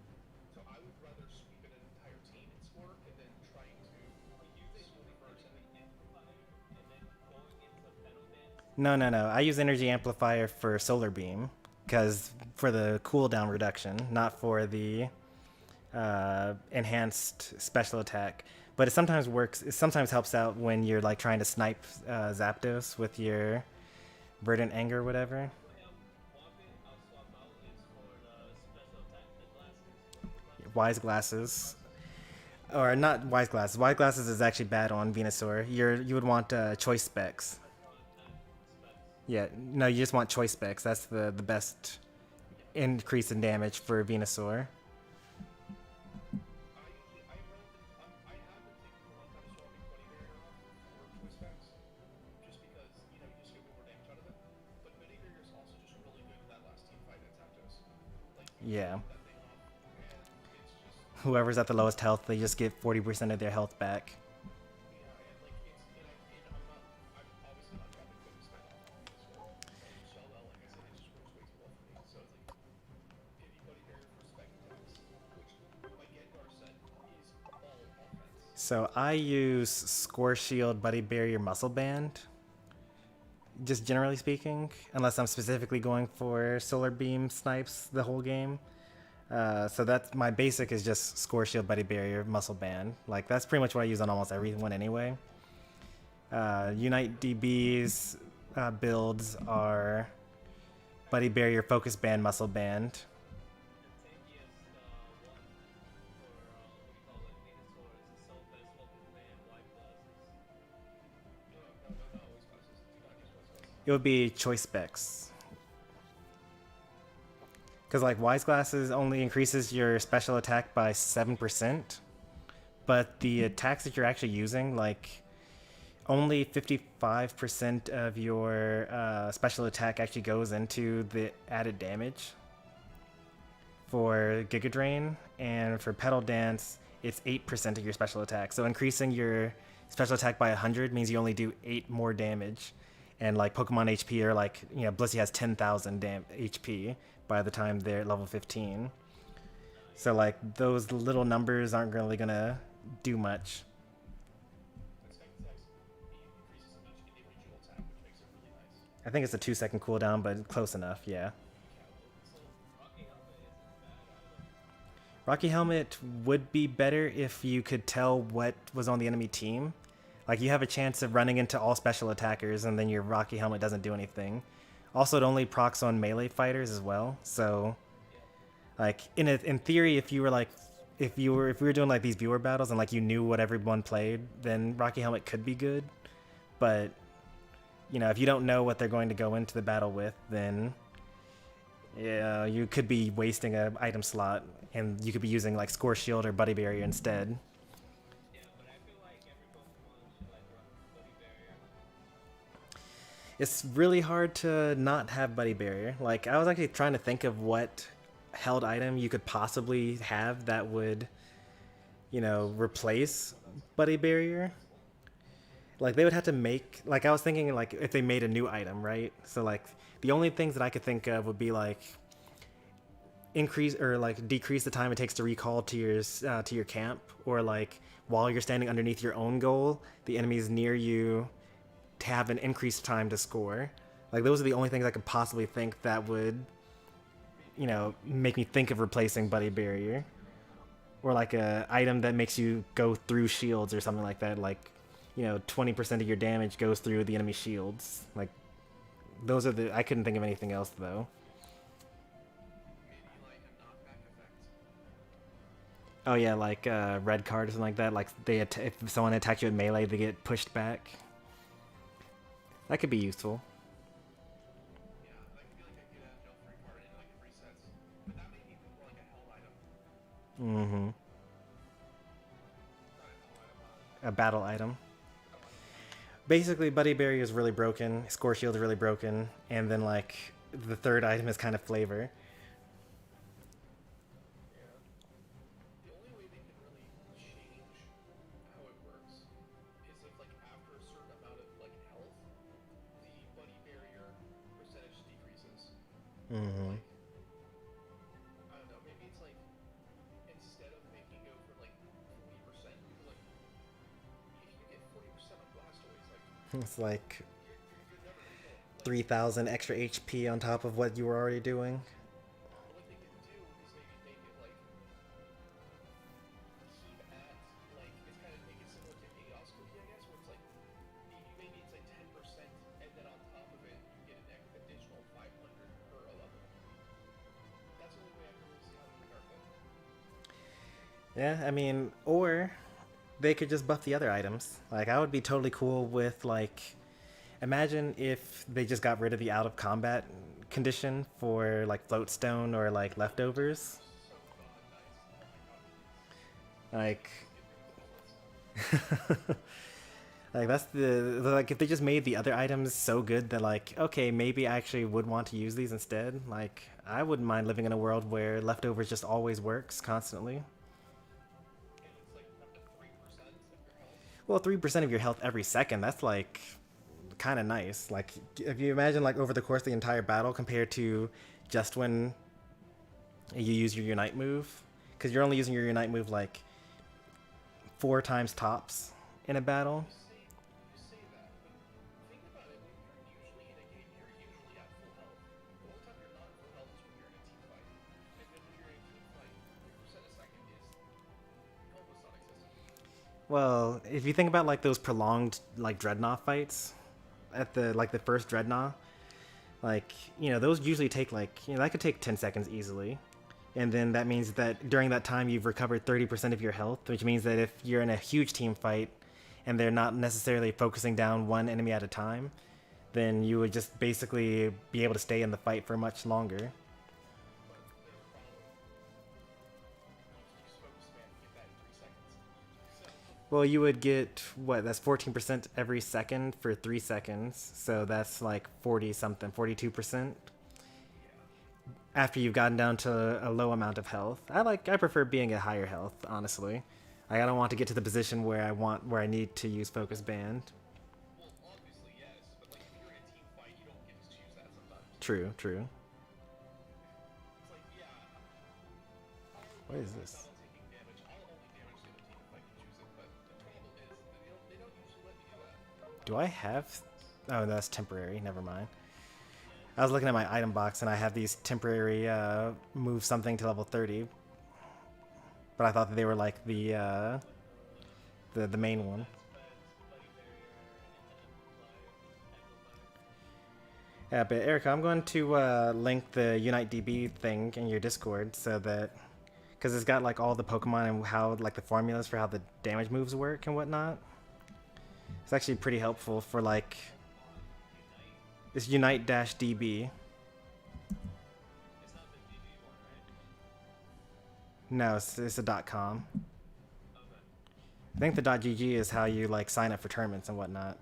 So I would rather sweep in an entire team and score, and then trying to Use it score first and then amplifier and then going into pedal dance. No, no, no. I use energy amplifier for solar beam because for the cooldown reduction, not for the enhanced special attack. But it sometimes works. It sometimes helps out when you're like trying to snipe Zapdos with your Verdant Anger or whatever. One bit I'll swap out is for the special attack, the glasses. Wise Glasses. Or not Wise Glasses. Wise Glasses is actually bad on Venusaur. You would want Choice Specs. Yeah, no, you just want Choice Specs. That's the best increase in damage for Venusaur. I have been thinking for a long time swapping Buddy Barrier off for Choice Specs, just because, you know, you just get way more damage out of it. But Buddy Barrier is also just really good in that last team fight at Zapdos. Like, you Yeah. flip that thing off, and it's just, Whoever's at the lowest health, they just get 40% of their health back. yeah, and like, I'm obviously not dropping Focus Spell off on this one. And Shell Bell, like I said, it just works way too well for me. So it's like, give you Buddy Barrier for spec attacks, which my Gengar set is all offense. So I use Score Shield, Buddy Barrier, Muscle Band. Just generally speaking, unless I'm specifically going for Solar Beam snipes the whole game. So that's my basic is just Score Shield, Buddy Barrier, Muscle Band. Like that's pretty much what I use on almost everyone anyway. Unite DB's builds are Buddy Barrier, Focus Band, Muscle Band. The tankiest one for, what do you call it, Venusaur is the Soul Best Focus Band, White Glasses. No, always classes. Do not use West Glasses. It would be Choice Specs. Because like Wise Glasses only increases your special attack by 7%, but the attacks that you're actually using, like only 55% of your special attack actually goes into the added damage. For Giga Drain and for Pedal Dance, it's 8% of your special attack. So increasing your special attack by 100 means you only do 8 more damage. And like Pokemon HP are like, you know, Blissey has 10,000 HP by the time they're level 15. So like those little numbers aren't really gonna do much. But spec attacks increases each individual attack, which makes it really nice. I think it's a 2-second cooldown, but close enough, yeah. Rocky Helmet would be better if you could tell what was on the enemy team. Like you have a chance of running into all special attackers and then your Rocky Helmet doesn't do anything. Also, it only procs on melee fighters as well. So, like in theory, if you were doing like these viewer battles and like you knew what everyone played, then Rocky Helmet could be good. But you know, if you don't know what they're going to go into the battle with, then yeah, you could be wasting an item slot, and you could be using like Score Shield or Buddy Barrier instead. Yeah, but I feel like every Pokemon should like run Buddy Barrier. It's really hard to not have Buddy Barrier. Like, I was actually trying to think of what held item you could possibly have that would, you know, replace Buddy Barrier. Like, they would have to make, like, I was thinking, like, if they made a new item, right? So, like, the only things that I could think of would be, like, increase or, like, decrease the time it takes to recall to your camp, or, like, while you're standing underneath your own goal, the enemies near you to have an increased time to score. Like, those are the only things I could possibly think that would you know, make me think of replacing Buddy Barrier. Or like a item that makes you go through shields or something like that. Like, you know, 20% of your damage goes through the enemy shields. Like, those are the... I couldn't think of anything else, though. Maybe like a knockback effect. Oh yeah, like red card or something like that. Like if someone attacks you at melee, they get pushed back. That could be useful. Yeah, I feel like I could have no free card and like it resets. But that may be more like a hell item. Mm-hmm. Not a hell item, A battle item. Basically, Buddy Berry is really broken. Score Shield is really broken, and then like the third item is kind of flavor. yeah. The only way they can really change how it works is if like after a certain amount of like health, the buddy barrier percentage decreases. Mm-hmm. Like I don't know, maybe it's like instead of making go for like 40%, because like if you get 40% on Blastoise, like It's like you're never gonna kill it. Like, 3,000 extra HP on top of what you were already doing. what they could do is maybe make it like keep at like it's kind of make it similar to Chaos Cookie, I guess, where it's like maybe it's like 10%, and then on top of it you get an additional 500 per a level. That's the only way I can really see how to regard that. Yeah, I mean, or they could just buff the other items. Like, I would be totally cool with, like, imagine if they just got rid of the out of combat condition for, like, Floatstone or, like, leftovers. So nice. Oh my god. Like, like, that's like, if they just made the other items so good that, like, okay, maybe I actually would want to use these instead. Like, I wouldn't mind living in a world where leftovers just always works constantly. And it's like up to 3% of your health. Well, 3% of your health every second, that's like kind of nice. Like, if you imagine like over the course of the entire battle compared to just when you use your Unite move, because you're only using your Unite move like 4 times tops in a battle. You say that, but think about it, when you're usually in a game, you're usually at full health. The only time you're not at full health is when you're in a team fight. And then when you're in a team fight, 3% a second is almost non-existent. Well, if you think about like those prolonged like Dreadnought fights at the like the first Dreadnought, like, you know, those usually take like, you know, that could take 10 seconds easily. And then that means that during that time you've recovered 30% of your health, which means that if you're in a huge team fight and they're not necessarily focusing down one enemy at a time, then you would just basically be able to stay in the fight for much longer. But there's a problem. You just focus man and get that in 3 seconds. So, Well, you would get, what, that's 14% every second for 3 seconds. So that's like 40 something, 42% after you've gotten down to a low amount of health. I prefer being at higher health, honestly. I don't want to get to the position where I need to use Focus Band. well, obviously, yes, but like if you're in a team fight, you don't get to choose that sometimes. True, true. It's like, yeah, What is this? I'm taking damage. I'll only damage the other team if I can choose it, but the trouble is they don't usually let me do that. Do I have... Oh, that's temporary. Never mind. I was looking at my item box, and I have these temporary move something to level 30. But I thought that they were like the main one. Yeah, but Erica, I'm going to link the Unite DB thing in your Discord so that... Because it's got like all the Pokemon and how like the formulas for how the damage moves work and whatnot. It's actually pretty helpful for like... It's Unite-DB. It's not the DB one, right? No, it's a .com. Okay. I think the .gg is how you like sign up for tournaments and whatnot.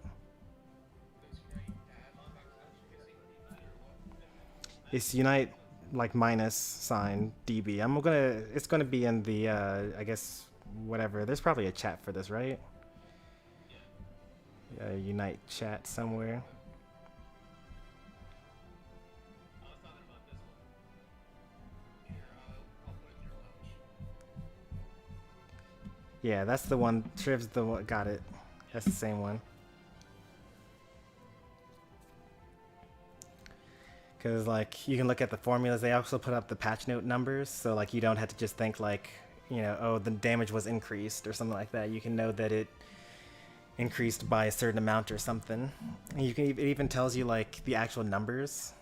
It's Unite like minus sign DB. It's gonna be in the I guess whatever. There's probably a chat for this, right? Yeah, Unite chat somewhere. I was talking about this one. Here, I'll put it in your lounge. Yeah, that's the one. Triv's the one. Got it. That's the same one. Because like you can look at the formulas. They also put up the patch note numbers, so like you don't have to just think like, you know, oh, the damage was increased or something like that. You can know that it increased by a certain amount or something. And you can it even tells you like the actual numbers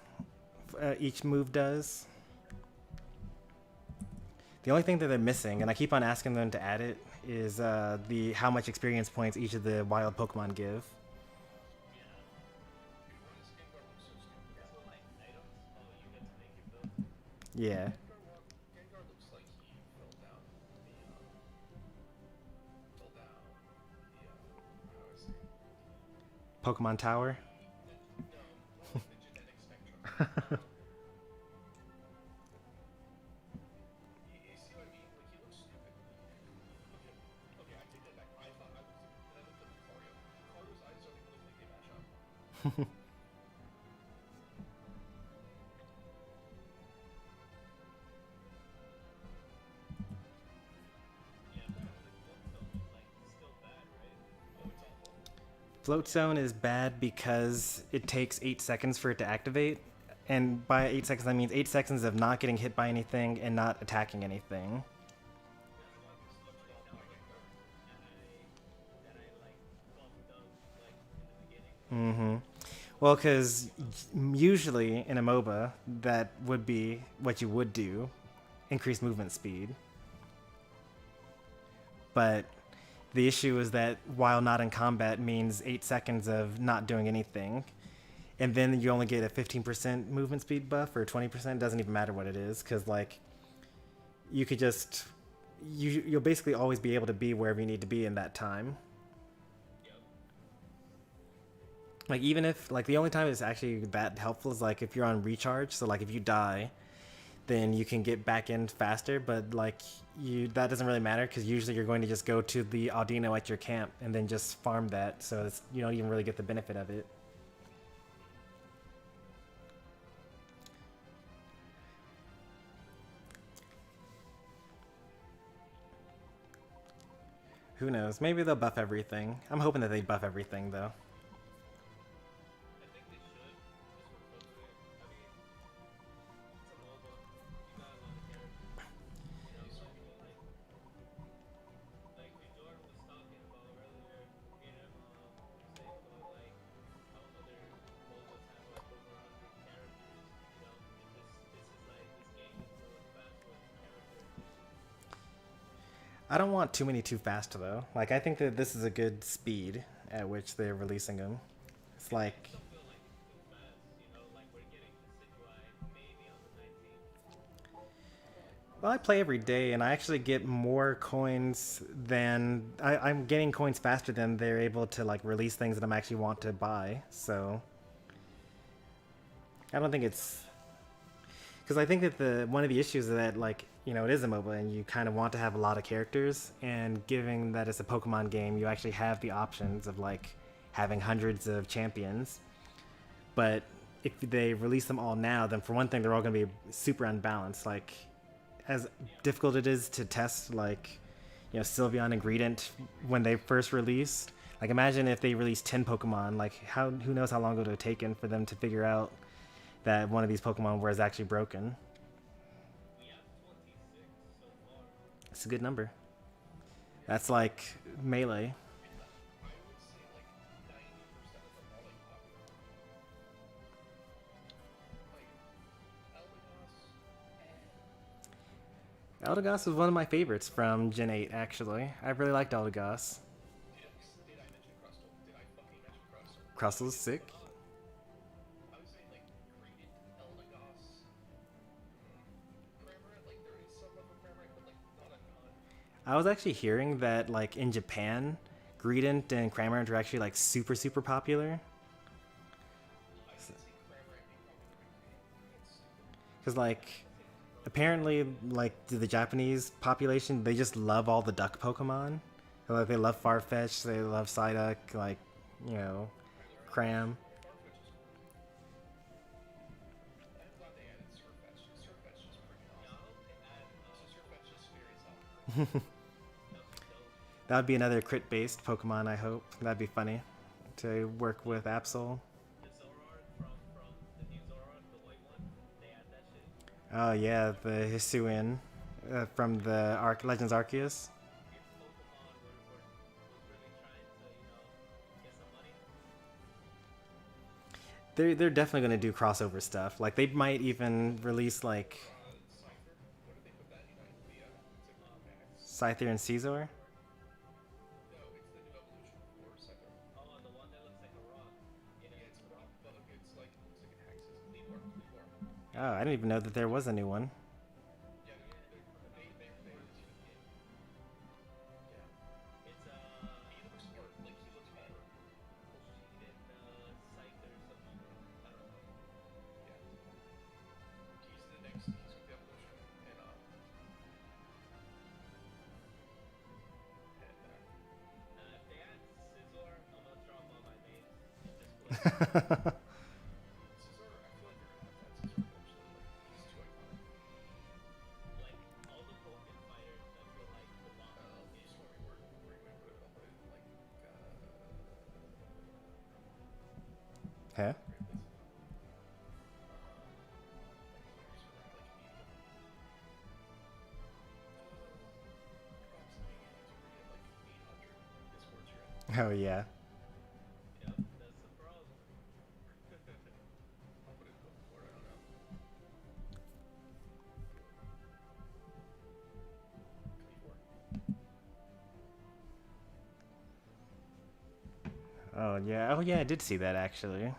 each move does. The only thing that they're missing, and I keep on asking them to add it, is the how much experience points each of the wild Pokemon give. That's what like items. Oh, you get to make your build. Yeah. Gengar looks like he fell down how do I say? Pokemon Tower. No, more like the genetic spectrum. You see what I mean? Like he looks stupid. Okay, I take that back. I thought I was. Then I looked at Lucario. Lucario's eyes don't even look like they match up. Yeah, apparently Floatstone is like still bad, right? Oh, it's awful. Float Zone is bad because it takes 8 seconds for it to activate. And by 8 seconds, that means 8 seconds of not getting hit by anything and not attacking anything. That's why the Sludge Bomb that I like buffed up like in the beginning. Well, because usually in a MOBA, that would be what you would do, increase movement speed. But the issue is that while not in combat means 8 seconds of not doing anything, and then you only get a 15% movement speed buff or 20%. Doesn't even matter what it is, because like you could just you'll basically always be able to be wherever you need to be in that time. Like even if like the only time it's actually that helpful is like if you're on recharge. So like if you die, then you can get back in faster. But like that doesn't really matter because usually you're going to just go to the Audino at your camp and then just farm that. So you don't even really get the benefit of it. Who knows? Maybe they'll buff everything. I'm hoping that they buff everything though. I think they should, just for fun of it. I mean, it's a MOBA. You got a lot of characters. You know, so like Jordan was talking about earlier, me and him saying about like how other MOBAs have like over 100 characters. You know, and this is like this game is really fast with character addition. I don't want too many too fast though. Like I think that this is a good speed at which they're releasing them. It's like I still feel like it's too fast. You know, like we're getting Decidueye maybe on the 19th. well, I play every day and I actually get more coins than I'm getting coins faster than they're able to like release things that I'm actually want to buy. So I don't think it's because I think that one of the issues is that like you know it is a MOBA and you kind of want to have a lot of characters, and given that it's a Pokemon game, you actually have the options of like having hundreds of champions. But if they release them all now, then for one thing they're all going to be super unbalanced. Like as difficult it is to test like you know Sylveon and Greedent when they first released. Like imagine if they released 10 Pokemon. Like who knows how long it would have taken for them to figure out that one of these Pokemon was actually broken. We have 26 so far. It's a good number. That's like Melee. I would say like 90% of them are like popular. Like Eldegoss and Eldegoss was one of my favorites from Gen 8, actually. I really liked Eldegoss. did I mention Crustle? Did I fucking mention Crustle? Crustle's sick. I would say like Greedent, Eldegoss, Cramorant. Like there is some of a Cramorant, but like not a ton. I was actually hearing that, like, in Japan, Greedent and Cramorant are actually, like, super, super popular. I can see Cramorant being popular in Greedent. That's stupid. Because, like, apparently, like, the Japanese population, they just love all the duck Pokemon. Like, they love Farfetch, they love Psyduck, like, you know, Cram. Farfetch is cool. I'm glad they added Surfetch. Surfetch is freaking Yeah, I awesome. hope they add So Surfetch is very solid. dope. That would be another crit-based Pokemon, I hope. That'd be funny to work with Absol. The Zoroark from the new Zoroark, the white one. Oh yeah, the Hisuian from the Legends Arceus. If Pokemon was really trying to, get some money. They're definitely gonna do crossover stuff. Like they might even release like Cypher. What did they put that Unite? It's like Max. Scyther and Caesar. No, it's the new evolution for Cypher. Oh, the one that looks like a rock. Yeah, it's a rock, but it's like it looks like it hacks his Cleaver. Oh, I didn't even know that there was a new one. Yeah, they released it. Yeah. It's He looks smart. Like he looks better. Sheet and Scyther or something. I don't know. Yeah. He's the next. He's with the evolution, and If they add Scizor, I'm gonna throw him on my main and just play. Scizor. I feel like they're gonna have that Scizor eventually. Like he's too iconic. Like all the Pokemon fighters, I feel like belong in this game. Stormy, where you might put it, I'll put it in like Huh? great places. Like fighters for that, like medium. Props being able to read at like 800 Discords you're in. Oh yeah. Yep, that's the problem. I'll put it in Pokémon, I don't know. Cleavor. Oh yeah. Oh yeah. I did see that actually.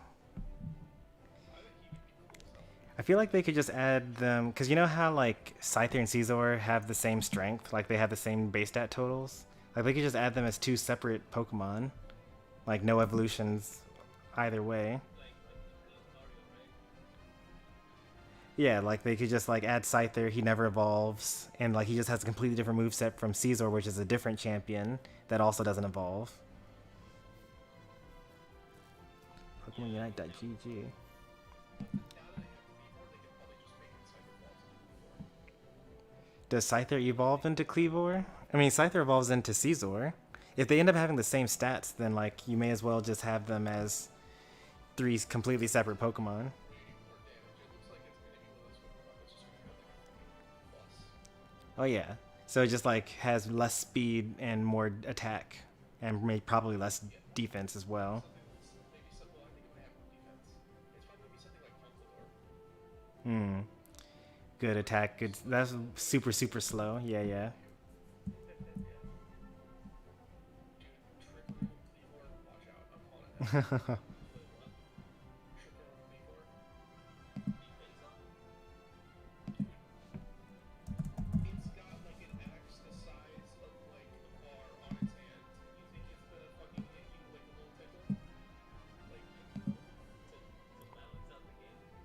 I think he would be cool as hell. I feel like they could just add them because you know how like Scyther and Caesar have the same strength, like they have the same base stat totals. Like they could just add them as two separate Pokemon, like no evolutions either way. Like Mario, right? Yeah, like they could just like add Scyther, he never evolves, and like he just has a completely different moveset from Caesar, which is a different champion that also doesn't evolve. Pokemon Unite.gg. Now that they have Cleavor, they could probably just make it Cyber Balls into Cleavor. Does Scyther evolve into Cleavor? I mean, Scyther evolves into Caesar. If they end up having the same stats, then like you may as well just have them as three completely separate Pokemon. More damage. It looks like it's gonna be one of those Pokemon that's just gonna have like a plus. Oh yeah. So it just like has less speed and more attack, and probably less defense as well. Maybe some. Well, I think it might have more defense. It's probably gonna be something like Conkeldurr. Hmm. Good attack. Good. That's super slow. Yeah, yeah. Dude, Triple Cleavor, watch out. I'm calling it. Triple Cleavor. It's got like an axe the size of like a car on its hand. You think it's gonna fucking hit you like a little tickle? Like, To balance out the game.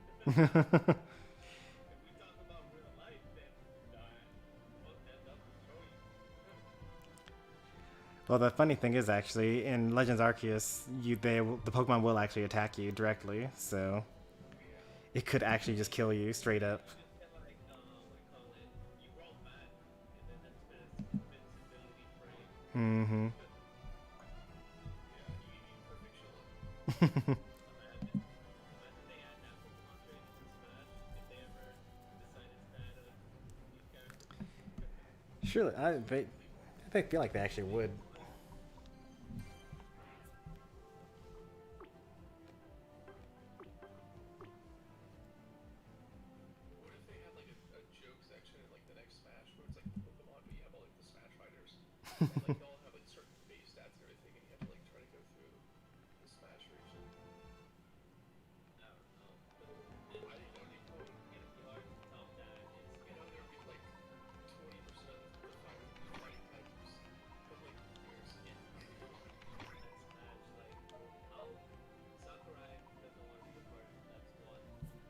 If we talk about real life, then we'll end up throwing. Well, the funny thing is actually in Legends Arceus, the Pokemon will actually attack you directly, so it could actually just kill you straight up. And like, what do you call it? You roll back, and then that's invincibility frame. Mm-hmm. yeah, you need perfect shilling. Imagine they add that Pokemon training to Smash if they ever decided to add these characters. Surely, I feel like they actually would. What if they had like a joke section in like the next Smash where it's like Pokemon, but you have all like the Smash fighters, and like they all have like certain base stats and everything, and you have to like try to go through the Smash region. I don't know. I think that would be cool. It'd be hard to top that. You know, there would be like 20% of the fighters would be fighting types, but like there's That Smash, like, how Sakurai doesn't want to be a part of that squad.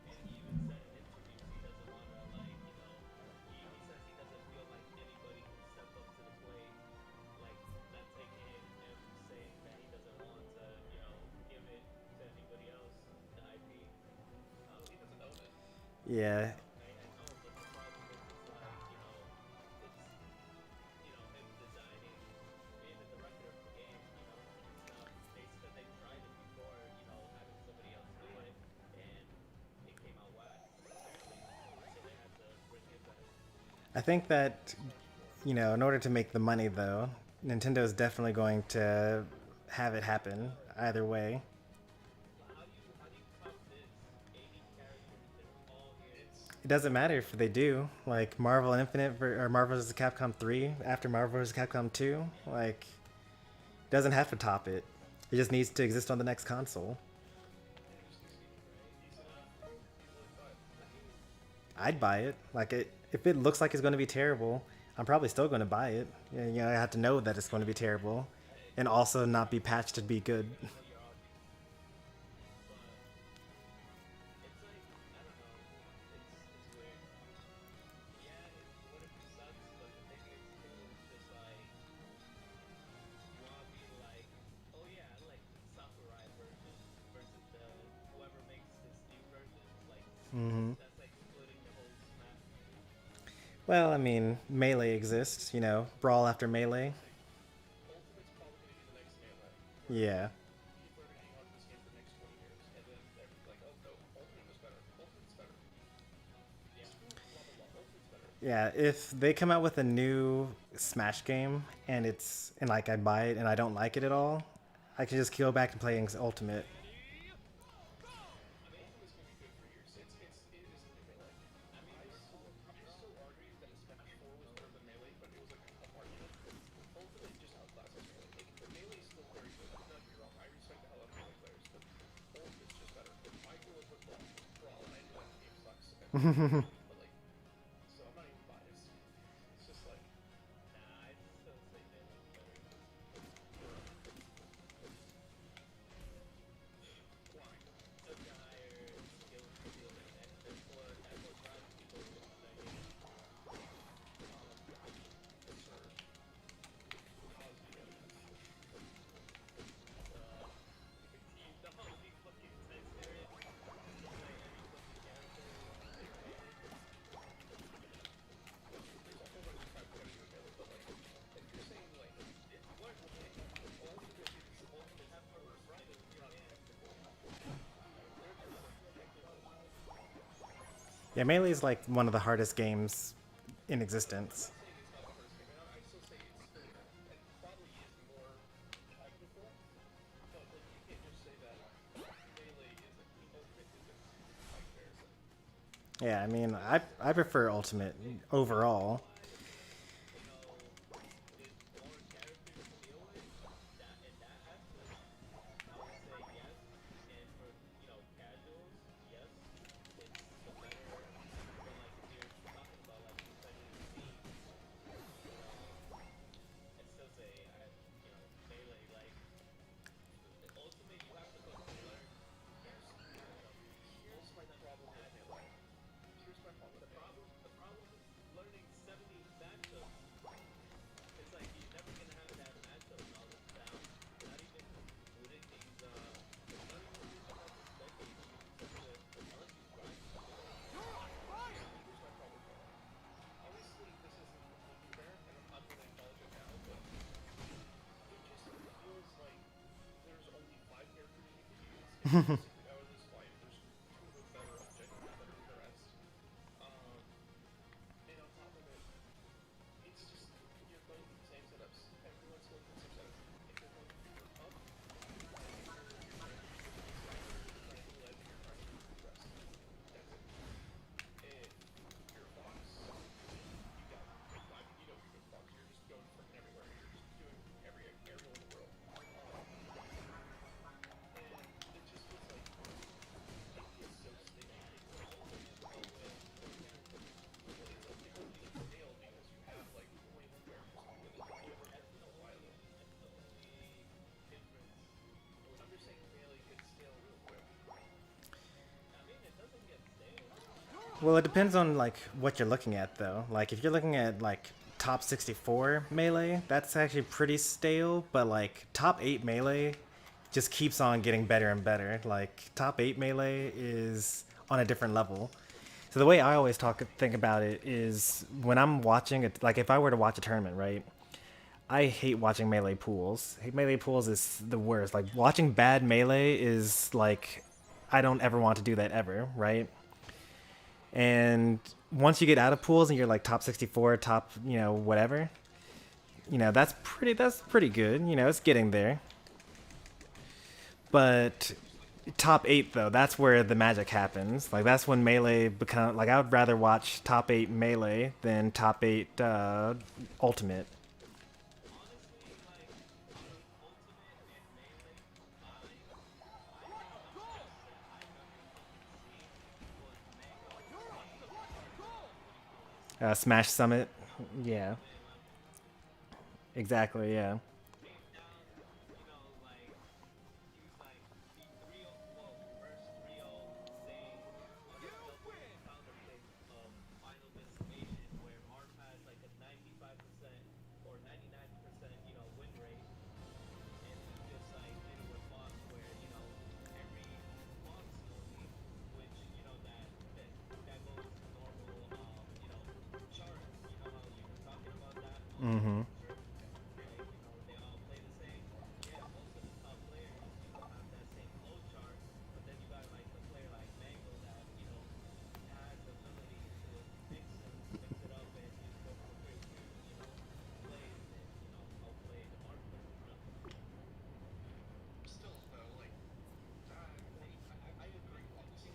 And he even said in interviews he doesn't want to, like, he says he doesn't feel like anybody can step up to the plate, like, not taking it and saying that he doesn't want to, give it to anybody else, the IP. he doesn't own it. Yeah. I know, but the problem is, it's like, it's, him designing, being the director of the game, it's not, they said they tried it before, having somebody else do it, and it came out whack, apparently. So they had to I think that, you know, in order to make the money, though, Nintendo is definitely going to have it happen either way. How do you top this? 80 characters in all games. It doesn't matter if they do. Like Marvel Infinite or Marvel vs. Capcom 3 after Marvel vs. Capcom 2, like, doesn't have to top it. It just needs to exist on the next console. I'd buy it. Like, if it looks like it's going to be terrible, I'm probably still going to buy it. You know, I have to know that it's going to be terrible, and also not be patched to be good. It's like, I don't know. It's weird. Yeah, what if it sucks? But the thing is, too, it's just like, you want to be like, oh yeah, I like the Sakurai version versus the whoever makes this new version. Like, that's like splitting the whole Smash. Well, I mean, Melee exists, you know, Brawl after Melee. Ultimate's probably going to be the next Melee. Yeah. People are going to hang on to this game for the next 20 years, and then they're like, oh no, Ultimate was better. Ultimate's better. Yeah. Blah blah blah. Ultimate's better. Yeah, if they come out with a new Smash game and like I buy it and I don't like it at all, I can just go back and play Ultimate. Ultimate's going to be good for years. It is the new Melee. I mean, I still argue that Smash 4 was better than Melee, but it was like a tough argument. Ultimate just outclasses Melee. Like, the Melee is still very good. Don't get me wrong. I respect the hell out of Melee players, but Ultimate's just better. But I grew up with Brawl, and I know that game sucks. But like, so I'm not even biased. It's just like, Nah, I'd still say Melee's better. why? Such a higher skill ceiling, and therefore that's what drives people to that game. The whole fucking text area, like every fucking character. There's a whole bunch of crap going on Melee, but like, if you're saying like, It's worth it. all you do is Ultimate Have her right in your hand. Yeah, Melee is like one of the hardest games in existence. saying it's not the hardest game, and I still say it's still, and probably is more technical, but like you can't just say that Melee is like the Ultimate isn't by comparison. Yeah, I mean, I prefer Ultimate overall. Did more characters feel it? That in that aspect, I would say yes. And for casuals, yes. It's the better. But like if you're talking about like competitive teams, I'd still say Melee. Like the ultimate, you have to fucking learn. Here's my problem with Melee. Here's my problem with Melee. The problem is learning 70 matchups. It's like you're never gonna have that matchup knowledge down. Not even within these not even within the past decade. Unless you grind. Here's my problem with Melee. Obviously, this isn't completely fair, and I'm gonna acknowledge it now, but it just feels like there's only 5 characters you can use. And out of this 5, there's 2 of them that are objectively better than the rest. And on top of it, it's just you're going through the same setups. Everyone's going through the same setups. If you're going for up, you're trying to ledge, you're trying to progress. That's it. If you're a fox, you got 5, you know you're a fox. You're just going freaking everywhere. You're just doing every aerial in the world. And it just feels like it feels so sticky. Stale because you have like 21 characters and you ever had for a while. I'm just saying Melee gets stale real quick. I mean, it doesn't get stale. Well, it depends on like what you're looking at though. Like if you're looking at like top 64 Melee, that's actually pretty stale, but like top 8 Melee just keeps on getting better and better. Like top 8 Melee is on a different level. So the way I always think about it is when I'm watching it, like if I were to watch a tournament, right? I hate watching Melee pools. Melee pools is the worst. Like watching bad Melee is like I don't ever want to do that ever, right? And once you get out of pools and you're like top 64, top, you know, whatever, you know, that's pretty good. You know, it's getting there. But top 8 though, that's where the magic happens. Like that's when melee become like I would rather watch top 8 melee than top 8 ultimate. Smash Summit. Yeah. Exactly, yeah. Mm-hmm. Still though, like, I agree. Obviously,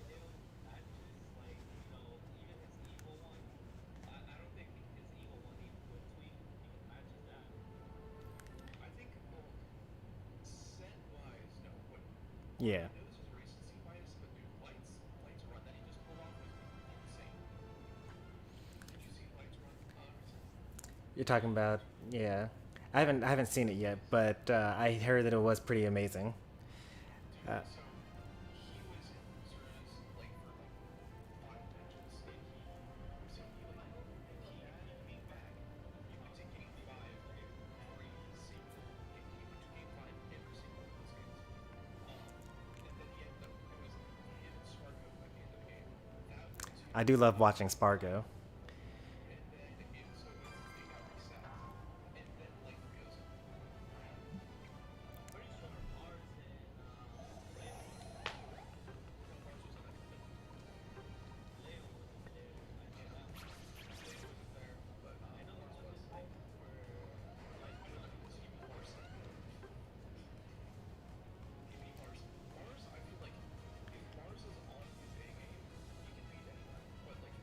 I think, well, set wise, no. What Yeah. I know this is recency bias, but dude, Light's run that he just pulled off was insane. Did you see Light's run recently? You're talking about, yeah. I haven't seen it yet, but I heard that it was pretty amazing. Dude, so he was in losers like for like 5 matches, and he came back. He went to game 5 every single game. He went to game 5 every single one of those games. And then he ended up it was him and Spargo at the end of the game. That went to I do love watching Spargo. and then it got reset. And then Light goes, no, Mars was on that. Lane wasn't there, but Mars was. So you mean Mars? You mean Mars? Mars, I feel like if Mars is on his A game, he can beat anyone. But like,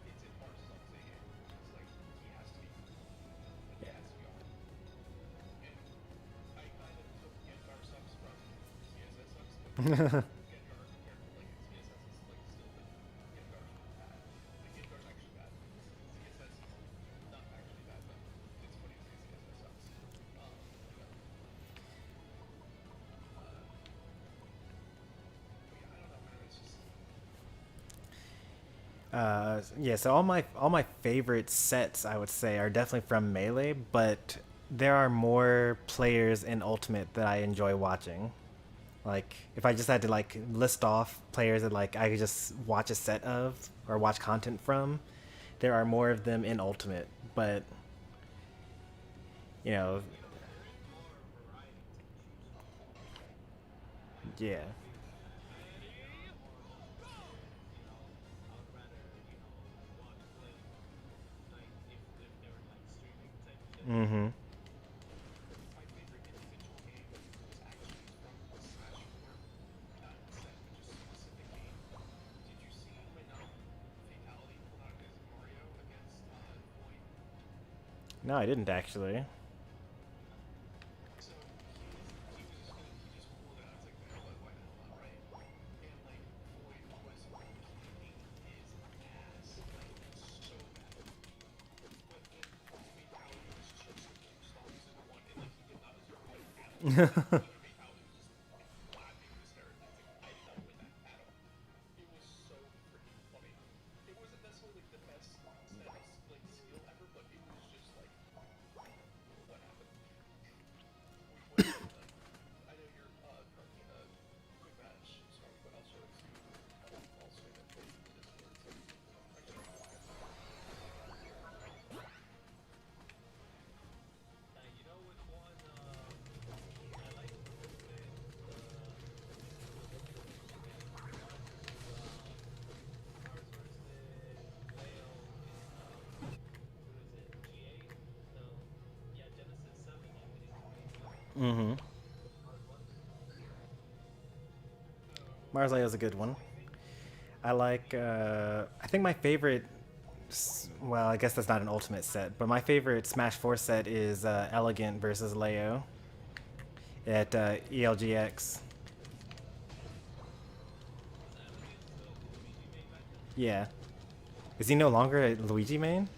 it's if Mars is on his A game. It's like he has to be. Like, he has to be on. And I kind of took Gengar sucks from CSS sucks, but Gengar, careful, like CSS is like still good. Gengar's bad. Like Gengar's actually bad. CSS is not actually bad, but it's funny to say CSS sucks. But yeah, I don't know, man. It's just Yeah, so all my favorite sets I would say are definitely from Melee, but there are more players in Ultimate that I enjoy watching. Like if I just had to like list off players that like I could just watch a set of or watch content from, there are more of them in Ultimate. But you know, yeah. Mm-hmm. my favorite individual game was actually from Smash 4. Not set, but just specific game. Did you see when Fatality pulled out his Mario against Void? No, I didn't actually. So he just pulled it out. It's like, why the hell not, right? And like Void was kicking his ass, like so bad. But then Fatality was just 2 stops into 1, and like he did not deserve to win at all. Fatality was just laughing hysterically. It's like I did not win that at all. It was so freaking funny. It wasn't necessarily like the best set of like skill ever, but it was just like what happened. What I know you're currently in a quick match, Stormy, but I'll show it to you. I'll stream it in the Discord. So actually, Mm-hmm. Marslayo's a good one. I like. I think my favorite. Well, I guess that's not an ultimate set, but my favorite Smash 4 set is Elegant versus Leo at ELGX. Yeah. Is he no longer a Luigi main?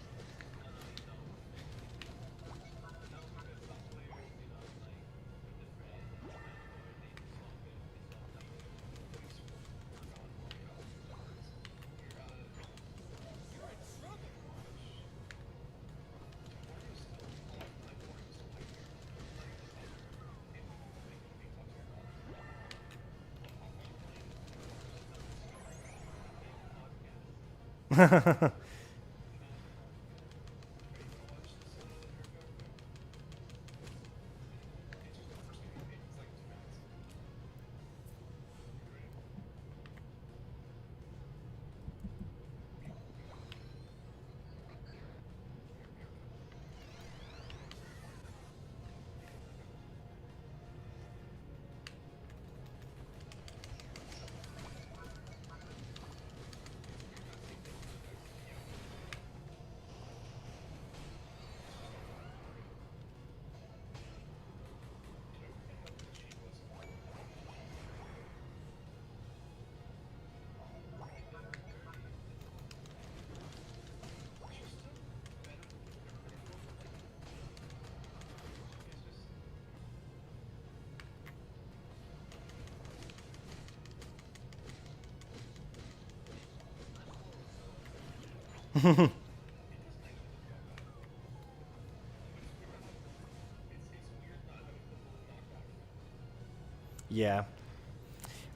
Yeah.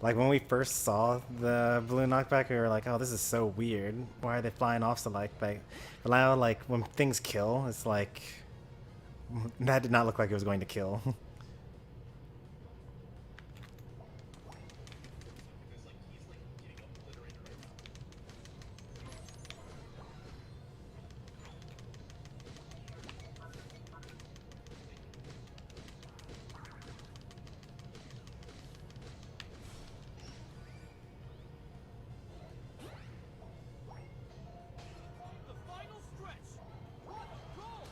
Like when we first saw the blue knockback, we were like, "Oh, this is so weird. Why are they flying off so like?" But now, like when things kill, it's like that did not look like it was going to kill. The final stretch. What goal?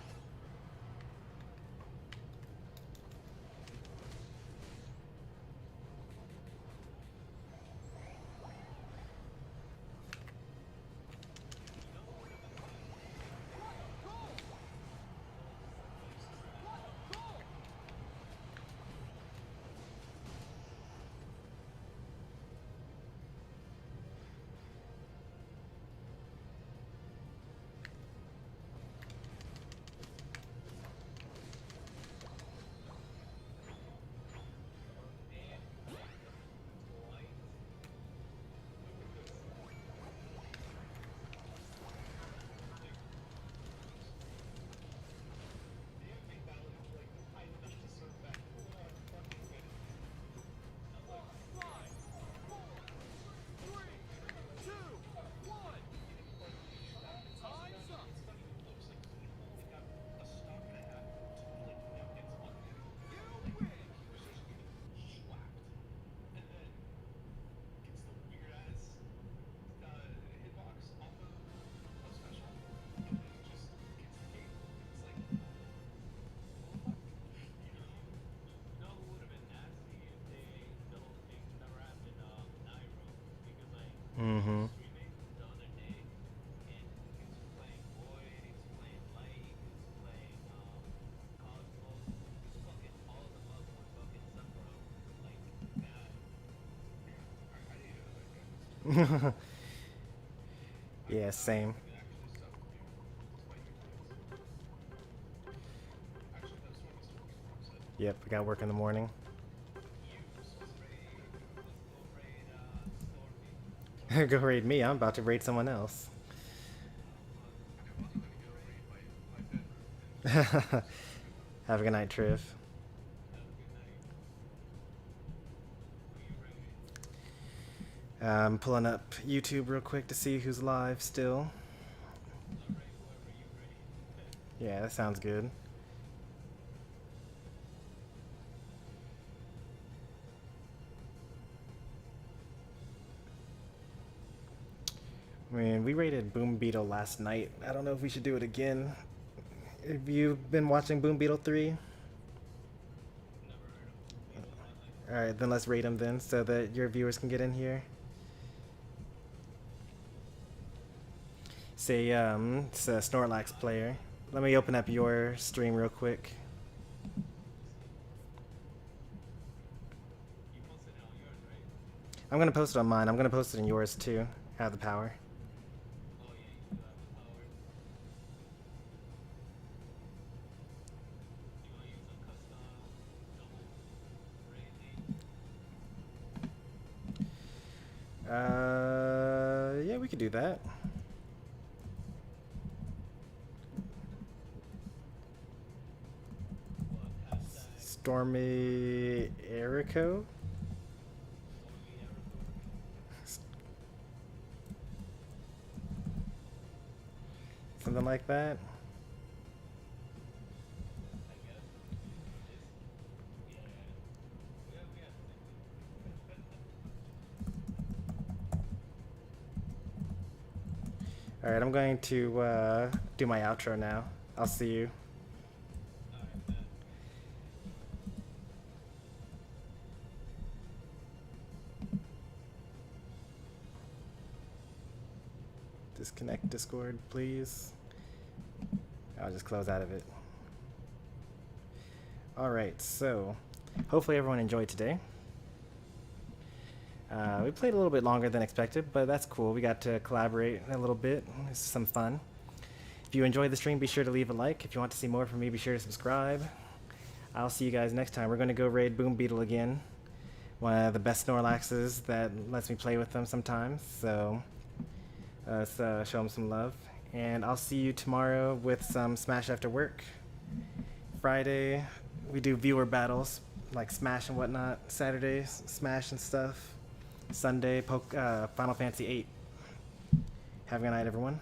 Mm-hmm. The other day, and he was playing Void, he was playing Light, he was playing Cosmos, he was fucking all of them up with fucking Sephiroth. Like, God. Yeah, same. Yep, I got work in the morning. Raid, Go raid me. I'm about to raid someone else. Have a good night, Triv. I'm pulling up YouTube real quick to see who's live still. Yeah, that sounds good. I mean, we rated Boom Beetle last night. I don't know if we should do it again. Have you been watching Boom Beetle 3? Never heard of people like. Alright, then let's rate him then so that your viewers can get in here. Say, it's a Snorlax player. Let me open up your stream real quick. You posted it on yours, right? I'm gonna post it on mine. I'm gonna post it in yours too. Have the power. Oh yeah, you do have the power. You wanna use a custom double raid thing? Yeah, we could do that. What hashtag Stormy Erico? Stormy Everthorn? Something like that. I guess. Yeah. We have the same thing. Alright, I'm going to do my outro now. I'll see you. Alright, man. Disconnect Discord, please. I'll just close out of it. Alright, so hopefully everyone enjoyed today. We played a little bit longer than expected, but that's cool. We got to collaborate a little bit. It's some fun. If you enjoyed the stream, be sure to leave a like. If you want to see more from me, be sure to subscribe. I'll see you guys next time. We're going to go raid Boom Beetle again. One of the best Snorlaxes that lets me play with them sometimes. So let's show them some love. And I'll see you tomorrow with some Smash After Work. Friday, we do viewer battles, like Smash and whatnot. Saturday, Smash and stuff. Sunday, Final Fantasy 8. Have a good night, everyone.